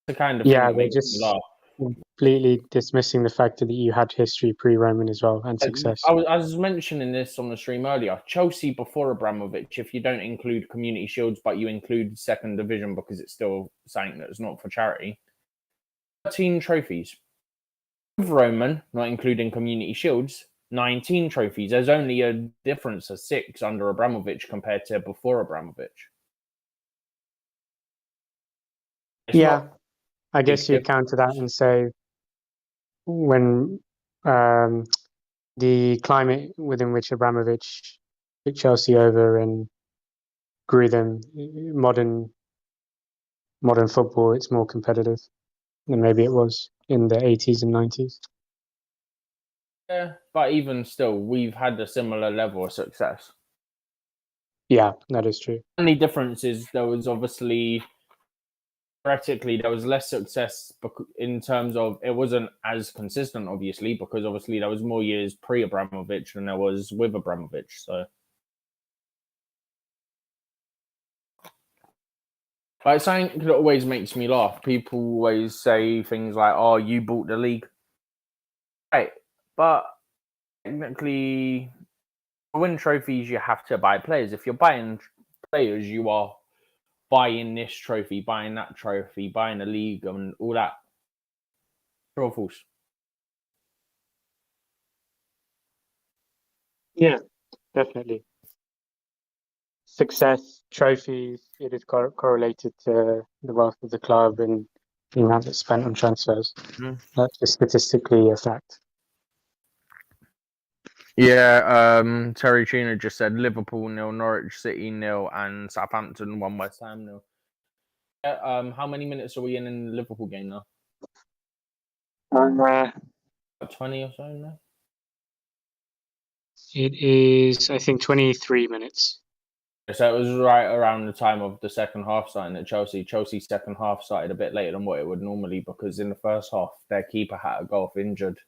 The kind of thing Yeah, that they're makes me just laugh. completely dismissing the fact that you had history pre-Roman as well and success. I was mentioning this on the stream earlier. Chelsea before Abramovich, if you don't include Community Shields, but you include second division because it's still something that's not for charity, 13 trophies. With Roman, not including Community Shields, 19 trophies. There's only a difference of 6 under Abramovich compared to before Abramovich. It's Yeah, not I a big guess you counter that difference. and say when the climate within which Abramovich took Chelsea over and grew them, modern football, it's more competitive than maybe it was in the 80s and 90s. Yeah, but even still, we've had a similar level of success. Yeah, that is true. The only difference is there was obviously, theoretically, there was less success in terms of it wasn't as consistent, obviously, because obviously there was more years pre-Abramovich than there was with Abramovich. So, like, something that always makes me laugh. People always say things like, "Oh, you bought the league," right? But technically, to win trophies, you have to buy players. If you're buying players, you are buying this trophy, buying that trophy, buying a league, and all that. True or false? Yeah, definitely. Success, trophies, it is correlated to the wealth of the club and the amount that's spent on transfers. That's just statistically a fact. Yeah, Terry Tuna just said Liverpool 0, Norwich City 0, and Southampton 1, West Ham 0. Yeah, how many minutes are we in the Liverpool game now? About 20 or so now? It is, I think, 23 minutes. So it was right around the time of the second half starting at Chelsea. Chelsea's second half started a bit later than what it would normally because in the first half, their keeper had to go off injured.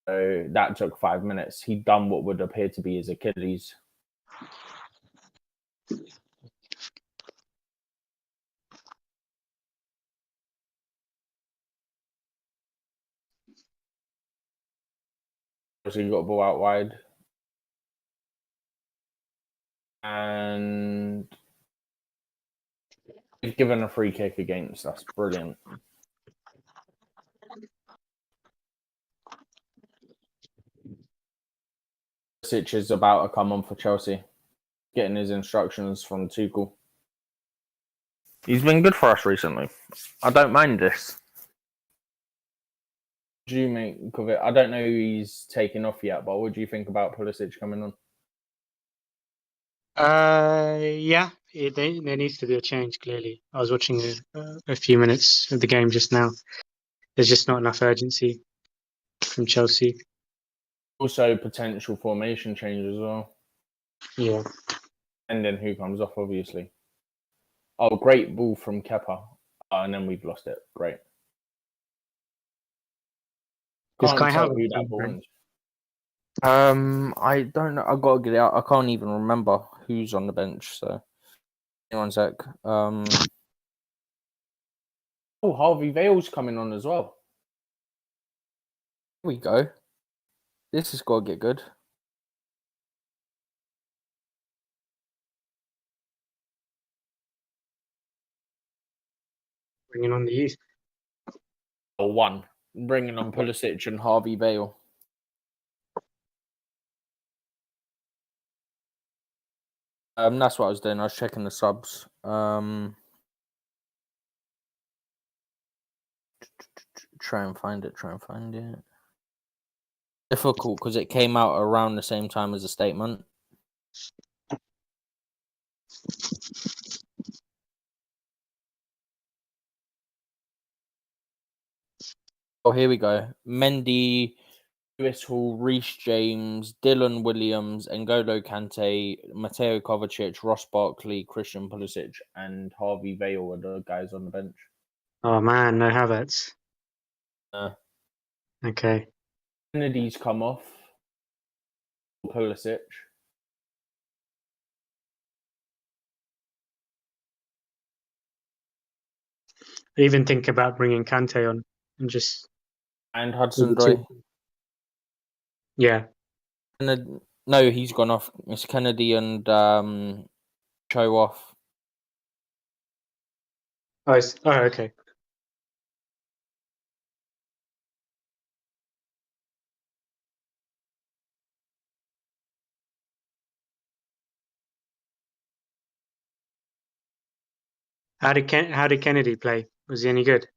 So that took 5 minutes. He'd done what would appear to be his Achilles. So he got a ball out wide. And he's given a free kick against us. Brilliant. Pulisic is about to come on for Chelsea, getting his instructions from Tuchel. He's been good for us recently. I don't mind this. What do you make of it? I don't know who he's taken off yet, but what do you think about Pulisic coming on? Yeah, there needs to be a change. Clearly, I was watching a few minutes of the game just now. There's just not enough urgency from Chelsea. Also, potential formation change as well. Yeah, And then who comes off, obviously. Oh, great ball from Kepa. And then we've lost it. Great. does Can't Kai tell Havertz who that come ball from? went. I don't know. I gotta get it out. I can't even remember who's on the bench. So, one sec. Oh, Harvey Vale's coming on as well. Here we go. This has got to get good. Bringing on the youth. Oh, one. Bringing on Pulisic and Harvey Vale. That's what I was doing. I was checking the subs. Try and find it. Difficult because it came out around the same time as the statement. Oh, here we go. Mendy, Lewis Hall, Reece James, Dylan Williams, N'Golo Kante, Mateo Kovacic, Ross Barkley, Christian Pulisic, and Harvey Vale are the guys on the bench. Oh man, no Havertz. Okay. Kennedy's come off. Pulisic. Even think about bringing Kante on and just And Hudson-Odoi. Yeah. No, he's gone off. It's Kennedy and Cho off. Oh, okay. How did Kennedy play? Was he any good?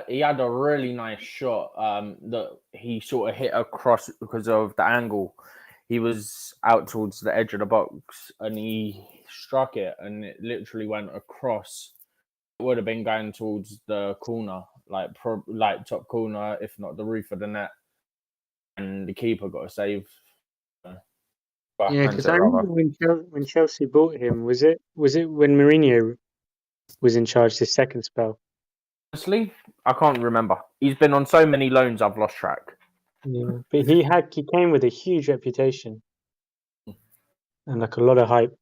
He had a really nice shot that he sort of hit across because of the angle. He was out towards the edge of the box and he struck it and it literally went across. It would have been going towards the corner, like top corner, if not the roof of the net. And the keeper got a save. Yeah, because I remember when Chelsea bought him, was it when Mourinho was in charge this second spell? Honestly, I can't remember. He's been on so many loans, I've lost track. Yeah, but he came with a huge reputation and like a lot of hype.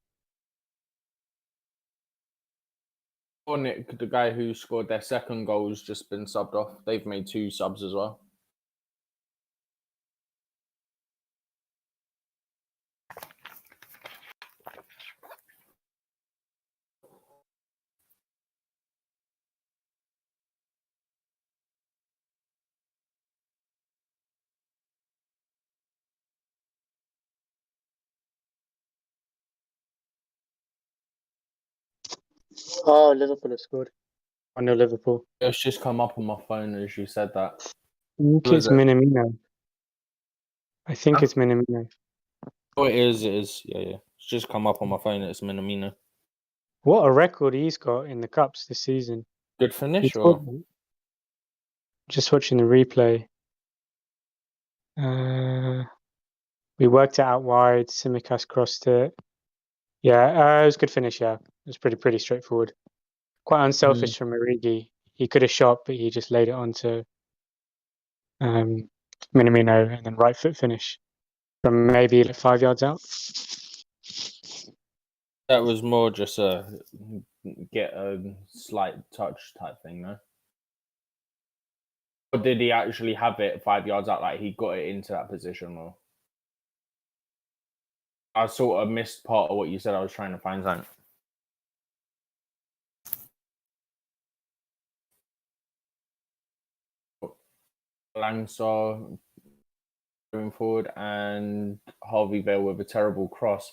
Nick, the guy who scored their second goal, has just been subbed off. They've made 2 subs as well. Oh, Liverpool have scored. I know Liverpool. It's just come up on my phone as you said that. I think Who is it's it? Minamino. I think Huh? it's Minamino. Oh, it is. Yeah. It's just come up on my phone. It's Minamino. What a record he's got in the cups this season. Good finish, He's or? just watching the replay. We worked it out wide. Simicast crossed it. Yeah, it was a good finish. Yeah, it was pretty straightforward. Quite unselfish from Origi. He could have shot, but he just laid it onto Minamino and then right foot finish from maybe like 5 yards out. That was more just a get a slight touch type thing, no? Or did he actually have it 5 yards out, like he got it into that position? Or I sort of missed part of what you said. I was trying to find something. Langsaw, going forward, and Harvey Vale with a terrible cross.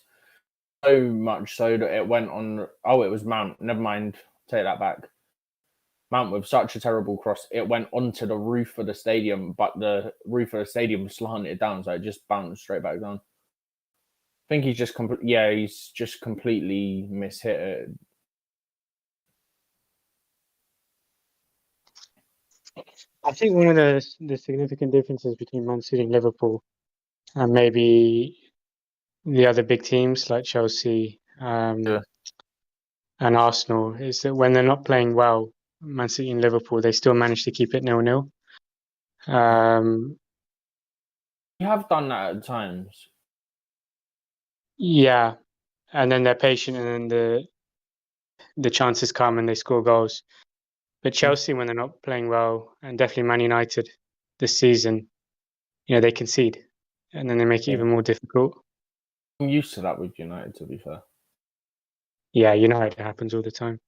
So much so that it went on. Oh, it was Mount. Never mind. Take that back. Mount with such a terrible cross. It went onto the roof of the stadium, but the roof of the stadium slanted down, so it just bounced straight back down. I think he's just he's just completely mishit it. I think one of the significant differences between Man City and Liverpool, and maybe the other big teams like Chelsea and Arsenal, is that when they're not playing well, Man City and Liverpool, they still manage to keep it 0-0. You have done that at times. Yeah, and then they're patient, and then the chances come and they score goals. But Chelsea, when they're not playing well, and definitely Man United this season, they concede, and then they make it even more difficult. I'm used to that with United, to be fair. Yeah, United, it happens all the time.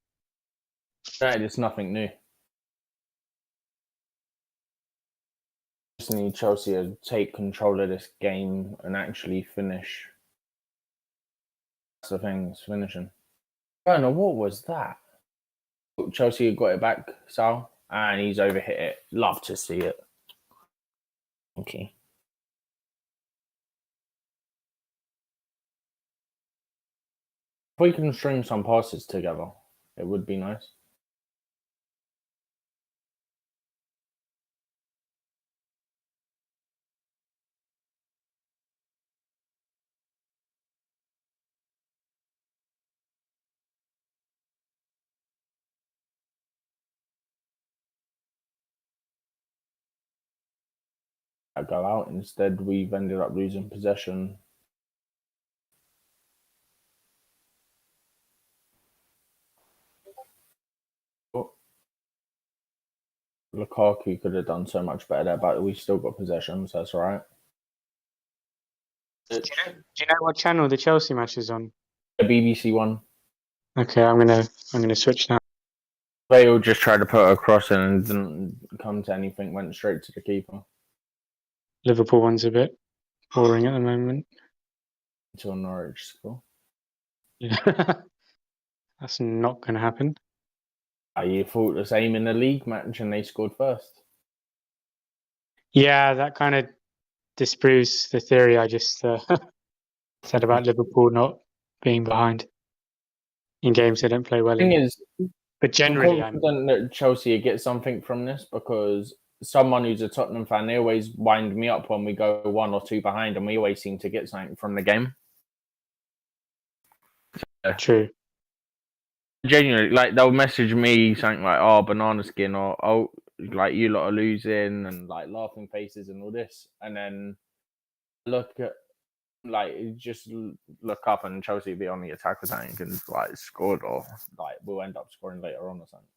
United, it's nothing new. Just need Chelsea to take control of this game and actually finish. That's the thing, it's finishing. I don't know, what was that? Chelsea got it back, Sal, and he's overhit it. Love to see it. Okay. If we can string some passes together, it would be nice. Go out. Instead, we've ended up losing possession. Lukaku could have done so much better there, but we still got possession, so that's all right. Do you know what channel the Chelsea match is on? The BBC one. Okay, I'm gonna switch now. They all just tried to put a cross in and didn't come to anything. Went straight to the keeper. Liverpool one's a bit boring at the moment. Until Norwich score. Yeah, that's not gonna happen. You thought the same in the league match, and they scored first. Yeah, that kind of disproves the theory I just said about Liverpool not being behind in games they don't play well The thing in. is, But generally, I'm confident that Chelsea get something from this, because someone who's a Tottenham fan, they always wind me up when we go 1 or 2 behind, and we always seem to get something from the game. True. Genuinely, like, they'll message me something like, "Oh, banana skin," or "Oh, like, you lot are losing," and like laughing faces and all this, and then look at, like, just look up and Chelsea be on the attack or something and like scored, or like we'll end up scoring later on or something.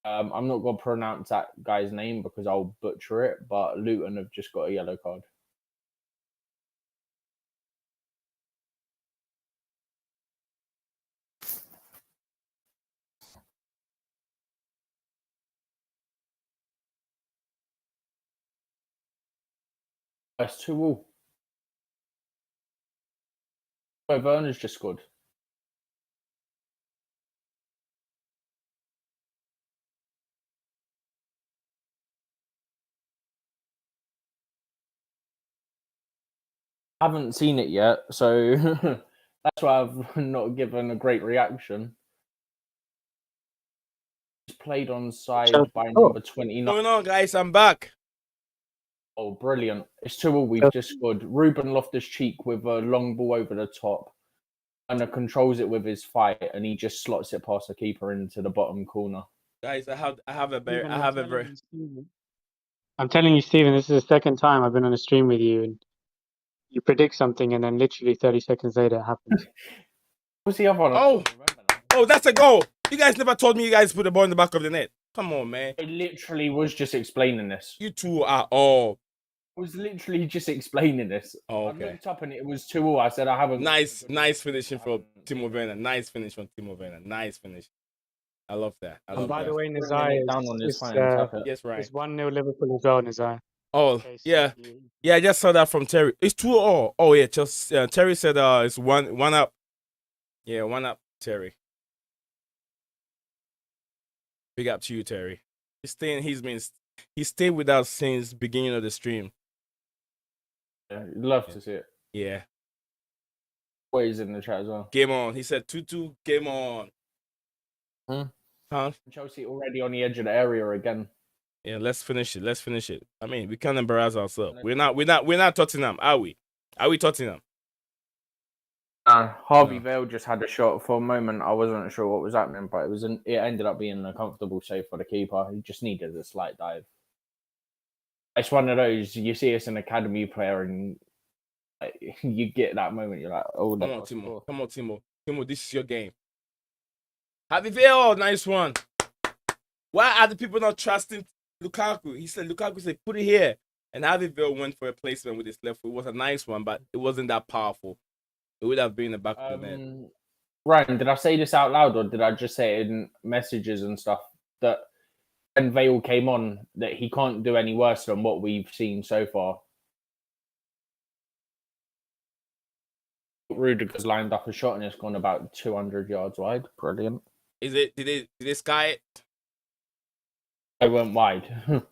I'm not gonna pronounce that guy's name because I'll butcher it, but Luton have just got a yellow card. That's 2-2. Oh, Werner's just scored. I haven't seen it yet, so that's why I've not given a great reaction. He's played on side by number 29. What's going on, guys? I'm back. Oh, brilliant. It's 2-2. We've just scored. Ruben Loftus-Cheek with a long ball over the top. And controls it with his fight, and he just slots it past the keeper into the bottom corner. Guys, I have a very I'm telling you, Stephen, this is the second time I've been on a stream with you, and you predict something, and then literally 30 seconds later it happens. What's the other one? Oh, that's a goal. You guys never told me you guys put the ball in the back of the net. Come on, man. I literally was just explaining this. You two are all. I was literally just explaining this. Oh, I okay. looked up and it was 2-2. I said I haven't. Nice finishing from Timo Werner. Nice finish from Timo Werner. Nice finish. I love that. And by the way, NiiZion, Yes, right. it's 1-0 Liverpool as well, NiiZion. Oh, Okay, so yeah. Yeah, I just saw that from Terry. It's 2-2. Oh, yeah. Just Terry said it's one up. Yeah, 1-up, Terry. Big up to you, Terry. He stayed with us since beginning of the stream. Yeah, you'd love Yeah. to see it. Yeah. Always in the chat as well. Game on. He said 2-2, game on. Huh? Chelsea already on the edge of the area again. Yeah, let's finish it. Let's finish it. I mean, we can't embarrass ourselves. We're not Tottenham, are we? Are we Tottenham? Harvey No. Vale just had a shot for a moment. I wasn't sure what was happening, but it ended up being a comfortable save for the keeper. He just needed a slight dive. It's one of those, you see us an academy player and you get that moment, you're like, oh, Come on, Timo. Come on, Timo. Timo, this is your game. Harvey Vale, nice one. Why are the people not trusting Lukaku? He said, Lukaku said, put it here. And Harvey Vale went for a placement with his left foot. It was a nice one, but it wasn't that powerful. It would have been the back of the net. Ryan, did I say this out loud or did I just say it in messages and stuff? That when Vale came on, that he can't do any worse than what we've seen so far. Rudiger's lined up a shot and it's gone about 200 yards wide. Brilliant. Did they sky it? It went wide.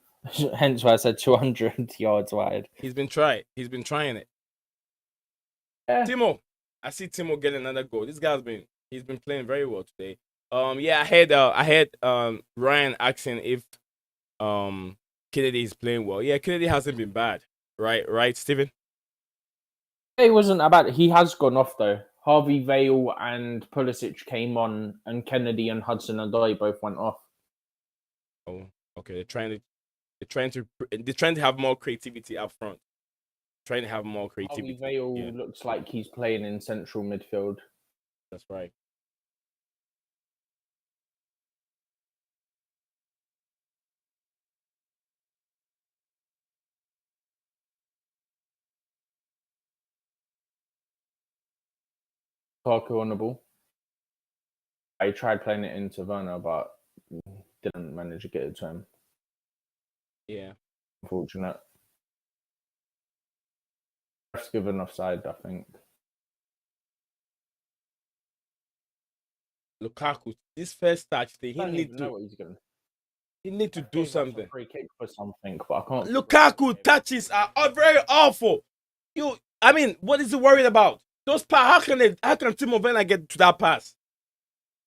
Hence why I said 200 yards wide. He's been trying it. Yeah. Timo. I see Timo getting another goal. He's been playing very well today. Yeah, I had Ryan asking if Kennedy is playing well. Yeah, Kennedy hasn't been bad. Right, Steven? It wasn't that bad. He has gone off though. Harvey Vale and Pulisic came on, and Kennedy and Hudson-Odoi both went off. Oh, okay. They're trying to have more creativity up front. Trying to have more creativity. Harvey Vale looks like he's playing in central midfield. That's right. Lukaku on the ball. I tried playing it into Werner, but didn't manage to get it to him. Yeah. Unfortunate. Ref's given offside, I think. Lukaku, this first touch thing, I don't even know what he's going to. he need to do something. Free kick for something, but I can't. Lukaku touches are very awful. I mean, what is he worried about? Those pass, how can Timo Werner get to that pass?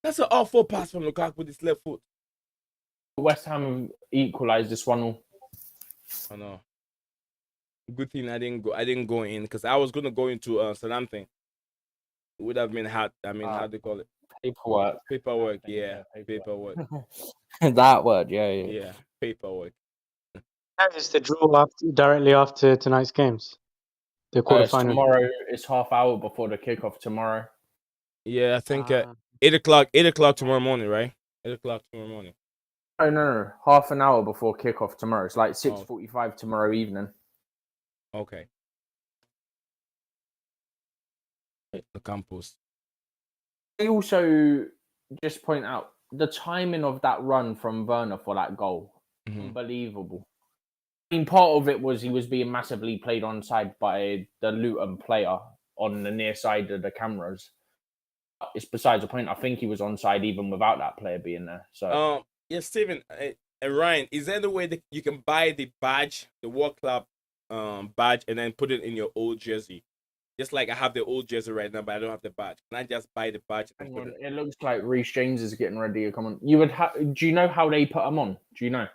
That's an awful pass from Lukaku with his left foot. West Ham equalised this 1-1. I know. Good thing I didn't go in because I was gonna go into Southampton. It would have been hard. I mean, how do you call it? Paperwork. Yeah, paperwork. That word, yeah. Paperwork. That is the draw directly after tonight's games. The quarterfinal. Tomorrow is half hour before the kickoff tomorrow. Yeah, I think 8 o'clock tomorrow morning, right? 8 o'clock tomorrow morning. Oh no, half an hour before kickoff tomorrow. It's like 6:45 tomorrow evening. Okay. The campus. I also just point out the timing of that run from Werner for that goal. Unbelievable. I mean, part of it was he was being massively played onside by the Luton player on the near side of the cameras. It's besides the point. I think he was onside even without that player being there. So, yeah, Steven and Ryan, is there any way that you can buy the badge, the World Club badge, and then put it in your old jersey? Just like I have the old jersey right now, but I don't have the badge. Can I just buy the badge? And put it? It looks like Reece James is getting ready to come on. You would have. Do you know how they put them on? Do you know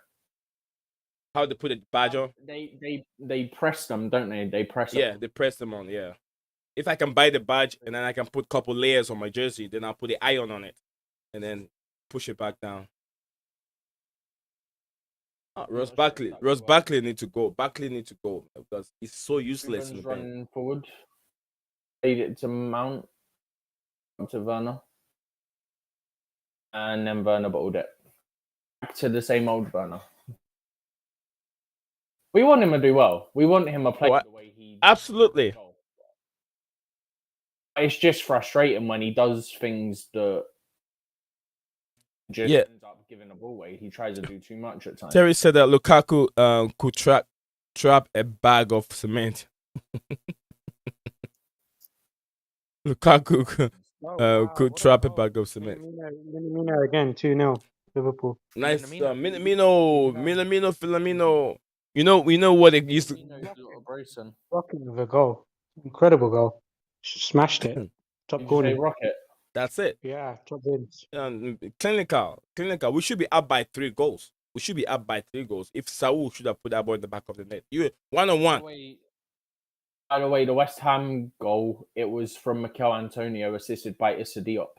how they put the badge on? They press them, don't they? They press. Yeah, they press them on. Yeah. If I can buy the badge and then I can put a couple layers on my jersey, then I'll put the iron on it, and then push it back down. Ross Barkley need to go. Barkley need to go because he's so useless in the bench. Running forward. Lead it to Mount, up to Werner, and then Werner bottled it. Back to the same old Werner. We want him to do well. We want him to play the way he. Absolutely. It's just frustrating when he does things that just ends up giving the ball away. He tries to do too much at times. Terry said that Lukaku could track trap a bag of cement. Lukaku could trap a bag of cement. Minamino again, 2-0, Liverpool. Nice, Minamino. Minamino. We know what it used to. Rocket of a goal. Incredible goal. Smashed it. Top Did you corner. say Rocket? That's it. Yeah, top bins. Clinical. We should be up by 3 goals. If Saul should have put that ball in the back of the net. You 1-on-1. By the way, the West Ham goal, it was from Mikel Antonio, assisted by Issa Diop.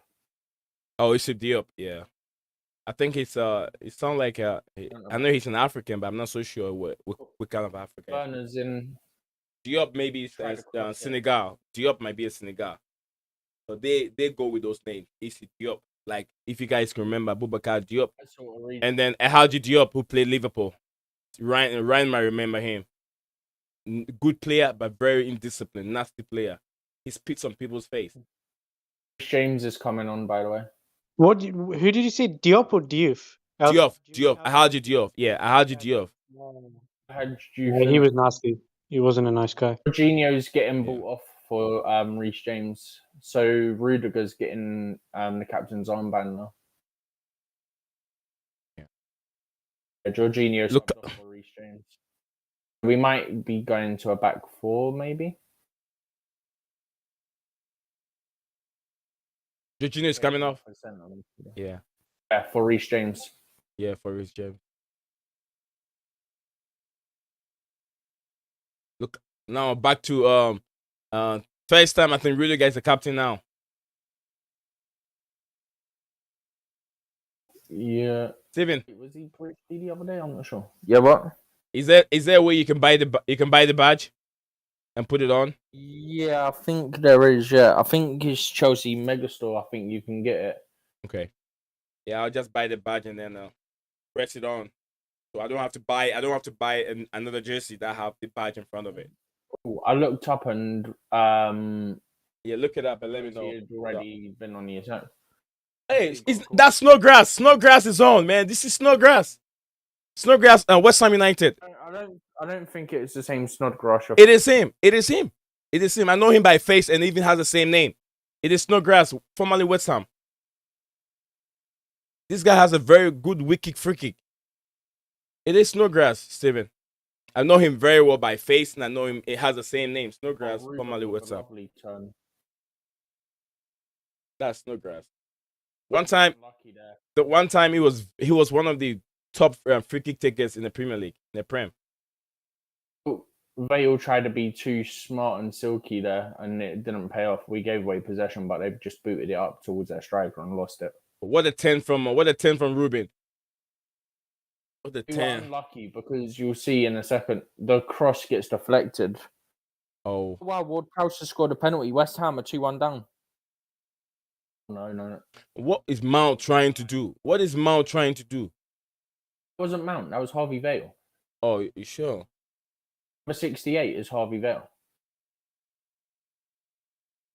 Oh, it's a Diop. Yeah, I think it sounds like I know he's an African, but I'm not so sure what kind of African. Burners in Diop maybe is Senegal. Diop might be a Senegal. So they go with those names. It's Diop. Like if you guys can remember, Boubacar Diop, and then Hadji Diop, who played Liverpool. Ryan might remember him. Good player, but very indisciplined, nasty player. He spits on people's face. James is coming on, by the way. Who did you say? Diop or Diouf? Diop. Hadji Diop. Yeah, Hadji Diop. Yeah, he was nasty. He wasn't a nice guy. Jorginho's getting bought off for Reece James. So Rudiger's getting the captain's armband now. Yeah. Jorginho's Look for Reece James. We might be going to a back 4, maybe. Jorginho's coming off. Yeah. Yeah, for Reece James. Yeah, for Reece James. Look, now back to first time I think Rudiger is the captain now. Yeah. Steven, Was he PhD the other day? I'm not sure. Yeah, what? is there a way you can buy the badge and put it on? Yeah, I think there is. Yeah, I think it's Chelsea Megastore. I think you can get it. Okay. Yeah, I'll just buy the badge and then press it on, so I don't have to buy another jersey that have the badge in front of it. Ooh, I looked up and yeah, look it up and let me know. He had already been on the attack. Hey, that's Snodgrass. Snodgrass is on, man. This is Snodgrass. Snodgrass and West Ham United. I don't think it's the same Snodgrass. It is him. I know him by face and even has the same name. It is Snodgrass, formerly West Ham. This guy has a very good wicked free kick. It is Snodgrass, Steven. I know him very well by face, and I know him. It has the same name, Snodgrass, formerly West Ham. That's Snodgrass. One time he was one of the top free kick takers in the Premier League, in the Prem. Vale tried to be too smart and silky there, and it didn't pay off. We gave away possession, but they just booted it up towards their striker and lost it. What a 10 from Ruben. What a 10. Unlucky because you'll see in a second the cross gets deflected. Oh wow! Ward-Prowse has scored a penalty. West Ham are 2-1 down. No. What is Mount trying to do? It wasn't Mount. That was Harvey Vale. Oh, you sure? Number 68 is Harvey Vale.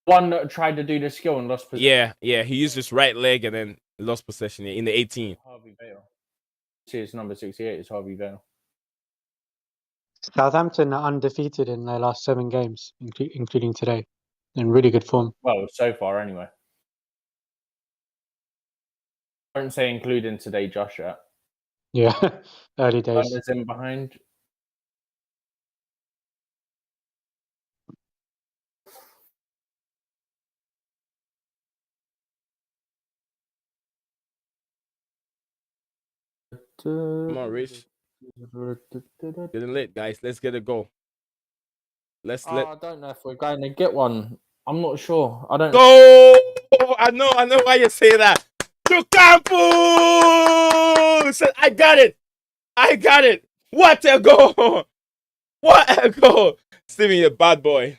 One that tried to do the skill and lost possession. Yeah. He used his right leg and then lost possession in the 18. Harvey Vale. See, it's number 68 is Harvey Vale. Southampton are undefeated in their last 7 games, including today. In really good form. Well, so far anyway. Don't say including today, Josh. Yet. Yeah, early days. Burners in behind. Come on, Rich. Getting late, guys. Let's get a goal. I don't know if we're going to get one. I'm not sure. I don't. Go! I know why you say that. To Campus! I got it. What a goal! Steven, you're a bad boy.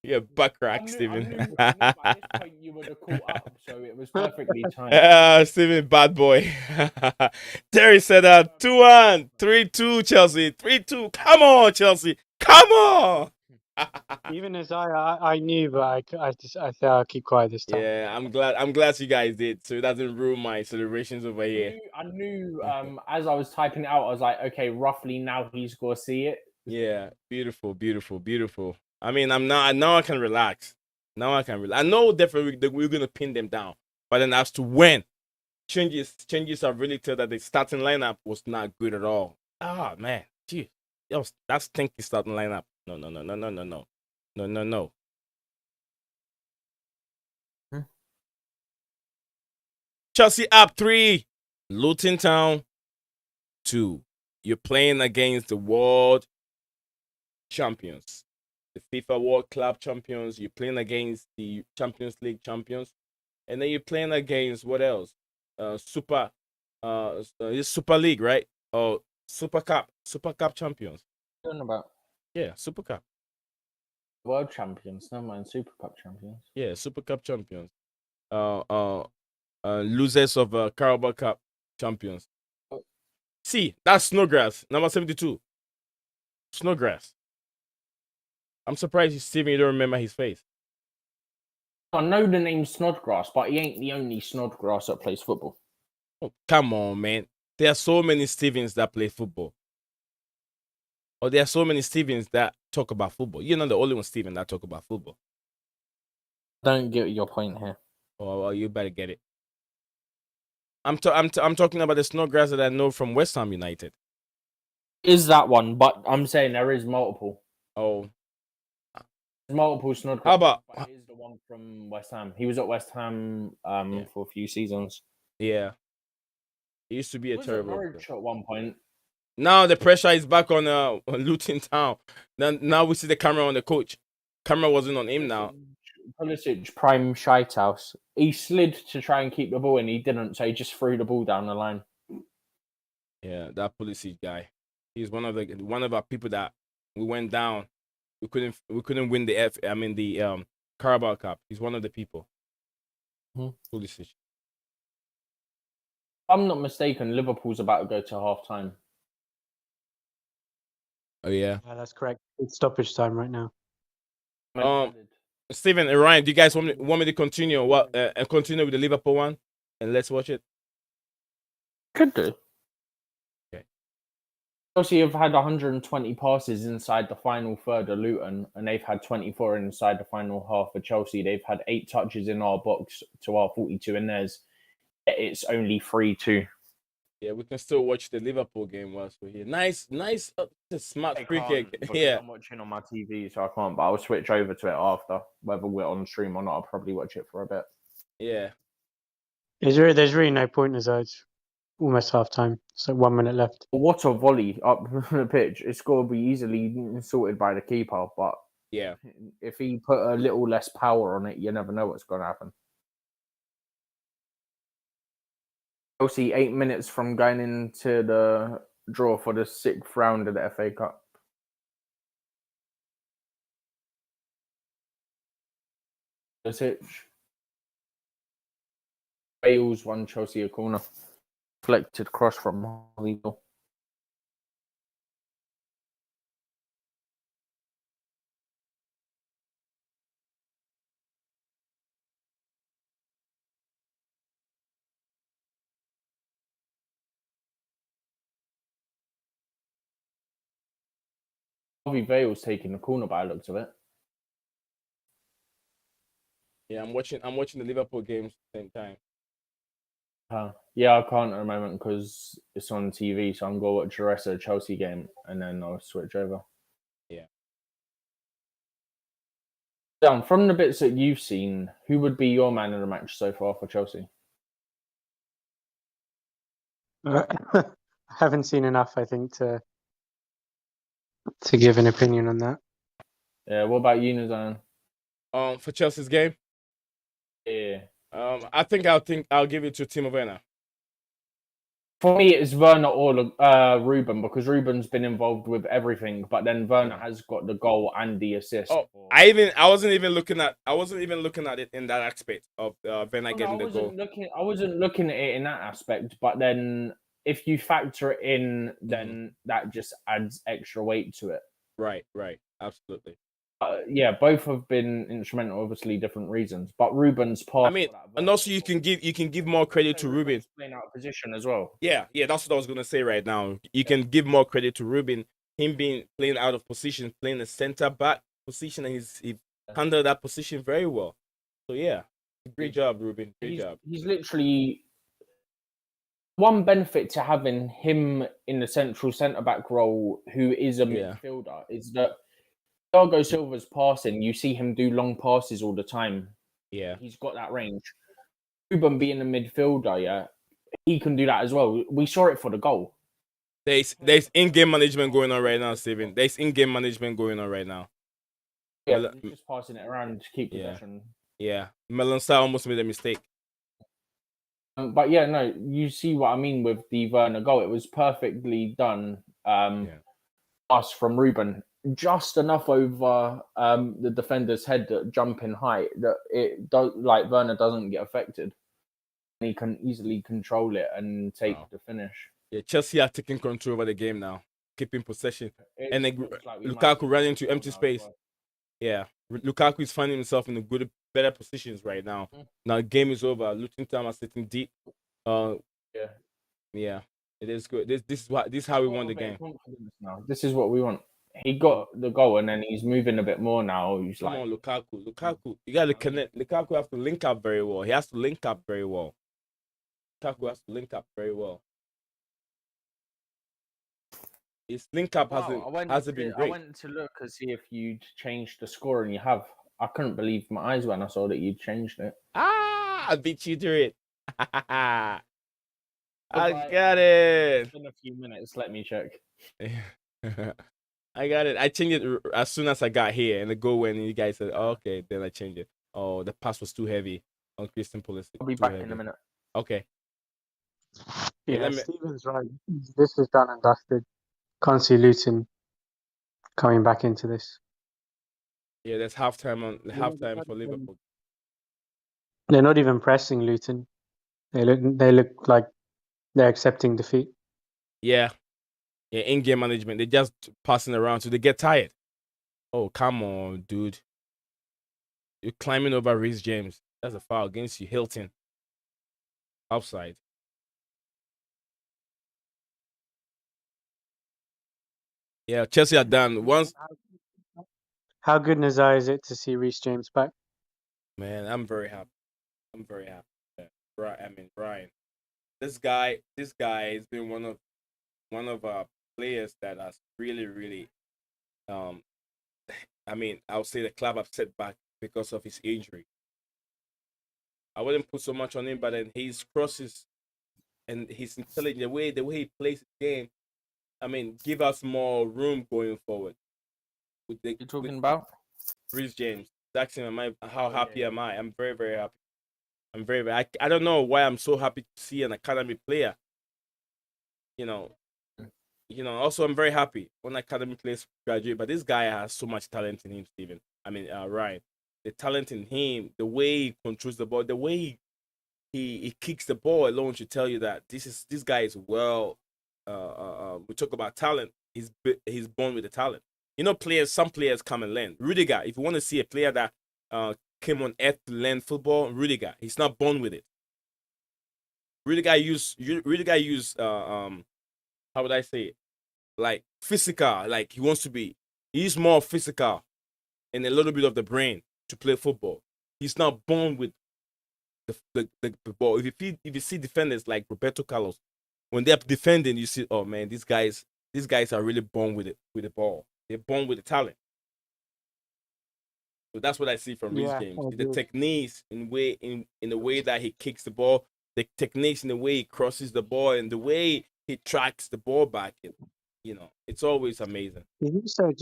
You're a butt crack, Steven. At this point, you would have caught up, so it was perfectly timed. Steven, bad boy. Terry said 2-1, 3-2, Chelsea, 3-2. Come on, Chelsea. Come on. Even as I knew, but I thought I'll keep quiet this time. Yeah, I'm glad you guys did, so it doesn't ruin my celebrations over here. I knew as I was typing it out, I was like, okay, roughly now he's gonna see it. Yeah, beautiful, beautiful, beautiful. I mean, now I can relax. Now I can relax. I know definitely that we're gonna pin them down, but then as to when changes have really told that the starting lineup was not good at all. Ah man, gee, that's stinky starting lineup. No, no, no, no, no, no, no, no, no, no. Chelsea up 3, Luton Town 2. You're playing against the world champions, the FIFA World Club champions. You're playing against the Champions League champions, and then you're playing against what else? Super League, right? Oh, Super Cup champions. What are you talking about? Yeah, Super Cup. World champions, never mind Super Cup champions. Yeah, Super Cup champions. Losers of Carabao Cup champions. See, that's Snodgrass, number 72. Snodgrass. I'm surprised, Steven, you don't remember his face. I know the name Snodgrass, but he ain't the only Snodgrass that plays football. Oh, come on, man. There are so many Stevens that play football. Or there are so many Stevens that talk about football. You're not the only one, Steven, that talk about football. Don't get your point here. Oh, well, you better get it. I'm talking about the Snodgrass that I know from West Ham United. Is that one? But I'm saying there is multiple. Oh, There's multiple Snodgrass. how about? But it is the one from West Ham. He was at West Ham for a few seasons. Yeah, he used to be a He was at terrible. Norwich at one point. Now the pressure is back on Luton Town. Now we see the camera on the coach. Camera wasn't on him now. Pulisic, prime shitehouse. He slid to try and keep the ball and he didn't, so he just threw the ball down the line. Yeah, that Pulisic guy. He's one of our people that we went down. We couldn't win the Carabao Cup. He's one of the people. Pulisic. If I'm not mistaken, Liverpool's about to go to half time. Oh yeah. Yeah, that's correct. It's stoppage time right now. Steven and Ryan, do you guys want me to continue and continue with the Liverpool one, and let's watch it? Could do. Okay. Chelsea have had 120 passes inside the final third of Luton, and they've had 24 inside the final half of Chelsea. They've had 8 touches in our box to our 42 in theirs. It's only 3-2. Yeah, we can still watch the Liverpool game whilst we're here. Nice, smart free kick. Because Yeah, I'm watching on my TV, so I can't. But I'll switch over to it after, whether we're on stream or not. I'll probably watch it for a bit. yeah. There's really no point as it's almost half time. So 1 minute left. What a volley up the pitch! It's got to be easily sorted by the keeper, but Yeah. if he put a little less power on it, you never know what's going to happen. Chelsea 8 minutes from going into the draw for the 6th round of the FA Cup. Wales won Chelsea a corner. Deflected cross from Harvey. Harvey Vale's taking the corner by the looks of it. Yeah, I'm watching the Liverpool games at the same time. Yeah, I can't at the moment because it's on TV, so I'm going to watch the rest of the Chelsea game and then I'll switch over. Yeah. Dan, from the bits that you've seen, who would be your man of the match so far for Chelsea? I haven't seen enough, I think, to give an opinion on that. Yeah, what about you, NiiZion? For Chelsea's game, Yeah. I think I'll give it to Timo Werner. For me, it's Werner or Ruben because Ruben's been involved with everything, but then Werner has got the goal and the assist. Oh, I wasn't even looking at it in that aspect of Werner getting the goal. I wasn't looking at it in that aspect, but then if you factor it in, then that just adds extra weight to it. Right, absolutely. Yeah, both have been instrumental, obviously different reasons. But Ruben's pass. I mean, and also you can give more credit to Ruben. Playing out of position as well. Yeah, that's what I was gonna say right now. You can give more credit to Ruben, him being playing out of position, playing the center back position, and he handled that position very well. So yeah, great job, Ruben. Great job. He's literally one benefit to having him in the central centre back role, who is a midfielder, is that Thiago Silva's passing. You see him do long passes all the time. Yeah, he's got that range. Ruben being a midfielder, yeah, he can do that as well. We saw it for the goal. There's in-game management going on right now, Steven. There's in-game management going on right now. Yeah, he's just passing it around to keep possession. Yeah, Melansa almost made a mistake. But yeah, no, you see what I mean with the Werner goal. It was perfectly done. Pass from Ruben, just enough over the defender's head that jump in height that it does, like Werner doesn't get affected. He can easily control it and take the finish. Yeah, Chelsea are taking control over the game now, keeping possession, and then Lukaku ran into empty space. Well. Yeah, Lukaku is finding himself in better positions right now. Now the game is over. Luton Town are sitting deep. Yeah, it is good. This is how we won the game. Now. This is what we want. He got the goal and then he's moving a bit more now. He's Come on, Lukaku, you got to connect. Lukaku has to link up very well. He has to link up very well. Lukaku has to link up very well. His link up hasn't been great. I went to look and see if you'd changed the score, and you have. I couldn't believe my eyes when I saw that you'd changed it. I beat you to it. I got it. In a few minutes, let me check. I got it. I changed it as soon as I got here, and the goal went, and you guys said, oh, "Okay." Then I changed it. Oh, the pass was too heavy on Christian Pulisic. I'll be back in a minute. Okay. Yeah, Steven's right. This is done and dusted. Can't see Luton coming back into this. Yeah, there's halftime for Liverpool. They're not even pressing Luton. They look like they're accepting defeat. Yeah, in-game management. They're just passing around so they get tired. Oh, come on, dude. You're climbing over Reece James. That's a foul against you, Hilton. Outside. Yeah, Chelsea are done. How good Nazar is it to see Reece James back? Man, I'm very happy. Brian. This guy has been one of our players that has really I would say the club have set back because of his injury. I wouldn't put so much on him, but then his crosses and his intelligence, the way he plays the game, give us more room going forward. You're talking about Reece James. Jackson, how happy am I? I'm very, very happy. I'm very I don't know why I'm so happy to see an academy player. Also I'm very happy when academy players graduate, but this guy has so much talent in him, Steven. Ryan. The talent in him, the way he controls the ball, the way he kicks the ball alone should tell you that this guy is well. We talk about talent. He's born with the talent. Some players come and learn. Rudiger, if you want to see a player that came on earth to learn football, Rudiger, he's not born with it. Rudiger use how would I say it? Like physical, like he wants to be. He's more physical and a little bit of the brain to play football. He's not born with the ball. If you see defenders like Roberto Carlos, when they're defending, you see, oh man, these guys are really born with the ball. They're born with the talent. So that's what I see from Reece James. The techniques in the way that he kicks the ball, the techniques in the way he crosses the ball, and the way he tracks the ball back. It's always amazing. He's also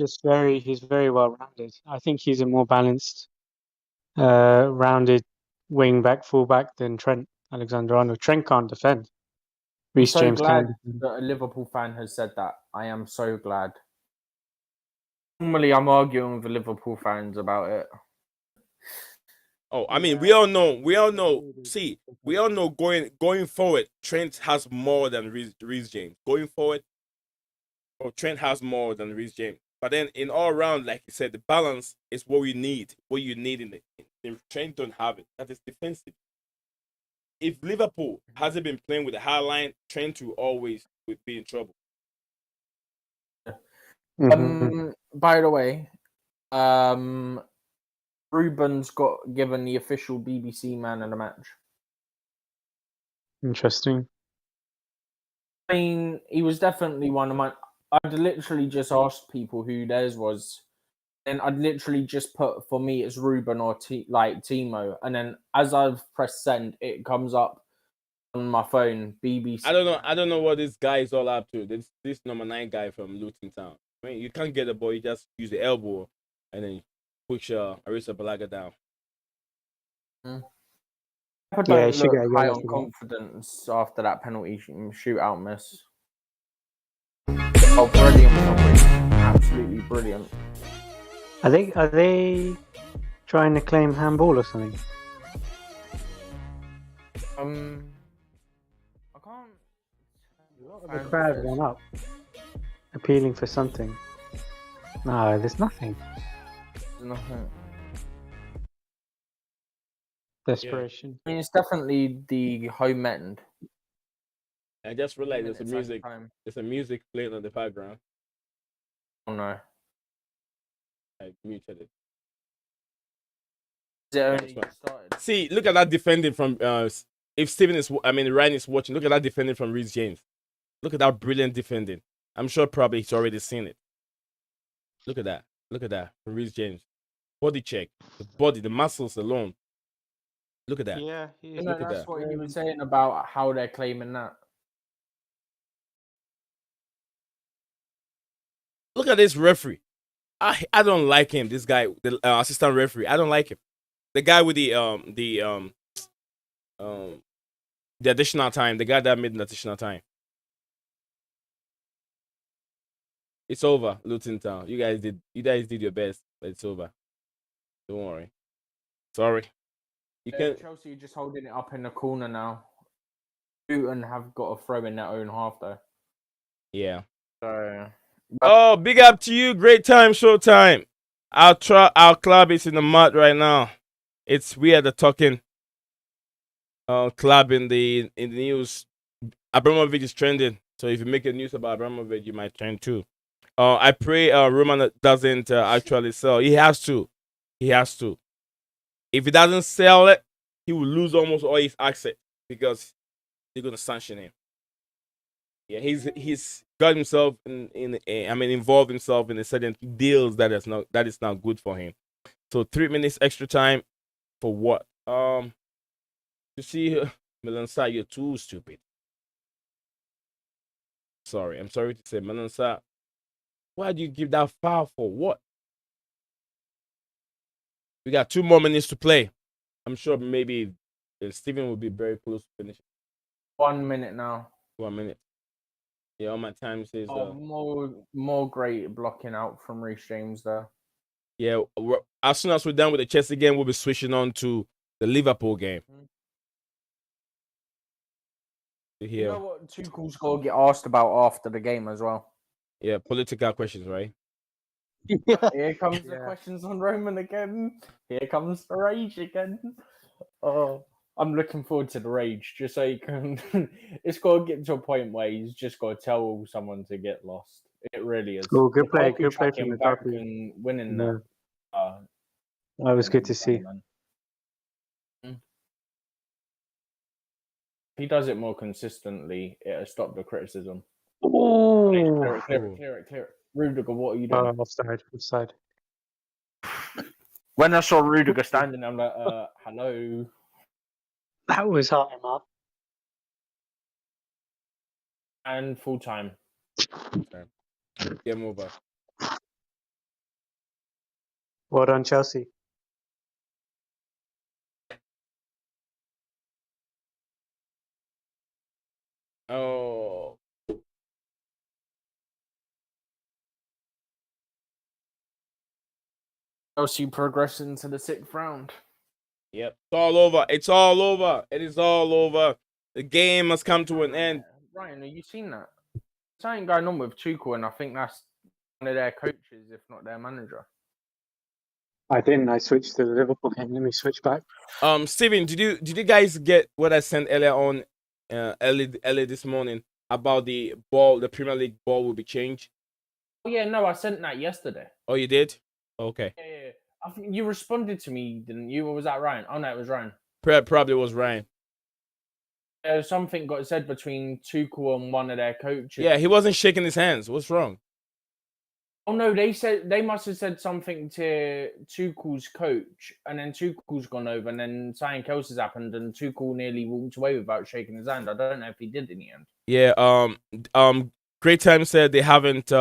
he's very well rounded. I think he's a more balanced, rounded wing back, full back than Trent Alexander-Arnold. Trent can't defend. Reece James can. That a Liverpool fan has said that. I am so glad. Normally, I'm arguing with the Liverpool fans about it. Oh, we all know. See, we all know going forward, Trent has more than Reece James. Going forward, Trent has more than Reece James. But then in all round, like you said, the balance is what we need. What you need in Trent don't have it. That is defensive. If Liverpool hasn't been playing with the high line, Trent will always would be in trouble. By the way, Ruben's got given the official BBC man of the match. Interesting. I mean, he was definitely one of my. I'd literally just asked people who theirs was, and I'd literally just put for me it's Ruben or Timo, and then as I've pressed send, it comes up on my phone. BBC. I don't know what this guy is all up to. This number 9 guy from Luton Town. I mean, you can't get the ball. You just use the elbow and then push Arisa Balaga down. Yeah, he should get a high yellow on for that. confidence after that penalty shootout miss. Oh, brilliant! Absolutely brilliant. Are they trying to claim handball or something? I can't. The crowd went up, appealing for something. No, there's nothing. Nothing. Desperation. I mean, it's definitely the home end. I just realized there's Minutes a music. overtime. There's a music playing on the background. Oh no! I muted it. Is it only That's right. just started? See, look at that defending from. If Steven is, Ryan is watching. Look at that defending from Reece James. Look at that brilliant defending. I'm sure probably he's already seen it. Look at that. Look at that from Reece James. Body check. The body, the muscles alone. Look at that. Yeah, Look at That's that. what you were saying about how they're claiming that. Look at this referee. I don't like him. This guy, the assistant referee. I don't like him. The guy with the additional time. The guy that made the additional time. It's over, Luton Town. You guys did your best, but it's over. Don't worry. Sorry. You can. Chelsea are just holding it up in the corner now. Luton have got a throw in their own half though. Yeah. So. Oh, big up to you. Great time, showtime. Our club is in the mud right now. We are the talking club in the news. Abramovich is trending. So if you make a news about Abramovich, you might trend too. I pray Roman doesn't actually sell. He has to. If he doesn't sell it, he will lose almost all his assets because they're gonna sanction him. Yeah, he's got himself involved himself in a certain deals that is not good for him. So 3 minutes extra time for what? You see, Melansa, you're too stupid. I'm sorry to say, Melansa. Why do you give that foul for what? We got 2 more minutes to play. I'm sure maybe Steven will be very close to finishing. 1 minute now. 1 minute. Yeah, all my time says. More great blocking out from Reece James there. Yeah, as soon as we're done with the Chelsea game, we'll be switching on to the Liverpool game. You know what Tuchel's got to get asked about after the game as well? Yeah, political questions, right? Here comes the questions on Roman again. Here comes the rage again. Oh, I'm looking forward to the rage. Just so you can, it's got to get to a point where he's just got to tell someone to get lost. It really is. Oh, good play Lukaku from tracking back Lukaku. and winning Yeah. that. That was good to see. If he does it more consistently, it'll stop the criticism. Oh, Clear it. Rudiger, what are you doing? offside. When I saw Rudiger standing, I'm like, hello. That was hard, Mark. And full time. Game over. Well done, Chelsea. Oh. Chelsea progressing to the 6th round. Yep. It's all over. It is all over. The game must come to an end. Ryan, have you seen that? Something going on with Tuchel, and I think that's one of their coaches, if not their manager. I didn't. I switched to the Liverpool game. Let me switch back. Steven, did you guys get what I sent earlier on, early this morning about the ball? The Premier League ball will be changed. Oh yeah, no, I sent that yesterday. Oh, you did? Okay. Yeah. I think you responded to me, didn't you? Or was that Ryan? Oh no, it was Ryan. Probably was Ryan. Something got said between Tuchel and one of their coaches. Yeah, he wasn't shaking his hands. What's wrong? Oh no, they must have said something to Tuchel's coach, and then Tuchel's gone over, and then something else has happened, and Tuchel nearly walked away without shaking his hand. I don't know if he did in the end. Yeah. Great Time said they haven't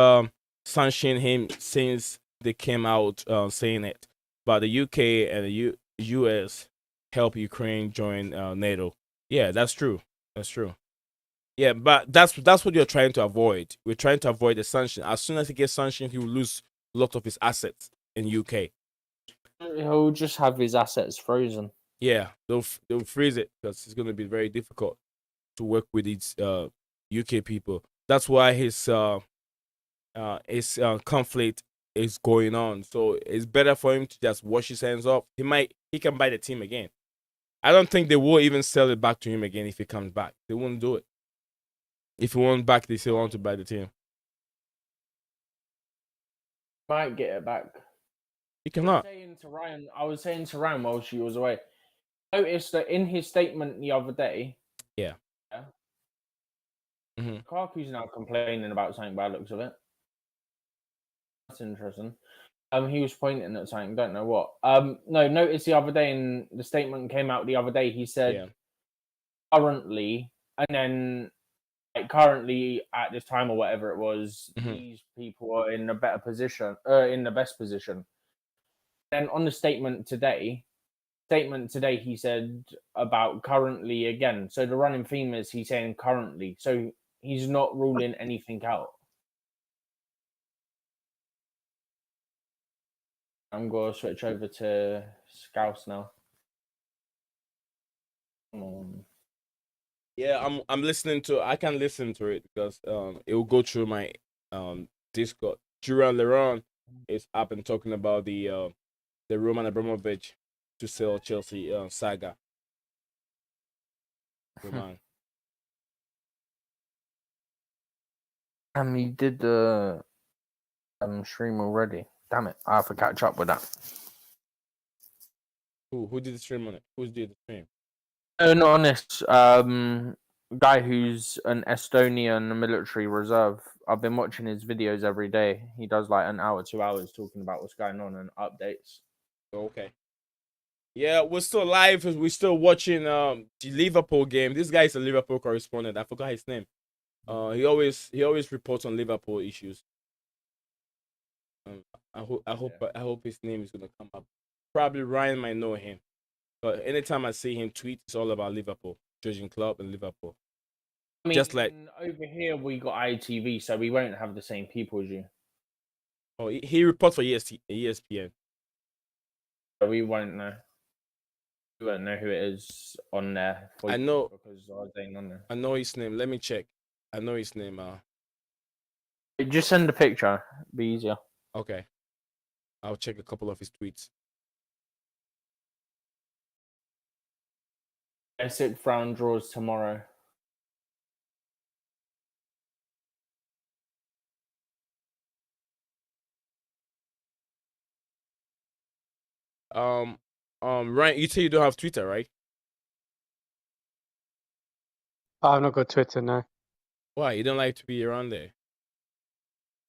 sanctioned him since they came out saying it, but the UK and the US help Ukraine join NATO. Yeah, that's true. That's true. Yeah, but that's what you're trying to avoid. We're trying to avoid the sanction. As soon as he gets sanctioned, he will lose a lot of his assets in UK. He'll just have his assets frozen. Yeah, they'll freeze it because it's going to be very difficult to work with these UK people. That's why his conflict is going on. So it's better for him to just wash his hands off. He can buy the team again. I don't think they will even sell it back to him again if he comes back. They won't do it. If he wants back, they still want to buy the team. Might get it back. He cannot. I was saying to Ryan while she was away. Noticed that in his statement the other day. Yeah. Lukaku's now complaining about something by the looks of it. That's interesting. He was pointing at something, don't know what. No, notice the other day in the statement came out the other day. He said, currently, and then currently at this time or whatever it was, these people are in a better position, in the best position. Then on the statement today, he said about currently again. So the running theme is he's saying currently. So he's not ruling anything out. I'm going to switch over to Scouse now. Yeah, I'm listening to. I can listen to it because it will go through my Discord. Duran Leron is up and talking about the Roman Abramovich to sell Chelsea saga. Roman. He did the stream already. Damn it, I have to catch up with that. Who did the stream on it? Who did the stream? Not honest. Guy who's an Estonian military reserve. I've been watching his videos every day. He does like an hour, 2 hours talking about what's going on and updates. Okay. Yeah, we're still live. We're still watching the Liverpool game. This guy is a Liverpool correspondent. I forgot his name. He always reports on Liverpool issues. I hope his name is gonna come up. Probably Ryan might know him. But anytime I see him tweet, it's all about Liverpool, Judging Club and Liverpool. I mean, just like over here, we got ITV, so we won't have the same people as you. Oh, he reports for ESPN. We won't know. We won't know who it is on there. I know because I ain't on there. I know his name. Let me check. I know his name. Just send a picture. Be easier. Okay. I'll check a couple of his tweets. Essex Brown draws tomorrow. Ryan, you say you don't have Twitter, right? I've not got Twitter now. Why? You don't like to be around there?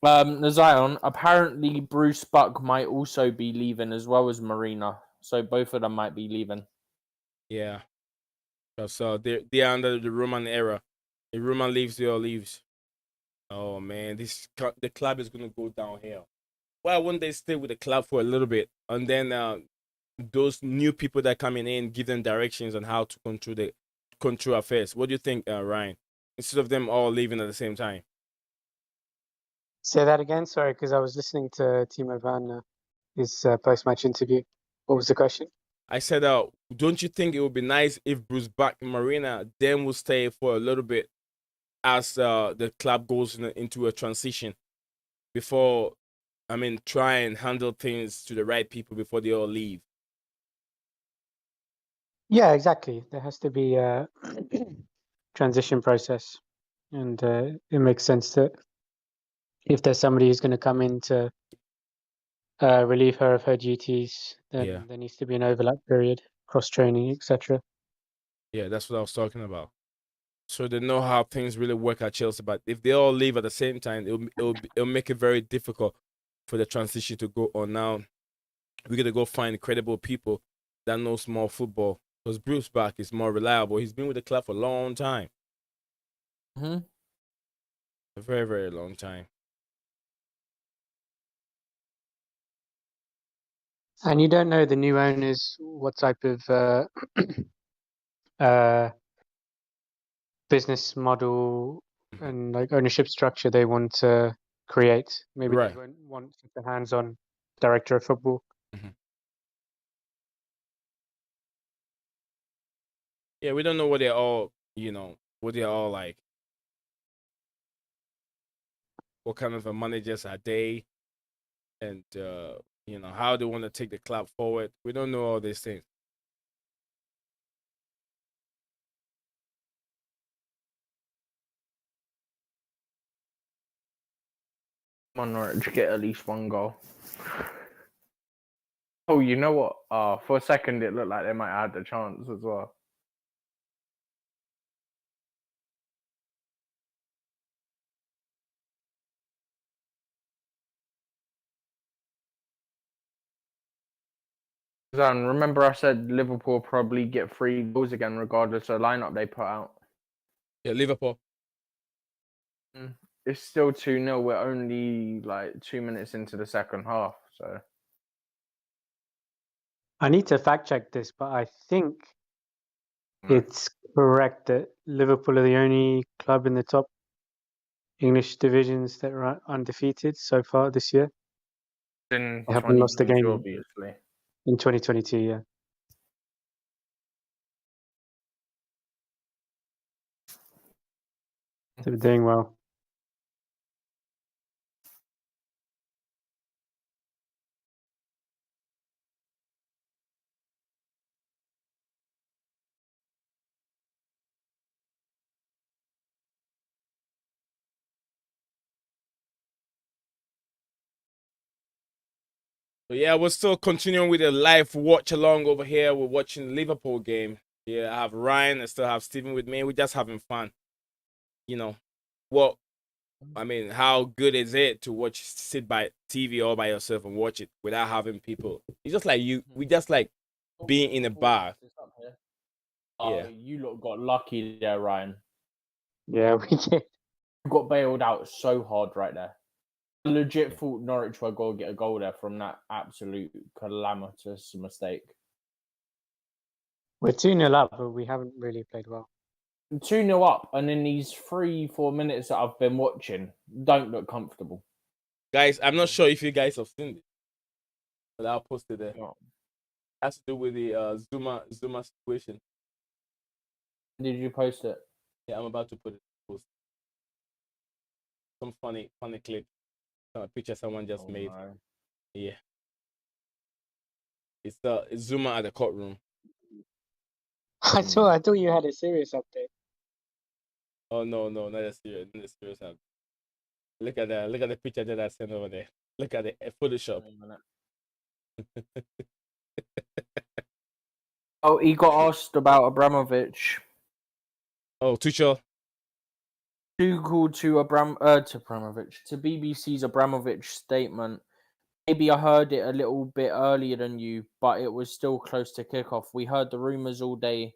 NiiZion, apparently Bruce Buck might also be leaving as well as Marina. So both of them might be leaving. Yeah. Because they're under the Roman era. If Roman leaves, they all leaves. Oh man, the club is gonna go downhill. Why wouldn't they stay with the club for a little bit and then those new people that coming in give them directions on how to control affairs? What do you think, Ryan? Instead of them all leaving at the same time. Say that again. Sorry, because I was listening to Timo Werner, his post-match interview. What was the question? I said, don't you think it would be nice if Bruce Buck and Marina then will stay for a little bit as the club goes into a transition? before, try and handle things to the right people before they all leave. Yeah, exactly. There has to be a transition process, and it makes sense that if there's somebody who's going to come in to relieve her of her duties, then Yeah. there needs to be an overlap period, cross training, etc. Yeah, that's what I was talking about. So they know how things really work at Chelsea. But if they all leave at the same time, it'll make it very difficult for the transition to go on. Now we're gonna go find credible people that know small football. Because Bruce Back is more reliable. He's been with the club for a long time. Hmm. A very, very long time. And you don't know the new owners what type of uh, business model and like ownership structure they want to create. Maybe Right. they won't want the hands-on director of football. Yeah, we don't know what they're all, what they're all like. What kind of a managers are they? And, how they want to take the club forward. We don't know all these things. Come on, Norwich, get at least one goal. Oh, you know what? For a second, it looked like they might have had the chance as well. Zan, remember I said Liverpool probably get 3 goals again, regardless of the lineup they put out. Yeah, Liverpool. It's still 2-0. We're only like 2 minutes into the second half, so. I need to fact check this, but I think No. it's correct that Liverpool are the only club in the top English divisions that are undefeated so far this year. In They haven't lost a 2022, game obviously. in 2022. Yeah, they're doing well. So yeah, we're still continuing with a live watch along over here. We're watching the Liverpool game. Yeah, I have Ryan. I still have Steven with me. We're just having fun. How good is it to sit by TV all by yourself and watch it without having people? It's just like we just like being in a bar. Yeah. You lot got lucky there, Ryan. Yeah, we did. You got bailed out so hard right there. I legit thought Norwich were going to get a goal there from that absolute calamitous mistake. We're 2-0 up, but we haven't really played well. 2-0 up, and in these 3-4 minutes that I've been watching, don't look comfortable. Guys, I'm not sure if you guys have seen it, but I'll post it there. No. It has to do with the Zuma situation. Did you post it? Yeah, I'm about to put it post. Some funny clip. A picture someone just made. No. Yeah. It's Zuma at the courtroom. I thought you had a serious update. Oh no, not a serious, update. Look at the picture that I sent over there. Look at the Photoshop. Oh, he got asked about Abramovich. Oh, Tuchel. Google to Abramovich, to BBC's Abramovich statement. Maybe I heard it a little bit earlier than you, but it was still close to kickoff. We heard the rumours all day.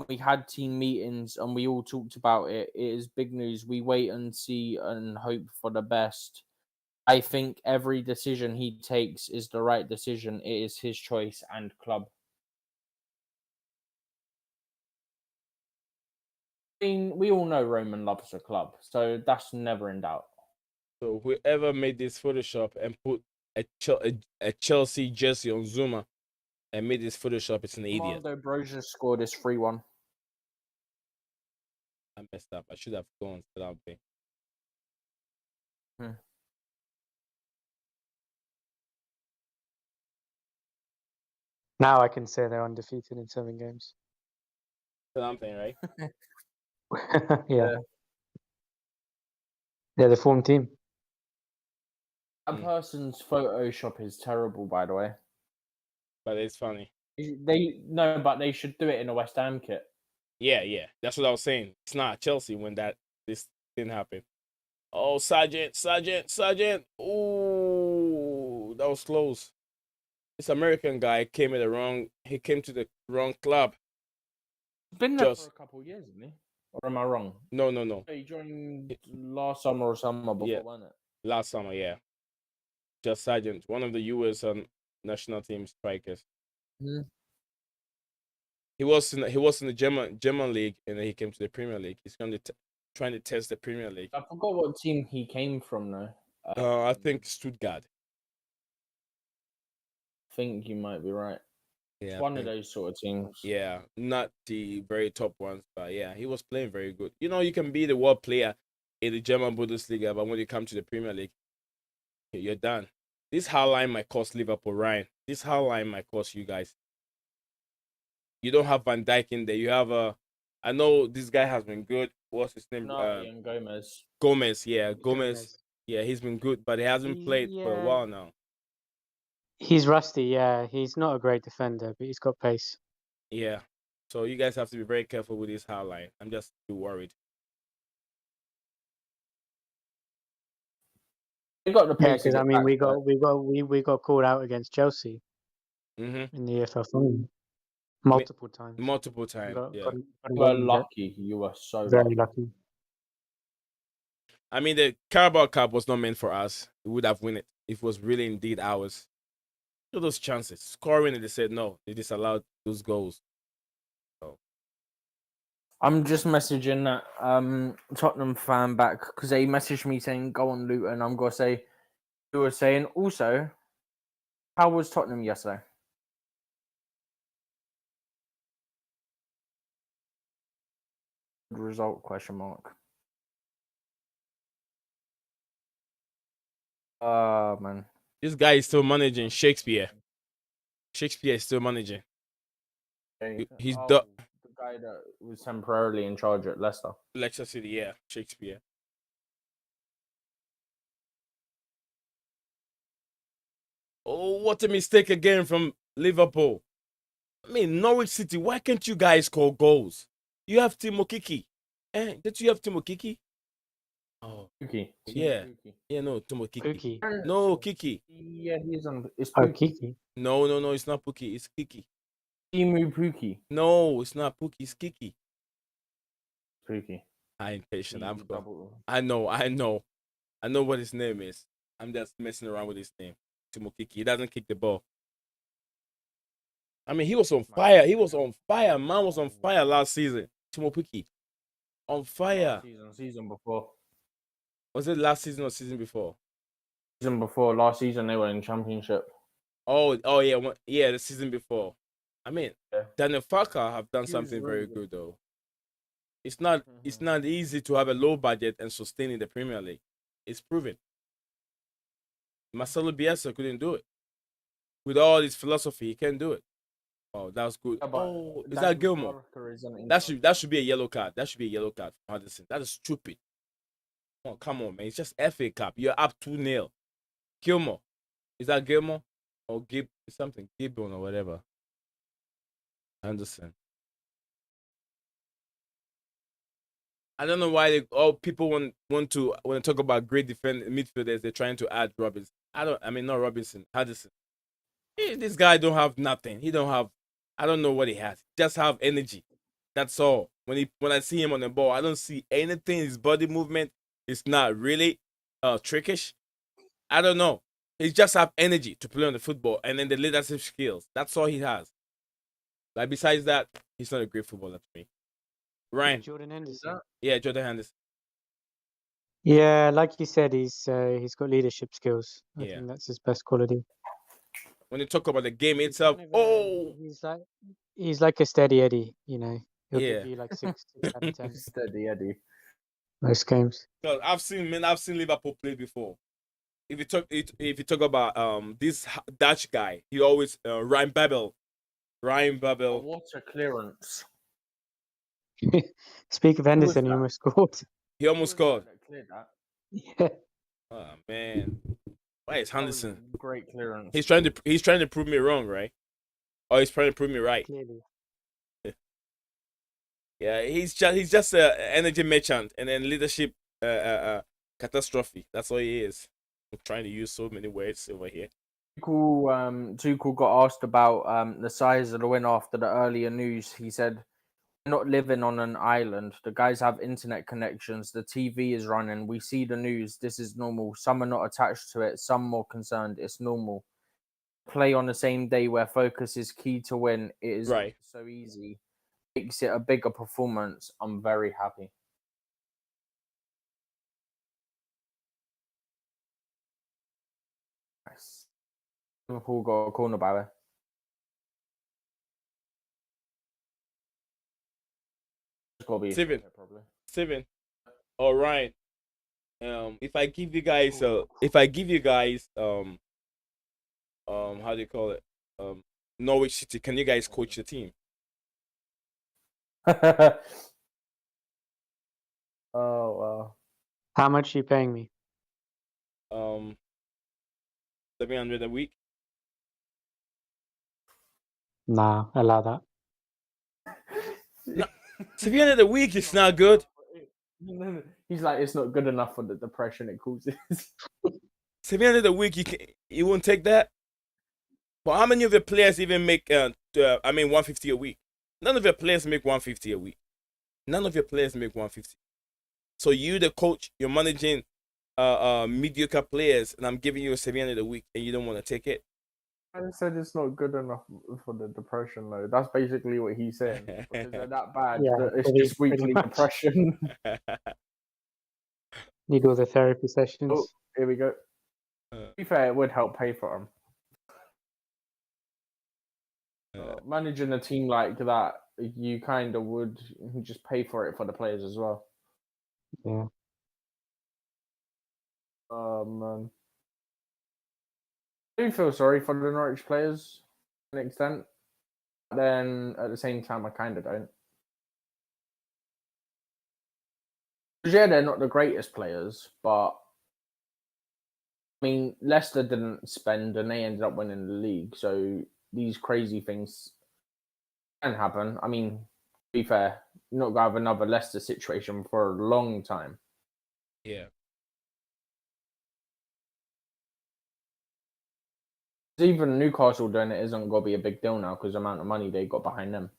We had team meetings and we all talked about it. It is big news. We wait and see and hope for the best. I think every decision he takes is the right decision. It is his choice and club. I mean, we all know Roman loves the club, so that's never in doubt. So whoever made this Photoshop and put a Chelsea jersey on Zuma and made this Photoshop, it's an idiot. Armando Broja scored his 3-1. I messed up. I should have gone without me. Now I can say they're undefeated in 7 games. Something, right? Yeah. They're the form team. That person's Photoshop is terrible, by the way. But it's funny. But they should do it in a West Ham kit. Yeah. That's what I was saying. It's not Chelsea when this didn't happen. Oh, Sergeant. Ooh, that was close. This American guy came to the wrong club. Been there for a couple of years, hasn't he? Or am I wrong? No. He joined last summer or summer before, wasn't it? Last summer, yeah. Just Sergeant, one of the US national team strikers. Mm-hmm. He was in the German league, and then he came to the Premier League. He's trying to test the Premier League. I forgot what team he came from, though. I think Stuttgart. I think you might be right. Yeah, It's one of those sort of teams. Yeah, not the very top ones, but yeah, he was playing very good. You know, you can be the world player in the German Bundesliga, but when you come to the Premier League, you're done. This hotline might cost Liverpool, Ryan. This hotline might cost you guys. You don't have Van Dijk in there. You have I know this guy has been good. What's his name? Ian Gomez. Gomez, yeah, Gomez. Yeah, he's been good, but he hasn't played for a while now. He's rusty, yeah. He's not a great defender, but he's got pace. Yeah. So you guys have to be very careful with this hotline. I'm just too worried. We got the pace. Because I mean, we got called out against Chelsea in the EFL final multiple times. Yeah. You were lucky. You were so very lucky. I mean, the Carabao Cup was not meant for us. We would have won it if it was really indeed ours. Look at those chances. Scoring, and they said no. They disallowed those goals. So. I'm just messaging that Tottenham fan back because they messaged me saying go on Luton. I'm going to say, you were saying also, how was Tottenham yesterday? Result question mark. Man. This guy is still managing Shakespeare. Shakespeare is still managing. He's the guy that was temporarily in charge at Leicester. Leicester City, yeah. Shakespeare. Oh, what a mistake again from Liverpool. I mean, Norwich City, why can't you guys score goals? You have Timo Kiki. Did you have Timo Kiki? Oh, Kiki. Yeah. Yeah, no, Timo Kiki. Kiki. No, Kiki. Yeah, he's on. It's Kiki. No, it's not Pookie. It's Kiki. Timu Pookie. No, it's not Pookie. It's Kiki. Pookie. I'm impatient. I know what his name is. I'm just messing around with his name. Timo Kiki. He doesn't kick the ball. I mean, he was on fire. Man was on fire last season. Timo Pukki. On fire. Season before. Was it last season or season before? Season before. Last season, they were in Championship. Oh yeah. Yeah, the season before. I mean, Daniel Farker have done something very good, though. It's not easy to have a low budget and sustain in the Premier League. It's proven. Marcelo Bielsa couldn't do it. With all his philosophy, he can't do it. Oh, that was good. Oh, is that Gilmore? That should be a yellow card. That should be a yellow card for Henderson. That is stupid. Oh, come on, man. It's just FA Cup. You're up 2-0. Gilmore. Is that Gilmore? Or something. Gibbon or whatever. Henderson. I don't know why people want to when they talk about great midfielders, they're trying to add Robinson. Not Robinson, Henderson. This guy don't have nothing. He don't have. I don't know what he has. Just have energy. That's all. When I see him on the ball, I don't see anything. His body movement is not really trickish. I don't know. He just have energy to play on the football, and then the leadership skills. That's all he has. Like besides that, he's not a great footballer to me. Ryan. Jordan Henderson. Yeah, Jordan Henderson. Yeah, like you said, he's got leadership skills. I think that's his best quality. When you talk about the game itself, he's like a steady Eddie, you know. He'll give you like 6 out of 10. Steady Eddie. Most games. Because I've seen Liverpool play before. If you talk about this Dutch guy, he always Ryan Babel. Ryan Oh, Babel. what a clearance! Speak of was Henderson, he that? almost scored. He almost scored. That cleared that. Yeah, Oh man, why is That was a Henderson? great clearance. He's trying to prove me wrong, right? Or he's trying to prove me right. clearly. Yeah, he's just a energy merchant and then leadership catastrophe. That's all he is. I'm trying to use so many words over here. Tuchel got asked about the size of the win after the earlier news. He said, "We're not living on an island. The guys have internet connections. The TV is running. We see the news. This is normal. Some are not attached to it. Some more concerned. It's normal. Play on the same day where focus is key to win. It is Right. so easy. Makes it a bigger performance. I'm very happy." Nice. Liverpool got a corner by the way. It's gotta be a Steven. striker, probably. Steven. All right. If I give you guys how do you call it? Norwich City, can you guys coach the team? Oh wow. How much are you paying me? 700 a week. Nah, allow that. 700 a week is not good. He's like, it's not good enough for the depression it causes. 700 a week, you won't take that. But how many of your players even make 150 a week? None of your players make 150 a week. None of your players make 150. So you, the coach, you're managing mediocre players, and I'm giving you a 700 a week, and you don't want to take it. I said it's not good enough for the depression, though. That's basically what he's saying. Because they're that bad. Yeah, That it's pretty- just weekly pretty much. depression. Need all the therapy sessions. Oh, here we go. To be fair, it would help pay for them. Managing a team like that, you kind of would just pay for it for the players as well. Yeah. Man. I do feel sorry for the Norwich players to an extent. Then at the same time, I kind of don't. 'Cause, yeah, they're not the greatest players, but I mean, Leicester didn't spend and they ended up winning the league. So these crazy things can happen. I mean, to be fair, you're not going to have another Leicester situation for a long time. Yeah. Even Newcastle doing it isn't going to be a big deal now because the amount of money they got behind them.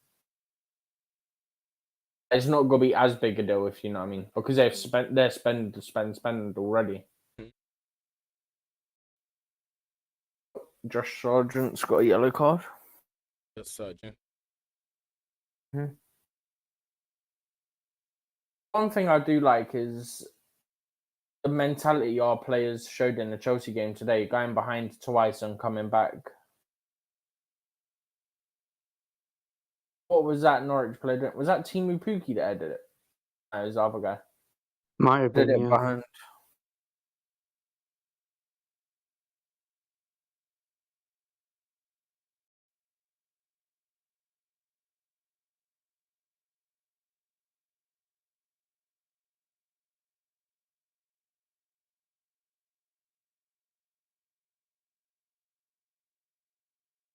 It's not going to be as big a deal, if you know what I mean, because they've spent already. Josh Sargent's got a yellow card. Just Sergeant. One thing I do like is the mentality our players showed in the Chelsea game today, going behind twice and coming back. What was that Norwich player doing? Was that Timu Pukki that headed it? No, it was the other guy. Might have Did been, it yeah. behind.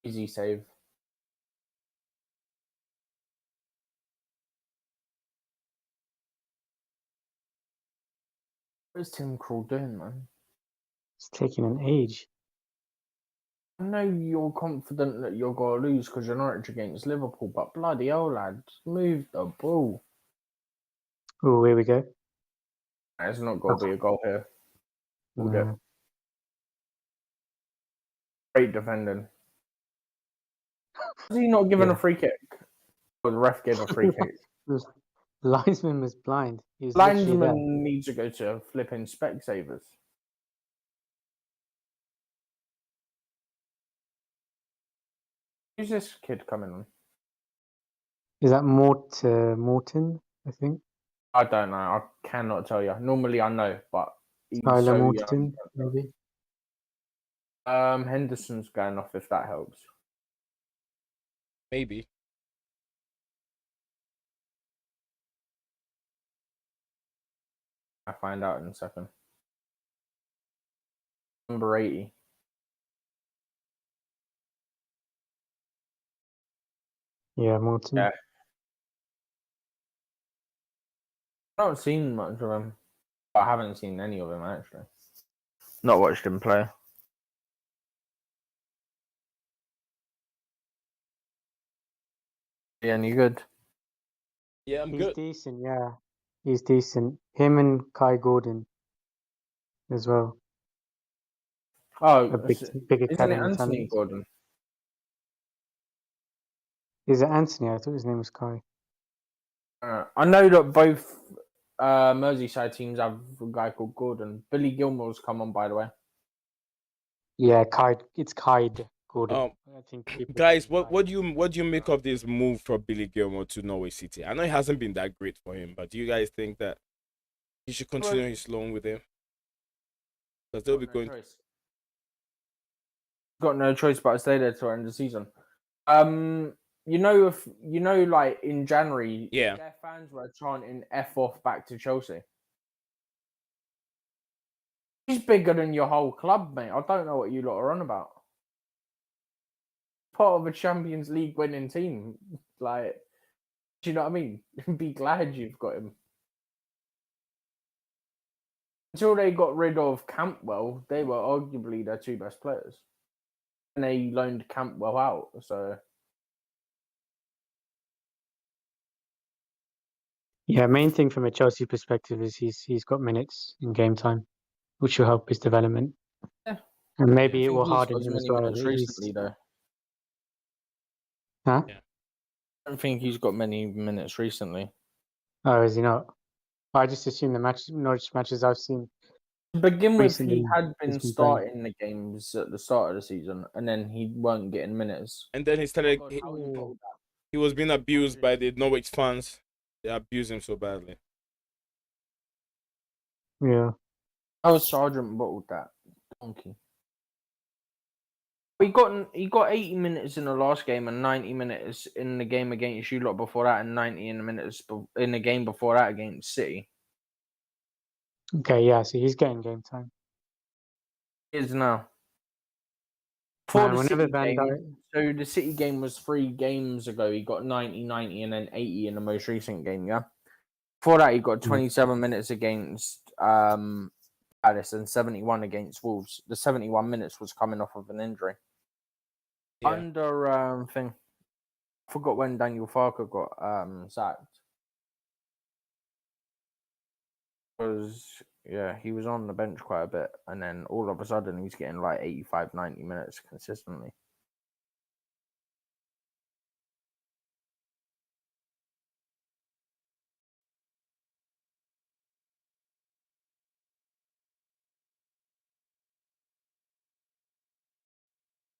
Easy save. What is Tim Krul doing, man? It's taking an age. I know you're confident that you're going to lose because you're Norwich against Liverpool, but bloody hell, lad, move the ball. Oh, here we go. It's not going to be a goal here. We'll No. get great defending. Was he not given a free kick? Or the ref gave a free kick. The linesman was blind. He was literally there. Linesman needs to go to flipping Specsavers. Who's this kid coming on? Is that Morton, I think? I don't know. I cannot tell you. Normally I know, but he's Tyler so Morton, young. maybe? Henderson's going off if that helps. Maybe. I'll find out in a second. Number 80. Yeah, Morton. Yeah. I've not seen much of him. I haven't seen any of him actually. Not watched him play. Yeah, any good? Yeah, I'm He's good. decent, yeah. He's decent. Him and Kai Gordon as well. Oh, A big isn't it academy Anthony talent. Gordon? Is it Anthony? I thought his name was Kai. I know that both Merseyside teams have a guy called Gordon. Billy Gilmore's come on, by the way. Yeah, Kai. It's Kaid Gordon. Um, I think people call guys, him what Kai. what do you make of this move for Billy Gilmore to Norway City? I know it hasn't been that great for him, but do you guys think that he should continue his loan with him? Because they'll be going. Got no choice but to stay there till the end of the season. Like in January, Yeah. their fans were chanting "F off" back to Chelsea. He's bigger than your whole club, mate. I don't know what you lot are on about. Part of a Champions League winning team, like, do you know what I mean? Be glad you've got him. Until they got rid of Campbell, they were arguably their two best players, and they loaned Campbell out. So Yeah, main thing from a Chelsea perspective is he's got minutes in game time, which will help his development. Yeah. And I maybe it think will he's got harden as him as many well. minutes recently, though. Huh? Yeah. I don't think he's got many minutes recently. Oh, is he not? I just assume the Norwich matches I've seen. To begin with, he Recently, had been he's been playing. starting the games at the start of the season, and then he weren't getting minutes. And then he started. Oh God, how he bottled that. He was being abused by the Norwich fans. They abused him so badly. Yeah. How Sergeant bottled that donkey. He got 80 minutes in the last game and 90 minutes in the game against you lot before that, and 90 in the minutes in the game before that against City. Okay, yeah, so he's getting game time. He is now. For Man, the whenever City Van game, Dijk, so the City game was 3 games ago. He got 90, 90, and then 80 in the most recent game. Yeah. Before that, he got 27 minutes against Palace and 71 against Wolves. The 71 minutes was coming off of an injury. Yeah. Under thing, I forgot when Daniel Farker got sacked. He was on the bench quite a bit, and then all of a sudden he's getting like 85, 90 minutes consistently.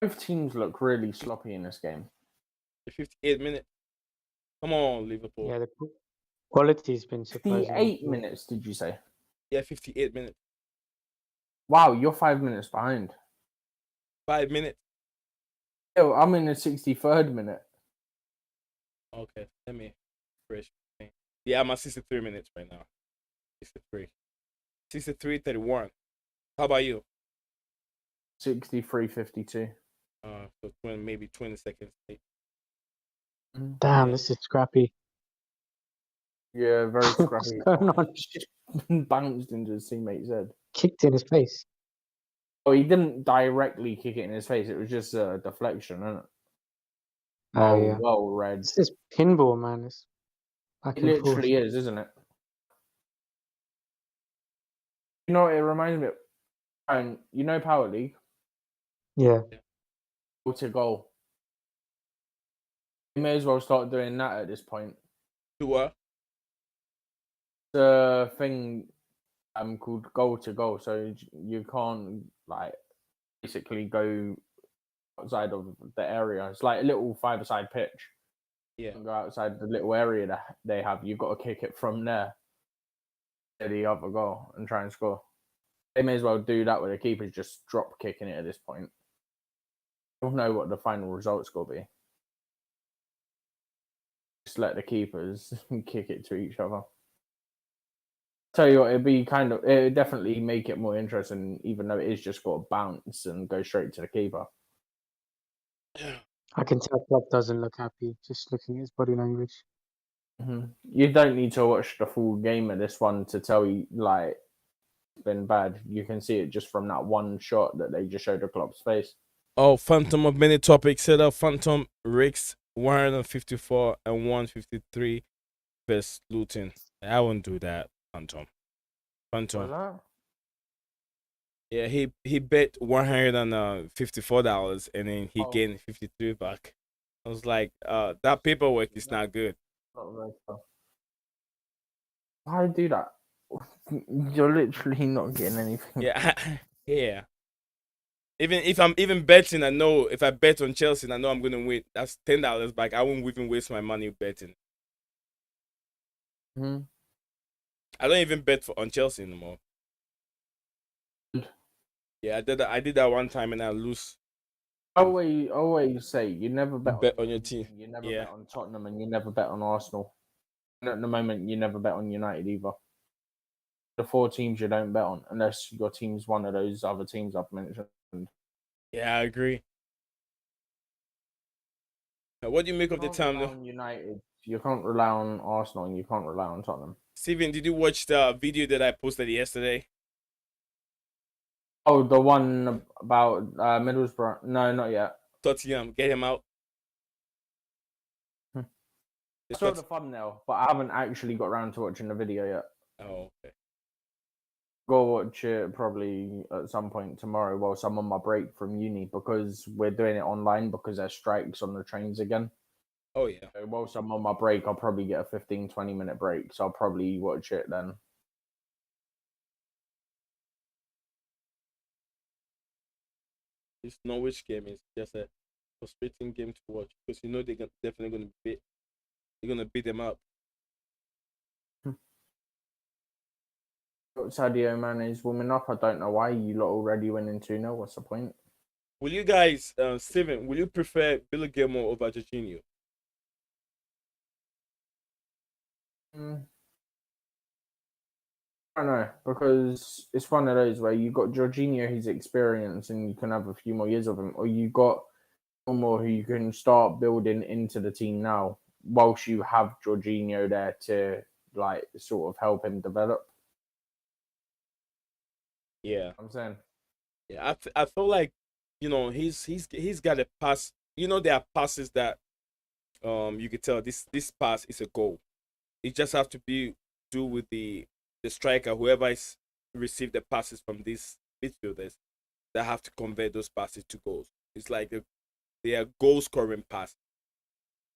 Both teams look really sloppy in this game. 58 minutes. Come on, Liverpool. yeah, the quality's been surprisingly 58 poor. minutes, did you say? Yeah, 58 minutes. Wow, you're 5 minutes behind. 5 minutes. Yo, I'm in the 63rd minute. Okay, let me refresh. Yeah, I'm at 63 minutes right now. 63. 63, 31. How about you? 63:52. So 20, maybe 20 seconds late. Damn, Yeah. this is scrappy. Yeah, very What's scrappy. going on? Just bounced into his teammate's head. Kicked in his face. Oh, he didn't directly kick it in his face. It was just a deflection, isn't it? Oh, yeah. Well read. This is pinball, man. It's back It and forth. literally is, isn't it? You know what it reminds me of? And you know Power League? Yeah. Goal to goal. You may as well start doing that at this point. To what? The thing called goal to goal, so you can't like basically go outside of the area. It's like a little five-a-side pitch. Yeah. You can go outside the little area that they have. You've got to kick it from there to the other goal and try and score. They may as well do that with the keepers just drop kicking it at this point. You'll know what the final result's going to be. just let the keepers kick it to each other. Tell you what, it'd definitely make it more interesting, even though it is just got to bounce and go straight to the keeper. I can tell Klopp doesn't look happy just looking at his body language. Mm-hmm. You don't need to watch the full game of this one to tell you like it's been bad. You can see it just from that one shot that they just showed the Klopp's face. Oh, Phantom of many topics set up. Phantom Ricks 154 and 153 versus Luton. I won't do that, Phantom. Phantom. That? Yeah, he bet $154 and then he Oh. gained 53 back. I was like, that paperwork is not good. Why do that? You're literally not getting anything. Yeah, yeah. Even if I'm even betting, I know if I bet on Chelsea, I know I'm gonna win. That's $10 back. I won't even waste my money betting. Mm-hmm. I don't even bet on Chelsea anymore. Yeah, I did that one time and I lose. I always say you never bet on your team. You never Yeah. bet on Tottenham and you never bet on Arsenal. And at the moment, you never bet on United either. The 4 teams you don't bet on, unless your team's one of those other teams I've mentioned. Yeah, I agree. Now, what do you make of the time, though? On United, you can't rely on Arsenal, and you can't rely on Tottenham. Steven, did you watch the video that I posted yesterday? Oh, the one about Middlesbrough? No, not yet. Tottenham, get him out. I saw the thumbnail, but I haven't actually got around to watching the video yet. Oh, okay. Go watch it probably at some point tomorrow whilst I'm on my break from uni, because we're doing it online because there's strikes on the trains again. Oh, yeah. So whilst I'm on my break, I'll probably get a 15-20 minute break, so I'll probably watch it then. This Norwich game is just a frustrating game to watch because you know they're definitely going to beat. They're going to beat them up. Sadio Mane's warming up. I don't know why. You lot already winning 2-0. What's the point? Will you guys, Steven, will you prefer Billy Gilmore over Jorginho? I don't know, because it's one of those where you got Jorginho, his experience, and you can have a few more years of him, or you got one more who you can start building into the team now, whilst you have Jorginho there to like sort of help him develop. Yeah, I'm saying. Yeah, I feel like, you know, he's got a pass. You know, there are passes that you could tell this pass is a goal. It just have to be do with the striker, whoever is received the passes from these midfielders that have to convert those passes to goals. It's like they are goal scoring passes.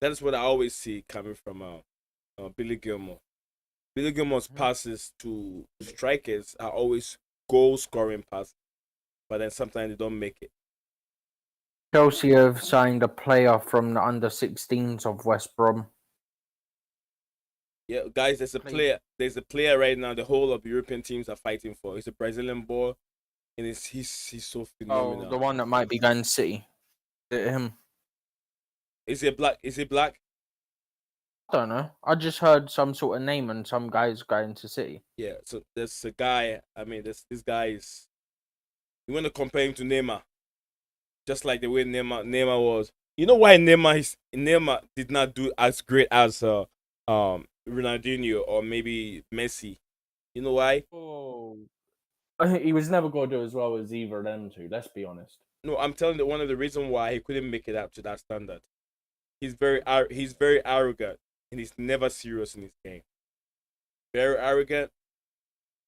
That is what I always see coming from Billy Gilmore. Billy Gilmore's passes to strikers are always goal scoring passes, but then sometimes they don't make it. Chelsea have signed a player from the under-16s of West Brom. Yeah, guys, there's a player. There's a player right now. The whole of European teams are fighting for. He's a Brazilian boy, and he's so phenomenal. Oh, the one that might be going to City. Is it him? Is he black? Is he black? I don't know. I just heard some sort of name and some guys going to City. Yeah. So there's a guy. I mean, this guy is. You want to compare him to Neymar? Just like the way Neymar was. You know why Neymar did not do as great as Ronaldinho or maybe Messi? You know why? Oh, he was never going to do as well as either of them two. Let's be honest. No, I'm telling you, one of the reasons why he couldn't make it up to that standard. He's very arrogant and he's never serious in his game. Very arrogant.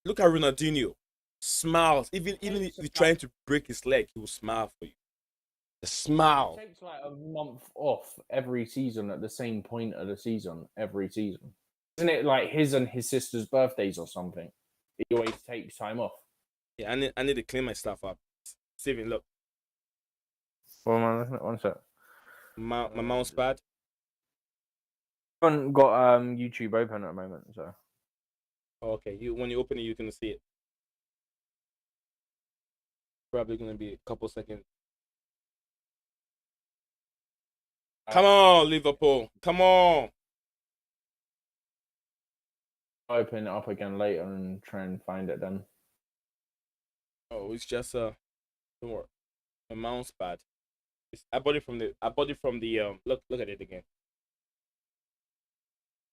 Look at Ronaldinho. Smiles. Even if you're trying to break his leg, he will smile for you. The smile. He takes like a month off every season at the same point of the season, every season. Isn't it like his and his sister's birthdays or something? He always takes time off. Yeah, I need to clean my stuff up. Steven, look. One sec. My mouse pad. I haven't got YouTube open at the moment, so. Oh, okay, when you open it, you're gonna see it. Probably gonna be a couple seconds. Come on, Liverpool. Come on. open it up again later and try and find it then. Oh, it's just don't worry. The mouse pad. I bought it from the look at it again.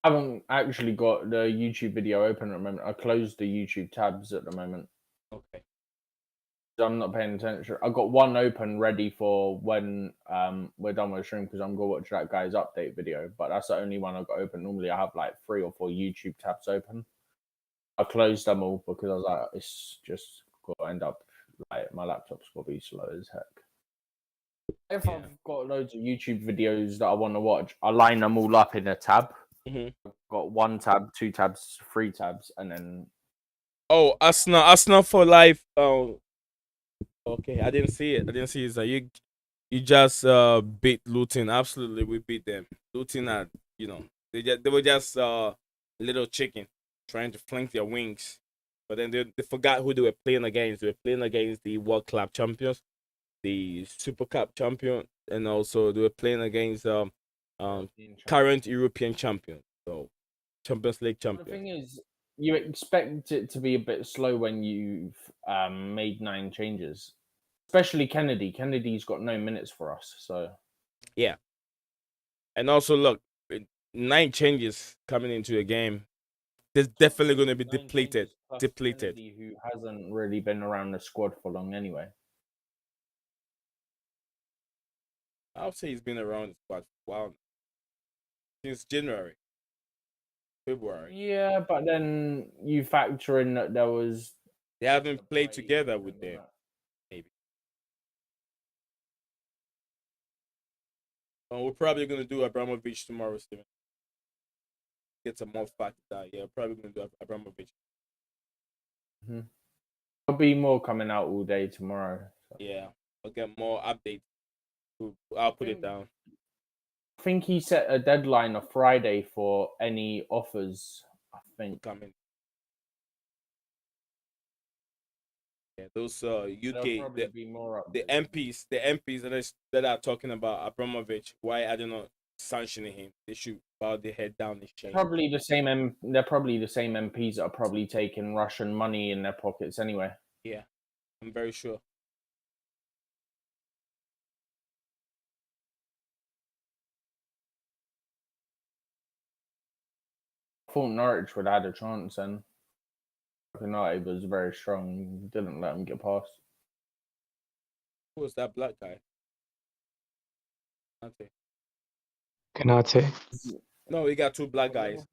I haven't actually got the YouTube video open at the moment. I closed the YouTube tabs at the moment. Okay. I'm not paying attention. I got one open ready for when we're done with the stream because I'm gonna watch that guy's update video. But that's the only one I got open. Normally I have like 3 or 4 YouTube tabs open. I closed them all because I was like, it's just got to end up like my laptop's gonna be slow as heck. If Yeah. I've got loads of YouTube videos that I want to watch, I line them all up in a tab. Mm-hmm. I've got 1 tab, 2 tabs, 3 tabs, and then. Oh, Arsenal for life. Oh, okay. I didn't see it. So you just beat Luton. Absolutely, we beat them. Luton had, they were just little chicken trying to flank their wings, but then they forgot who they were playing against. They were playing against the World Club champions, the Super Cup champion, and also they were playing against current European champion, so Champions League The champion. thing is, you expect it to be a bit slow when you've made 9 changes, especially Kennedy. Kennedy's got no minutes for us, so Yeah, and also look, 9 changes coming into a game. There's definitely going to be 9 depleted. changes plus Depleted. Kennedy, who hasn't really been around the squad for long anyway. I'll say he's been around the squad for a while, since January, February. Yeah, but then you factor in that there was They haven't the played break together with and them, that. maybe. We're probably going to do Abramovich tomorrow, Steven. Get some more facts out. Yeah, probably going to do Abramovich. Mm-hmm. There'll be more coming out all day tomorrow. So. Yeah, I'll get more updates. I'll put it down. I think he set a deadline of Friday for any offers. I think Coming. Yeah, those UK be more the MPs that are talking about Abramovich. Why are they not sanctioning him? They should bow their head down and shame. Probably the same. They're probably the same MPs that are probably taking Russian money in their pockets anyway. Yeah, I'm very sure. I thought Norwich would have had a chance, and United was very strong. Didn't let them get past. Who was that black guy? Kanate. No, we got 2 black guys.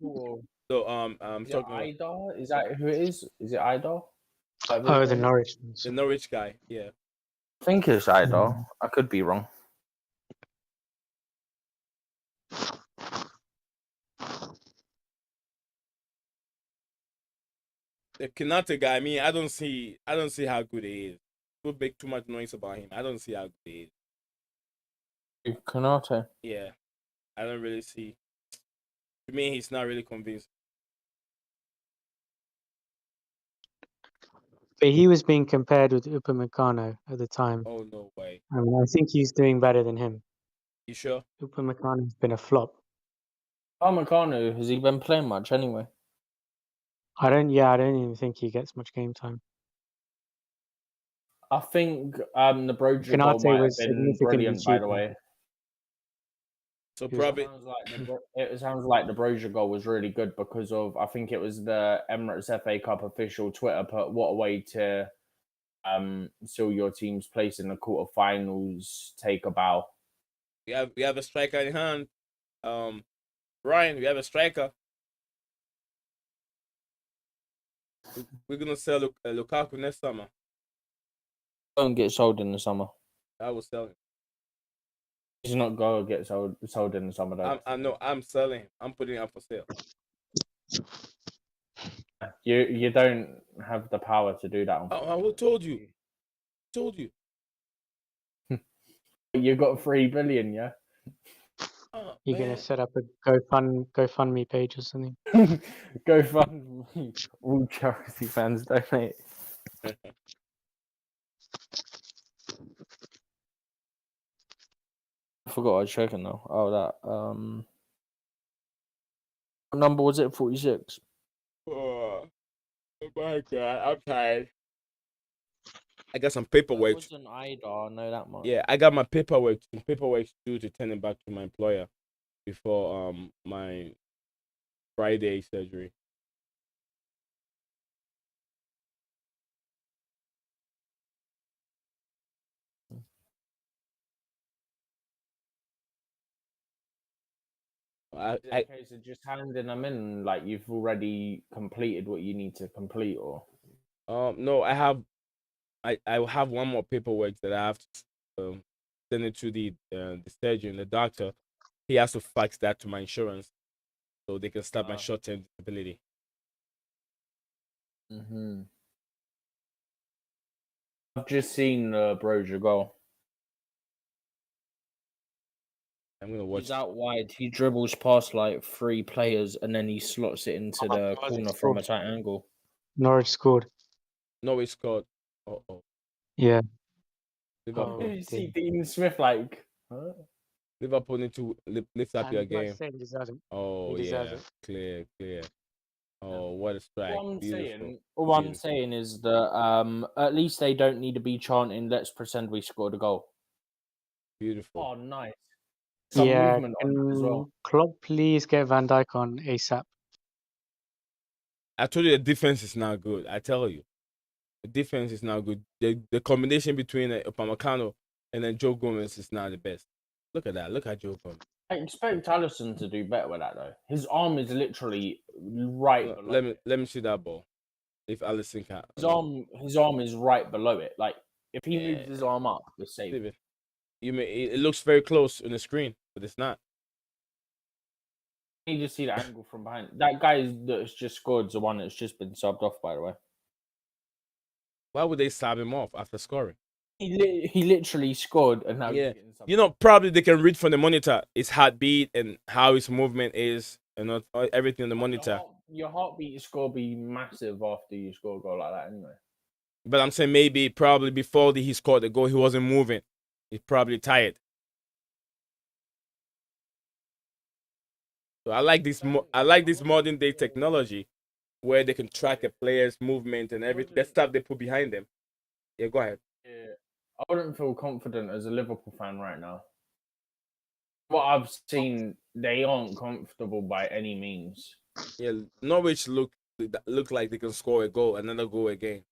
So I'm is talking it Idol? Is that who it is? Is it Idol? Oh, the Norwich ones. the Norwich guy. Yeah. I think it's Idol. I could be wrong. The Kanata guy. I mean, I don't see how good he is. People make too much noise about him. I don't see how good he is. Kanate. Yeah, I don't really see. To me, he's not really convinced. But he was being compared with Upamecano at the time. Oh no way. I mean, I think he's doing better than him. You sure? Upamecano's been a flop. Upamecano, has he been playing much anyway? I don't even think he gets much game time. I think the Broja goal Kanate might have was been significantly brilliant, by the cheaper. way. So He was- probably It sounds like the Broja goal was really good because of, I think it was the Emirates FA Cup official Twitter put, what a way to seal your team's place in the quarterfinals, take a bow. we have a striker in hand. Ryan, we have a striker. We're gonna sell Lukaku next summer. Don't get sold in the summer. I will sell him. He's not going to get sold in the summer, though. I know. I'm selling him. I'm putting him up for sale. You don't have the power to do that. Who told you? Told you. You got 3 billion, yeah. Oh, You're man. gonna set up a GoFundMe page or something. Go fund all Chelsea fans donate. I forgot I was checking though. Oh, that what number was it? 46. Oh my god, I'm tired. I got some It paperwork. wasn't either. I know that much. Yeah, I got my paperwork. Some paperwork due to turn it back to my employer before my Friday surgery. Is it a case of just handing them in, like you've already completed what you need to complete, or? No, I have one more paperwork that I have to send it to the surgeon, the doctor. He has to fax that to my insurance so they can start my short-term disability. Mm-hmm. I've just seen Broja go. I'm gonna watch. He's out wide. He dribbles past like 3 players and then he slots it into the corner from a tight angle. Norwich scored. No, it's called. Oh, Yeah. Liverpool. Oh, You see dear. Dean Smith like, huh? Liverpool need to lift up And your I was about to game. say he deserves it. Oh He deserves yeah, it. clear. Oh, what a strike! Beautiful. All I'm saying is that at least they don't need to be chanting, "Let's pretend we scored a goal." Beautiful. Oh, nice. Some Yeah. movement on it as well. Can Klopp please get Van Dijk on ASAP? I told you the defense is not good. I tell you, the defense is not good. The combination between Upamecano and then Joe Gomez is not the best. Look at that. Look at Joe Gomez. I expect Alisson to do better with that though. His arm is literally right below it. Let me see that ball. If Alisson can. His arm is right below it. Like if he moves Yeah. his arm up, it's safe. Steven, it looks very close on the screen, but it's not. You just see the angle from behind. That guy that's just scored is the one that's just been subbed off, by the way. Why would they sub him off after scoring? He literally scored, and now Yeah, he's getting subbed. you know, probably they can read from the monitor his heartbeat and how his movement is, and everything on the monitor. Your heartbeat score be massive after you score a goal like that, anyway. But I'm saying maybe probably before he scored the goal, he wasn't moving. He's probably tired. So I like this. I like this modern day technology where they can track a player's movement and everything. The stuff they put behind them. Yeah, go ahead. Yeah, I wouldn't feel confident as a Liverpool fan right now. What I've seen, they aren't comfortable by any means. Yeah, Norwich look like they can score a goal, another goal again.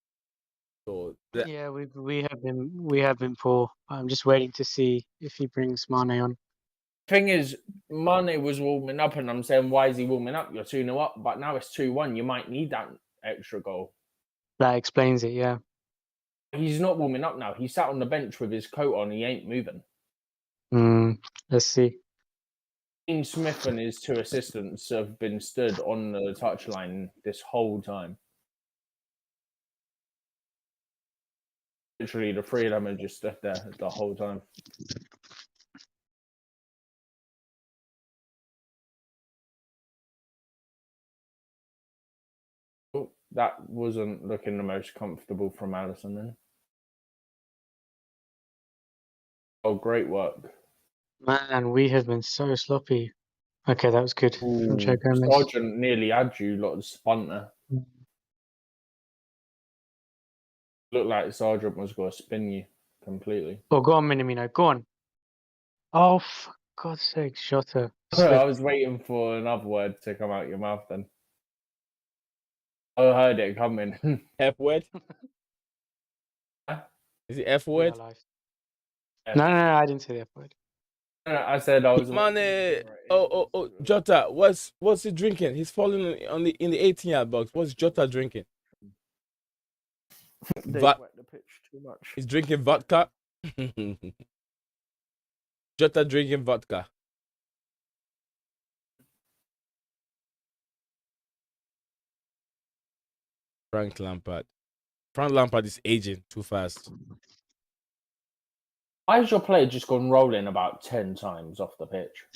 So Yeah, we have been poor. I'm just waiting to see if he brings Mane on. Thing is, Mane was warming up, and I'm saying, why is he warming up? You're 2-0 up, but now it's 2-1. You might need that extra goal. That explains it. Yeah. He's not warming up now. He sat on the bench with his coat on. He ain't moving. Let's see. Dean Smith and his 2 assistants have been stood on the touchline this whole time. Literally, the 3 of them are just stood there the whole time. Oh, that wasn't looking the most comfortable from Alisson then. Oh, great work. Man, we have been so sloppy. Okay, that was good from Joe Gomez. Sargent nearly had you lot of spunter. Looked like Sargent was going to spin you completely. Oh, go on, Minamino. Go on. Oh, for God's sake, Shota. I was waiting for another word to come out your mouth then. I heard it coming. F word? Is it F word? No, I didn't say the F word. I said I was. Mane, oh, Jota, what's he drinking? He's falling in the 18-yard box. What's Jota drinking? They wet the pitch too much. He's drinking vodka. Jota drinking vodka. Frank Lampard. Frank Lampard is aging too fast. Why has your player just gone rolling about 10 times off the pitch?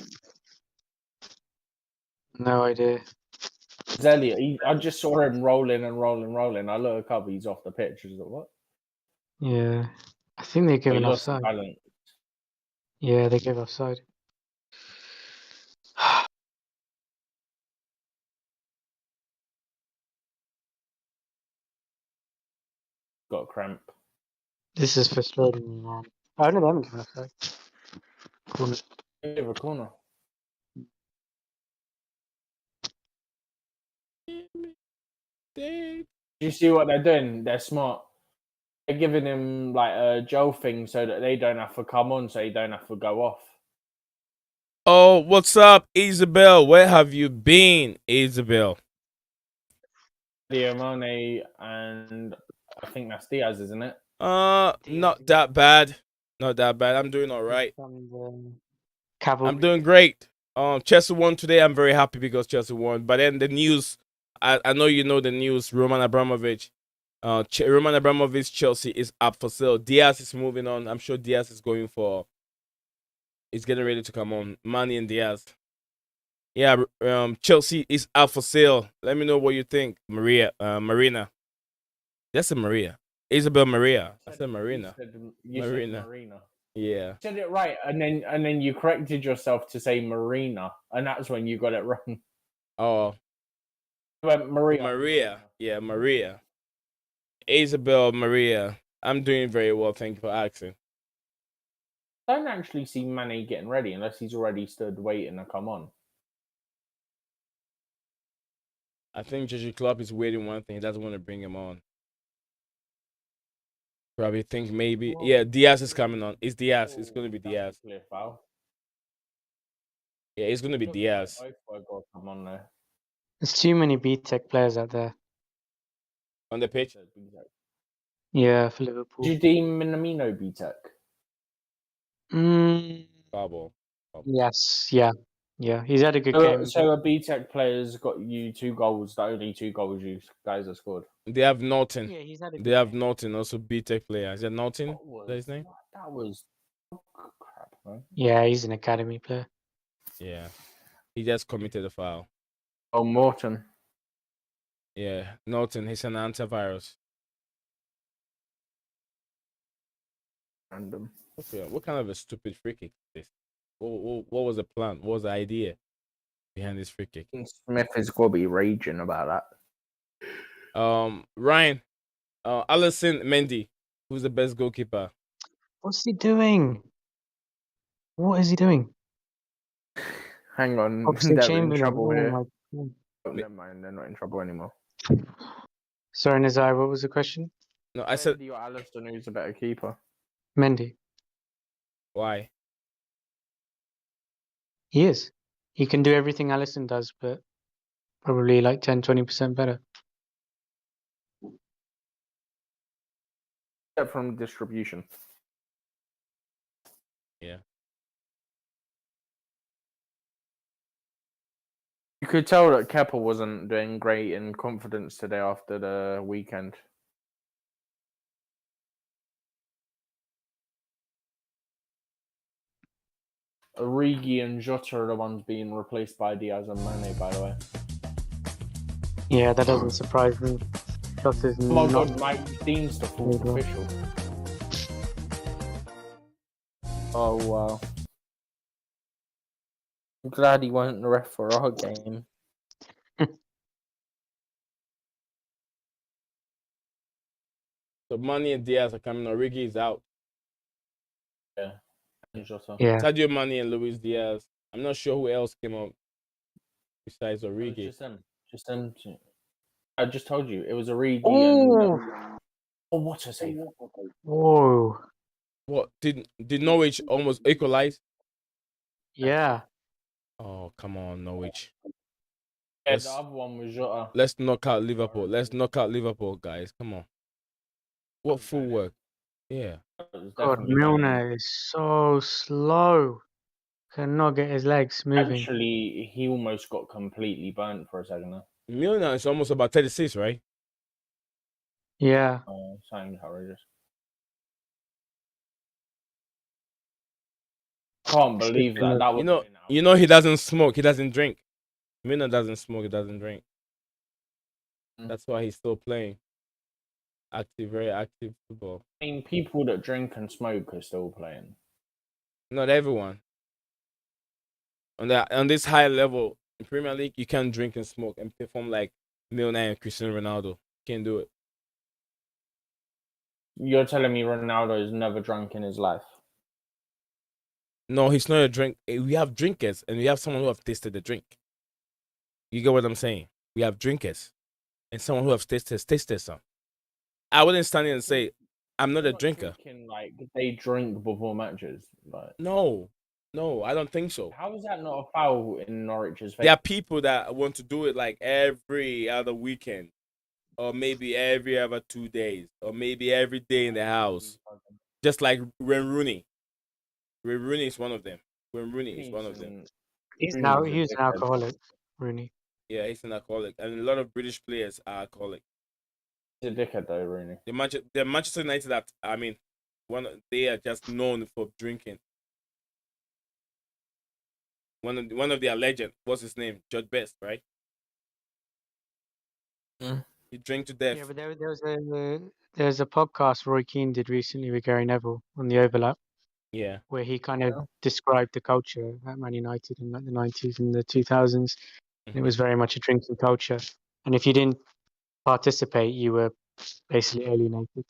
No idea. Elliot, I just saw him rolling and rolling. I look up, he's off the pitch. I was like, what? Yeah, I think they gave an offside. Yeah, they gave offside. got a cramp. This is frustrating me, man. I know they haven't given us that. Corner. Over corner. Dang. You see what they're doing? They're smart. They're giving him like a gel thing so that they don't have to come on, so he don't have to go off. Oh, what's up, Isabel? Where have you been, Isabel? Diamone and I think that's Diaz, isn't it? Not that bad. Not that bad. I'm doing all right. From the I'm cavalry. doing great. Chelsea won today. I'm very happy because Chelsea won. But then the news, I know you know the news. Roman Abramovich, Roman Abramovich Chelsea is up for sale. Diaz is moving on. I'm sure Diaz is going for. He's getting ready to come on. Manny and Diaz. Yeah, Chelsea is up for sale. Let me know what you think, Marina. That's a Maria. Isabel Maria. I said Marina. You Marina. said Marina. Yeah. You said it right, and then you corrected yourself to say Marina, and that's when you got it wrong. Oh, You went Maria. Maria. Yeah, Maria. Isabel Maria. I'm doing very well. Thank you for asking. I don't actually see Manny getting ready unless he's already stood waiting to come on. I think Judge Klopp is waiting one thing. He doesn't want to bring him on. Probably think maybe. Yeah, Diaz is coming on. It's Diaz. It's going to be Diaz. Clear foul. Yeah, it's going to be Looks Diaz. like both were gonna come on there. There's too many B-Tech players out there. On the pitch. Yeah, for Liverpool. Did you deem Minamino B-Tech? Foul. Yes, yeah. He's had a good So, game. so a B-Tech player's got you 2 goals. The only 2 goals you guys have scored. They have Norton. Yeah, he's had a good They have game. Norton, also B-Tech player. Is that Norton? Is What that his name? That was crap, man. Yeah, he's an academy player. Yeah. He just committed a foul. Oh, Morton. Yeah, Norton. He's an antivirus. Random. Okay, what kind of a stupid free kick is this? What was the plan? What was the idea behind this free kick? Smith is gonna be raging about that. Ryan, Alisson Mendy, who's the best goalkeeper? What's he doing? What is he doing? Hang on, Oxlade they're in Chamberlain. trouble Oh here. my God. Oh, never mind, they're not in trouble anymore. Sorry, Nazar, what was the question? No, I said Mendy or Alisson, who's a better keeper? Mendy. why? He is. He can do everything Alisson does, but probably like 10-20% better. Except from distribution. Yeah. You could tell that Keppel wasn't doing great in confidence today after the weekend. Origi and Jota are the ones being replaced by Diaz and Mane, by the way. Yeah, that doesn't surprise me. Jota's Oh my not. god, Mike Dean's the fourth Well. official. Oh wow. I'm glad he wasn't the ref for our game. So Mane and Diaz are coming. Origi is out. Yeah. And Jota. Yeah. Sadio Mane and Luis Diaz. I'm not sure who else came up besides It was Origi. just them. Just them. I just told you. It was Origi Oh, and... Oh, what a save. whoa. What did Norwich almost equalize? Yeah. Oh, come on, Norwich. Yeah, Let's- the other one was Jota. Let's knock out Liverpool. Let's knock out Liverpool, guys. Come on. What full work? Yeah. It was God, definitely going in. Milner is so slow. Cannot get his legs moving. Actually, he almost got completely burnt for a second there. Milner is almost about 36, right? Yeah. Something outrageous. Can't believe that. That would You know he doesn't smoke, he doesn't drink. Milner doesn't smoke, he doesn't drink. That's why he's still playing. Active, very active football. I mean, people that drink and smoke are still playing. Not everyone. On this high level in Premier League, you can't drink and smoke and perform like Milner and Cristiano Ronaldo. Can't do it. You're telling me Ronaldo's never drunk in his life? No, he's not a drink. We have drinkers, and we have someone who have tasted the drink. You get what I'm saying? We have drinkers, and someone who have tasted some. I wouldn't stand here and say I'm not a drinker. Drinking, like they drink before matches. Like, No, I don't think so. how is that not a foul in Norwich's favor? There are people that want to do it like every other weekend, or maybe every other 2 days, or maybe every day in the house. Just like Wayne Rooney. Wayne Rooney is one of them. Wayne Rooney is one of them. He's Rooney's a an dickhead. alcoholic, Rooney. Yeah, he's an alcoholic, and a lot of British players are alcoholic. He's a dickhead though, Rooney. The Manchester United, that they are just known for drinking. One of their legend, what's his name? Judge Best, right? He drank to death. Yeah, but there's a podcast Roy Keane did recently with Gary Neville on the Overlap, Yeah. where he kind of described the culture at Man United in like the 90s and the 2000s. It was very much a drinking culture, and if you didn't participate, you were basically alienated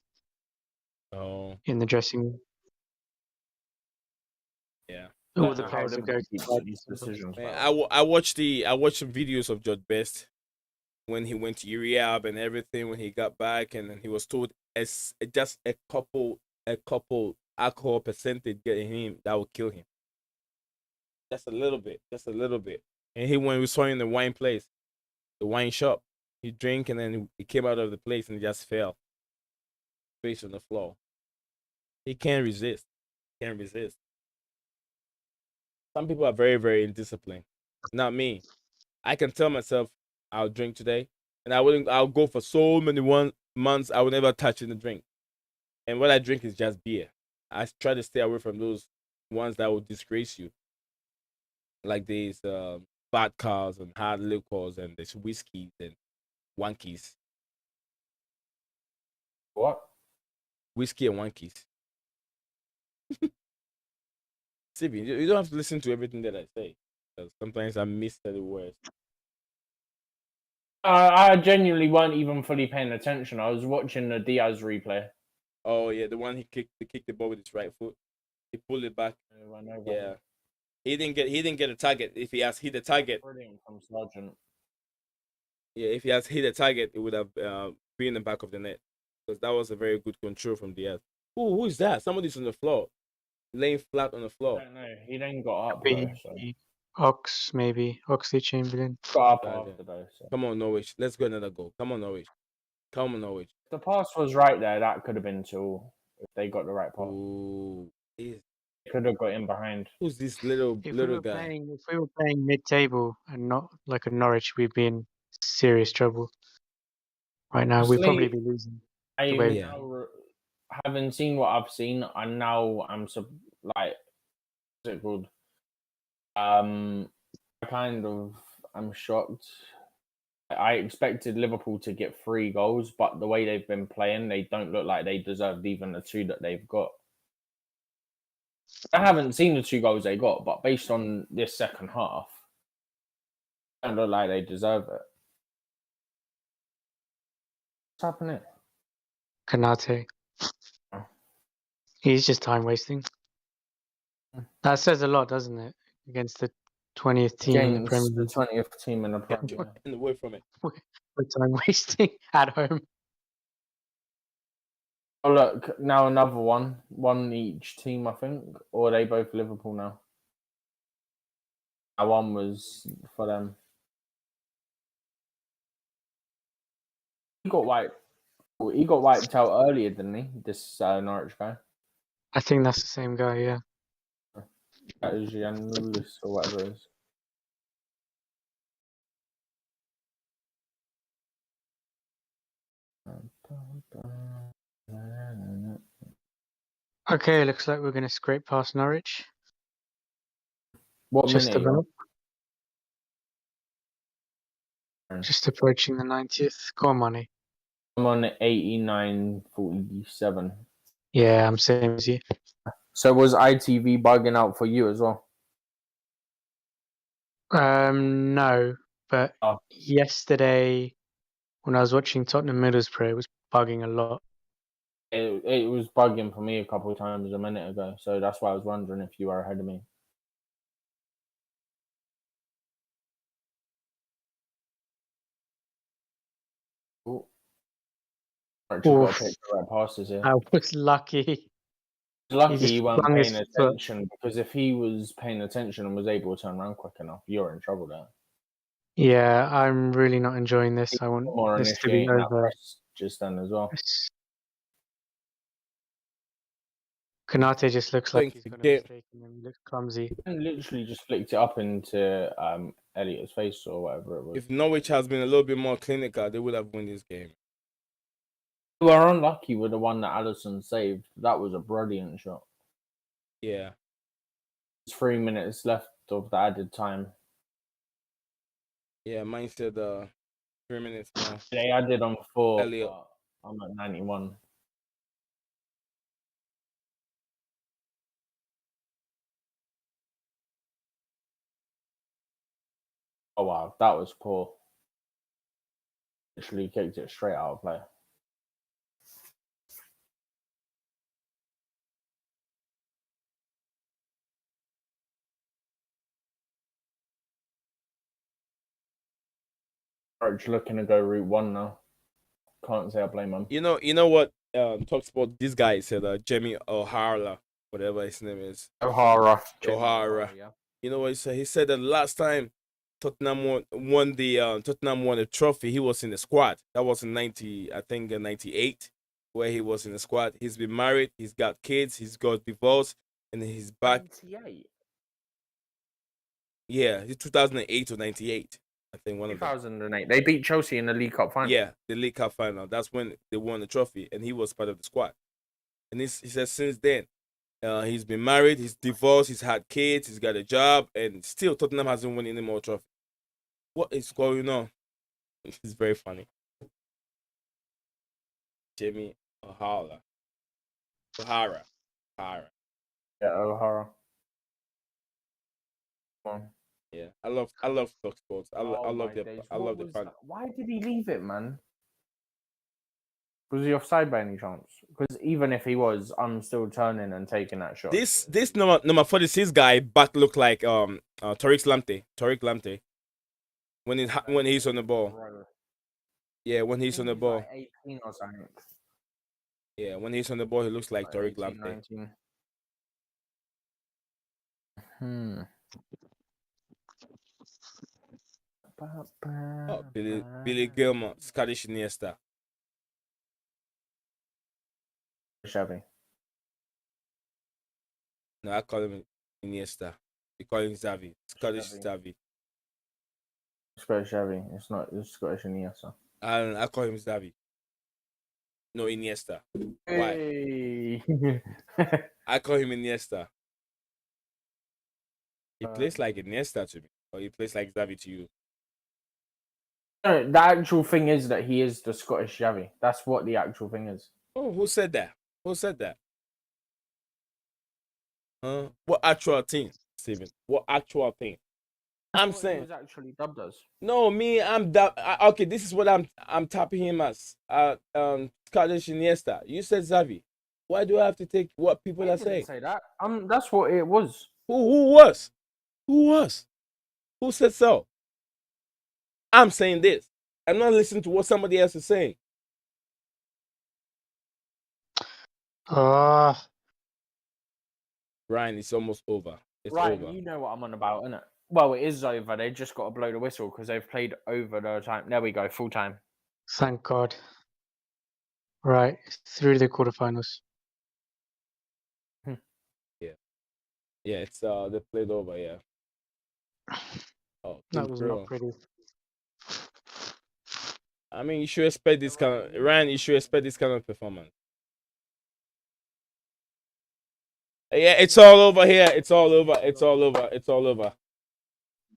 in the dressing room. Yeah. All the players would go to these decisions. Man, I watched some videos of Judge Best when he went to rehab and everything, when he got back, and then he was told as just a couple alcohol percentage getting him that would kill him. Just a little bit. And when we saw him in the wine place, the wine shop, he drank and then he came out of the place and he just fell face on the floor. He can't resist. Some people are very, very indisciplined. Not me. I can tell myself I'll drink today, and I'll go for so many months I will never touch in the drink. And what I drink is just beer. I try to stay away from those ones that will disgrace you, like these vodkas and hard liquors and these whiskeys and wankies. What? Whiskey and wankies. Sibi, you don't have to listen to everything that I say. Sometimes I miss the words. I genuinely weren't even fully paying attention. I was watching the Diaz replay. Oh yeah, the one he kicked the ball with his right foot. He pulled it back. Yeah. He didn't get a target. If he has hit the target. Brilliant from Sargent. Yeah, if he has hit a target, it would have been in the back of the net. Because that was a very good control from Diaz. Who is that? Somebody's on the floor. Laying flat on the floor. I don't know. He then got up. Ox, maybe. Oxley Chamberlain. Got up after though. So. Come on, Norwich. Let's go another goal. Come on, Norwich. If the pass was right there, that could have been 2 if they got the right pass. Ooh. They could have got in behind. Who's this little guy? If we were playing mid-table and not like a Norwich, we'd be in serious trouble. Right now, we'd probably be losing. Having seen what I've seen, I'm like, what's it called? I'm shocked. I expected Liverpool to get 3 goals, but the way they've been playing, they don't look like they deserved even the 2 that they've got. I haven't seen the 2 goals they got, but based on this second half, I don't look like they deserve it. What's happening? Kanate. He's just time wasting. That says a lot, doesn't it? Against the 20th team in the Premier League. The 20th team in the Premier League. And away from it. For time wasting at home. Oh, look, now another one. One each team, I think. Or are they both Liverpool now? That one was for them. He got wiped out earlier, didn't he? This Norwich guy. I think that's the same guy, yeah. That is Janulis or whatever it is. Okay, looks like we're going to scrape past Norwich. What Just minute? about. Just approaching the 90th. Go on, Money. I'm on 89.47. Yeah, I'm same as you. So was ITV bugging out for you as well? No, but yesterday when I was watching Tottenham Middlesbrough, it was bugging a lot. It was bugging for me a couple of times a minute ago, so that's why I was wondering if you were ahead of me. Oh, actually got to pick the right passes here. I was lucky. Lucky just he wasn't flung his paying foot. attention, because if he was paying attention and was able to turn around quick enough, you're in trouble there. Yeah, I'm really not enjoying this. I want More this to be initiating that over. press just then as well. Kanate just looks like Think he's the got a game- mistake and then he looks clumsy. And literally just flicked it up into Elliot's face or whatever it was. If Norwich has been a little bit more clinical, they would have won this game. We were unlucky with the one that Allison saved. That was a brilliant shot. Yeah. There's 3 minutes left of the added time. Yeah, mine said 3 minutes more. They added on 4, Elliot. but I'm at 91. Oh wow, that was poor. Literally kicked it straight out of play. Coach looking to go route 1 now. Can't say I blame him. You know what? Talks about this guy said Jamie O'Hara, whatever his name is. O'Hara. O'Hara. Yeah. You know what he said? He said that last time Tottenham won the trophy, he was in the squad. That was in 98, where he was in the squad. He's been married, he's got kids, he's got divorced, and he's back. 98. Yeah, he's 2008 or 98. I think one of them. 2008. They beat Chelsea in the League Cup final. Yeah, the League Cup final. That's when they won the trophy, and he was part of the squad. And he says since then, he's been married, he's divorced, he's had kids, he's got a job, and still Tottenham hasn't won any more trophy. What is going on? It's very funny. Jamie O'Hara. O'Hara. Yeah, O'Hara. Come on. Yeah, I love Fox Sports. I love the fun. Why did he leave it, man? Was he offside by any chance? Because even if he was, I'm still turning and taking that shot. This number 46 guy back look like Tariq Lamptey. When he's on the ball. Yeah, when he's on the ball. Like 18 or something. Yeah, when he's on the ball, he looks like Tariq 18, Lamptey. 19. Oh, Billy Gilmore, Scottish Iniesta. Chevy. No, I call him Iniesta. We call him Xavi. Scottish Xavi. Xavi. Scottish Chevy. It's not. It's Scottish Iniesta. I call him Xavi. No, Iniesta. Why? Hey. I call him Iniesta. He plays like Iniesta to me, or he plays like Xavi to you. No, the actual thing is that he is the Scottish Xavi. That's what the actual thing is. Oh, who said that? What actual thing, Steven? What actual thing? I'm saying he was actually dubbed as. No, me, okay, this is what I'm tapping him as. Scottish Iniesta. You said Xavi. Why do I have to take what people are saying? Say that. That's what it was. Who was? Who said so? I'm saying this. I'm not listening to what somebody else is saying. Ryan, it's almost over. It's Ryan, over. you know what I'm on about, innit? Well, it is over. They just got to blow the whistle because they've played over the time. There we go, full time. Thank God. Right, through the quarterfinals. Yeah, it's they played over, yeah. Oh, that was not pretty. I mean, you should expect this kind of Ryan. You should expect this kind of performance. Yeah, it's all over here. It's all over.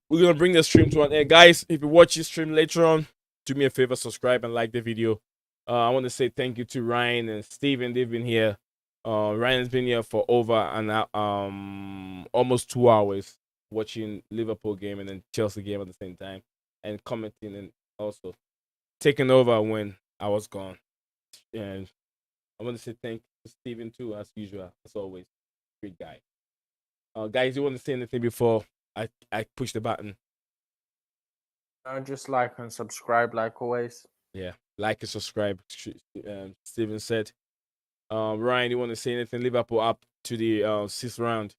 We're gonna bring the stream to an end, guys. If you watch this stream later on, do me a favor, subscribe and like the video. I want to say thank you to Ryan and Steven. They've been here. Ryan's been here for over almost 2 hours watching Liverpool game and then Chelsea game at the same time and commenting and also taking over when I was gone. And I want to say thank you to Steven too, as usual, as always. Great guy. Guys, you want to say anything before I push the button? Just like and subscribe, like always. Yeah, like and subscribe. Steven said. Ryan, you want to say anything? Liverpool up to the 6th round.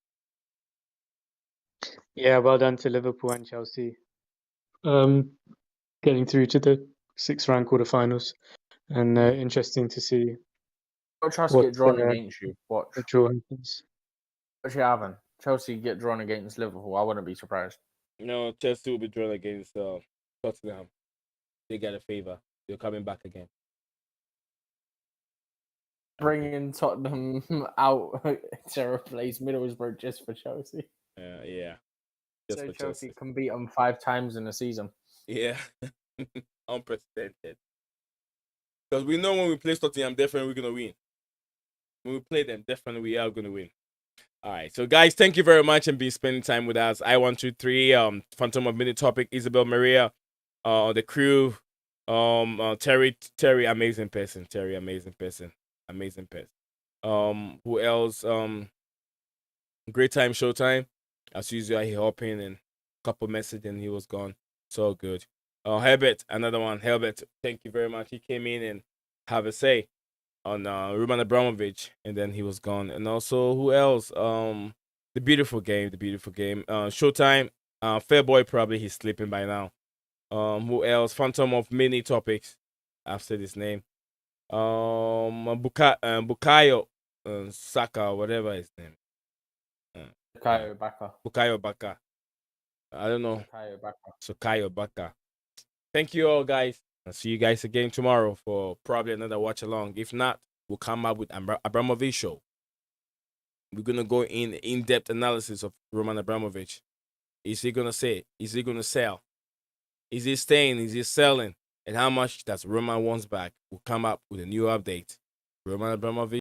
Yeah, well done to Liverpool and Chelsea. Getting through to the 6th round quarterfinals, and interesting to see Watch us what get drawn against you. Watch. the draw happens. Watch it happen. Chelsea get drawn against Liverpool. I wouldn't be surprised. No, Chelsea will be drawn against Tottenham. They get a favor. They're coming back again. Bringing Tottenham out to replace Middlesbrough just for Chelsea. Yeah. Just So for Chelsea can beat them 5 times in a season. Yeah. Unprecedented. Because we know when we play Tottenham, definitely we're going to win. When we play them, definitely we are going to win. All right. So, guys, thank you very much and be spending time with us. I123, Phantom of Minute Topic, Isabel Maria, the crew, Terry, amazing person. Terry, amazing person. Amazing person. Who else? Great time, showtime. As usual, he hopped in and a couple messages and he was gone. So good. Herbert, another one. Herbert, thank you very much. He came in and have a say on Roman Abramovich, and then he was gone. And also, who else? The beautiful game. Showtime. Fairboy, probably he's sleeping by now. Who else? Phantom of Many Topics. I've said his name. Bukayo Saka, whatever his name. Bukayo Baka. Bukayo Baka. I don't know. Bukayo Baka. Baka. Thank you all, guys. I'll see you guys again tomorrow for probably another watch along. If not, we'll come up with Abramovich show. We're gonna go in-depth analysis of Roman Abramovich. Is he gonna say? Is he gonna sell? Is he staying? Is he selling? And how much does Roman wants back? We'll come up with a new update. Roman Abramovich.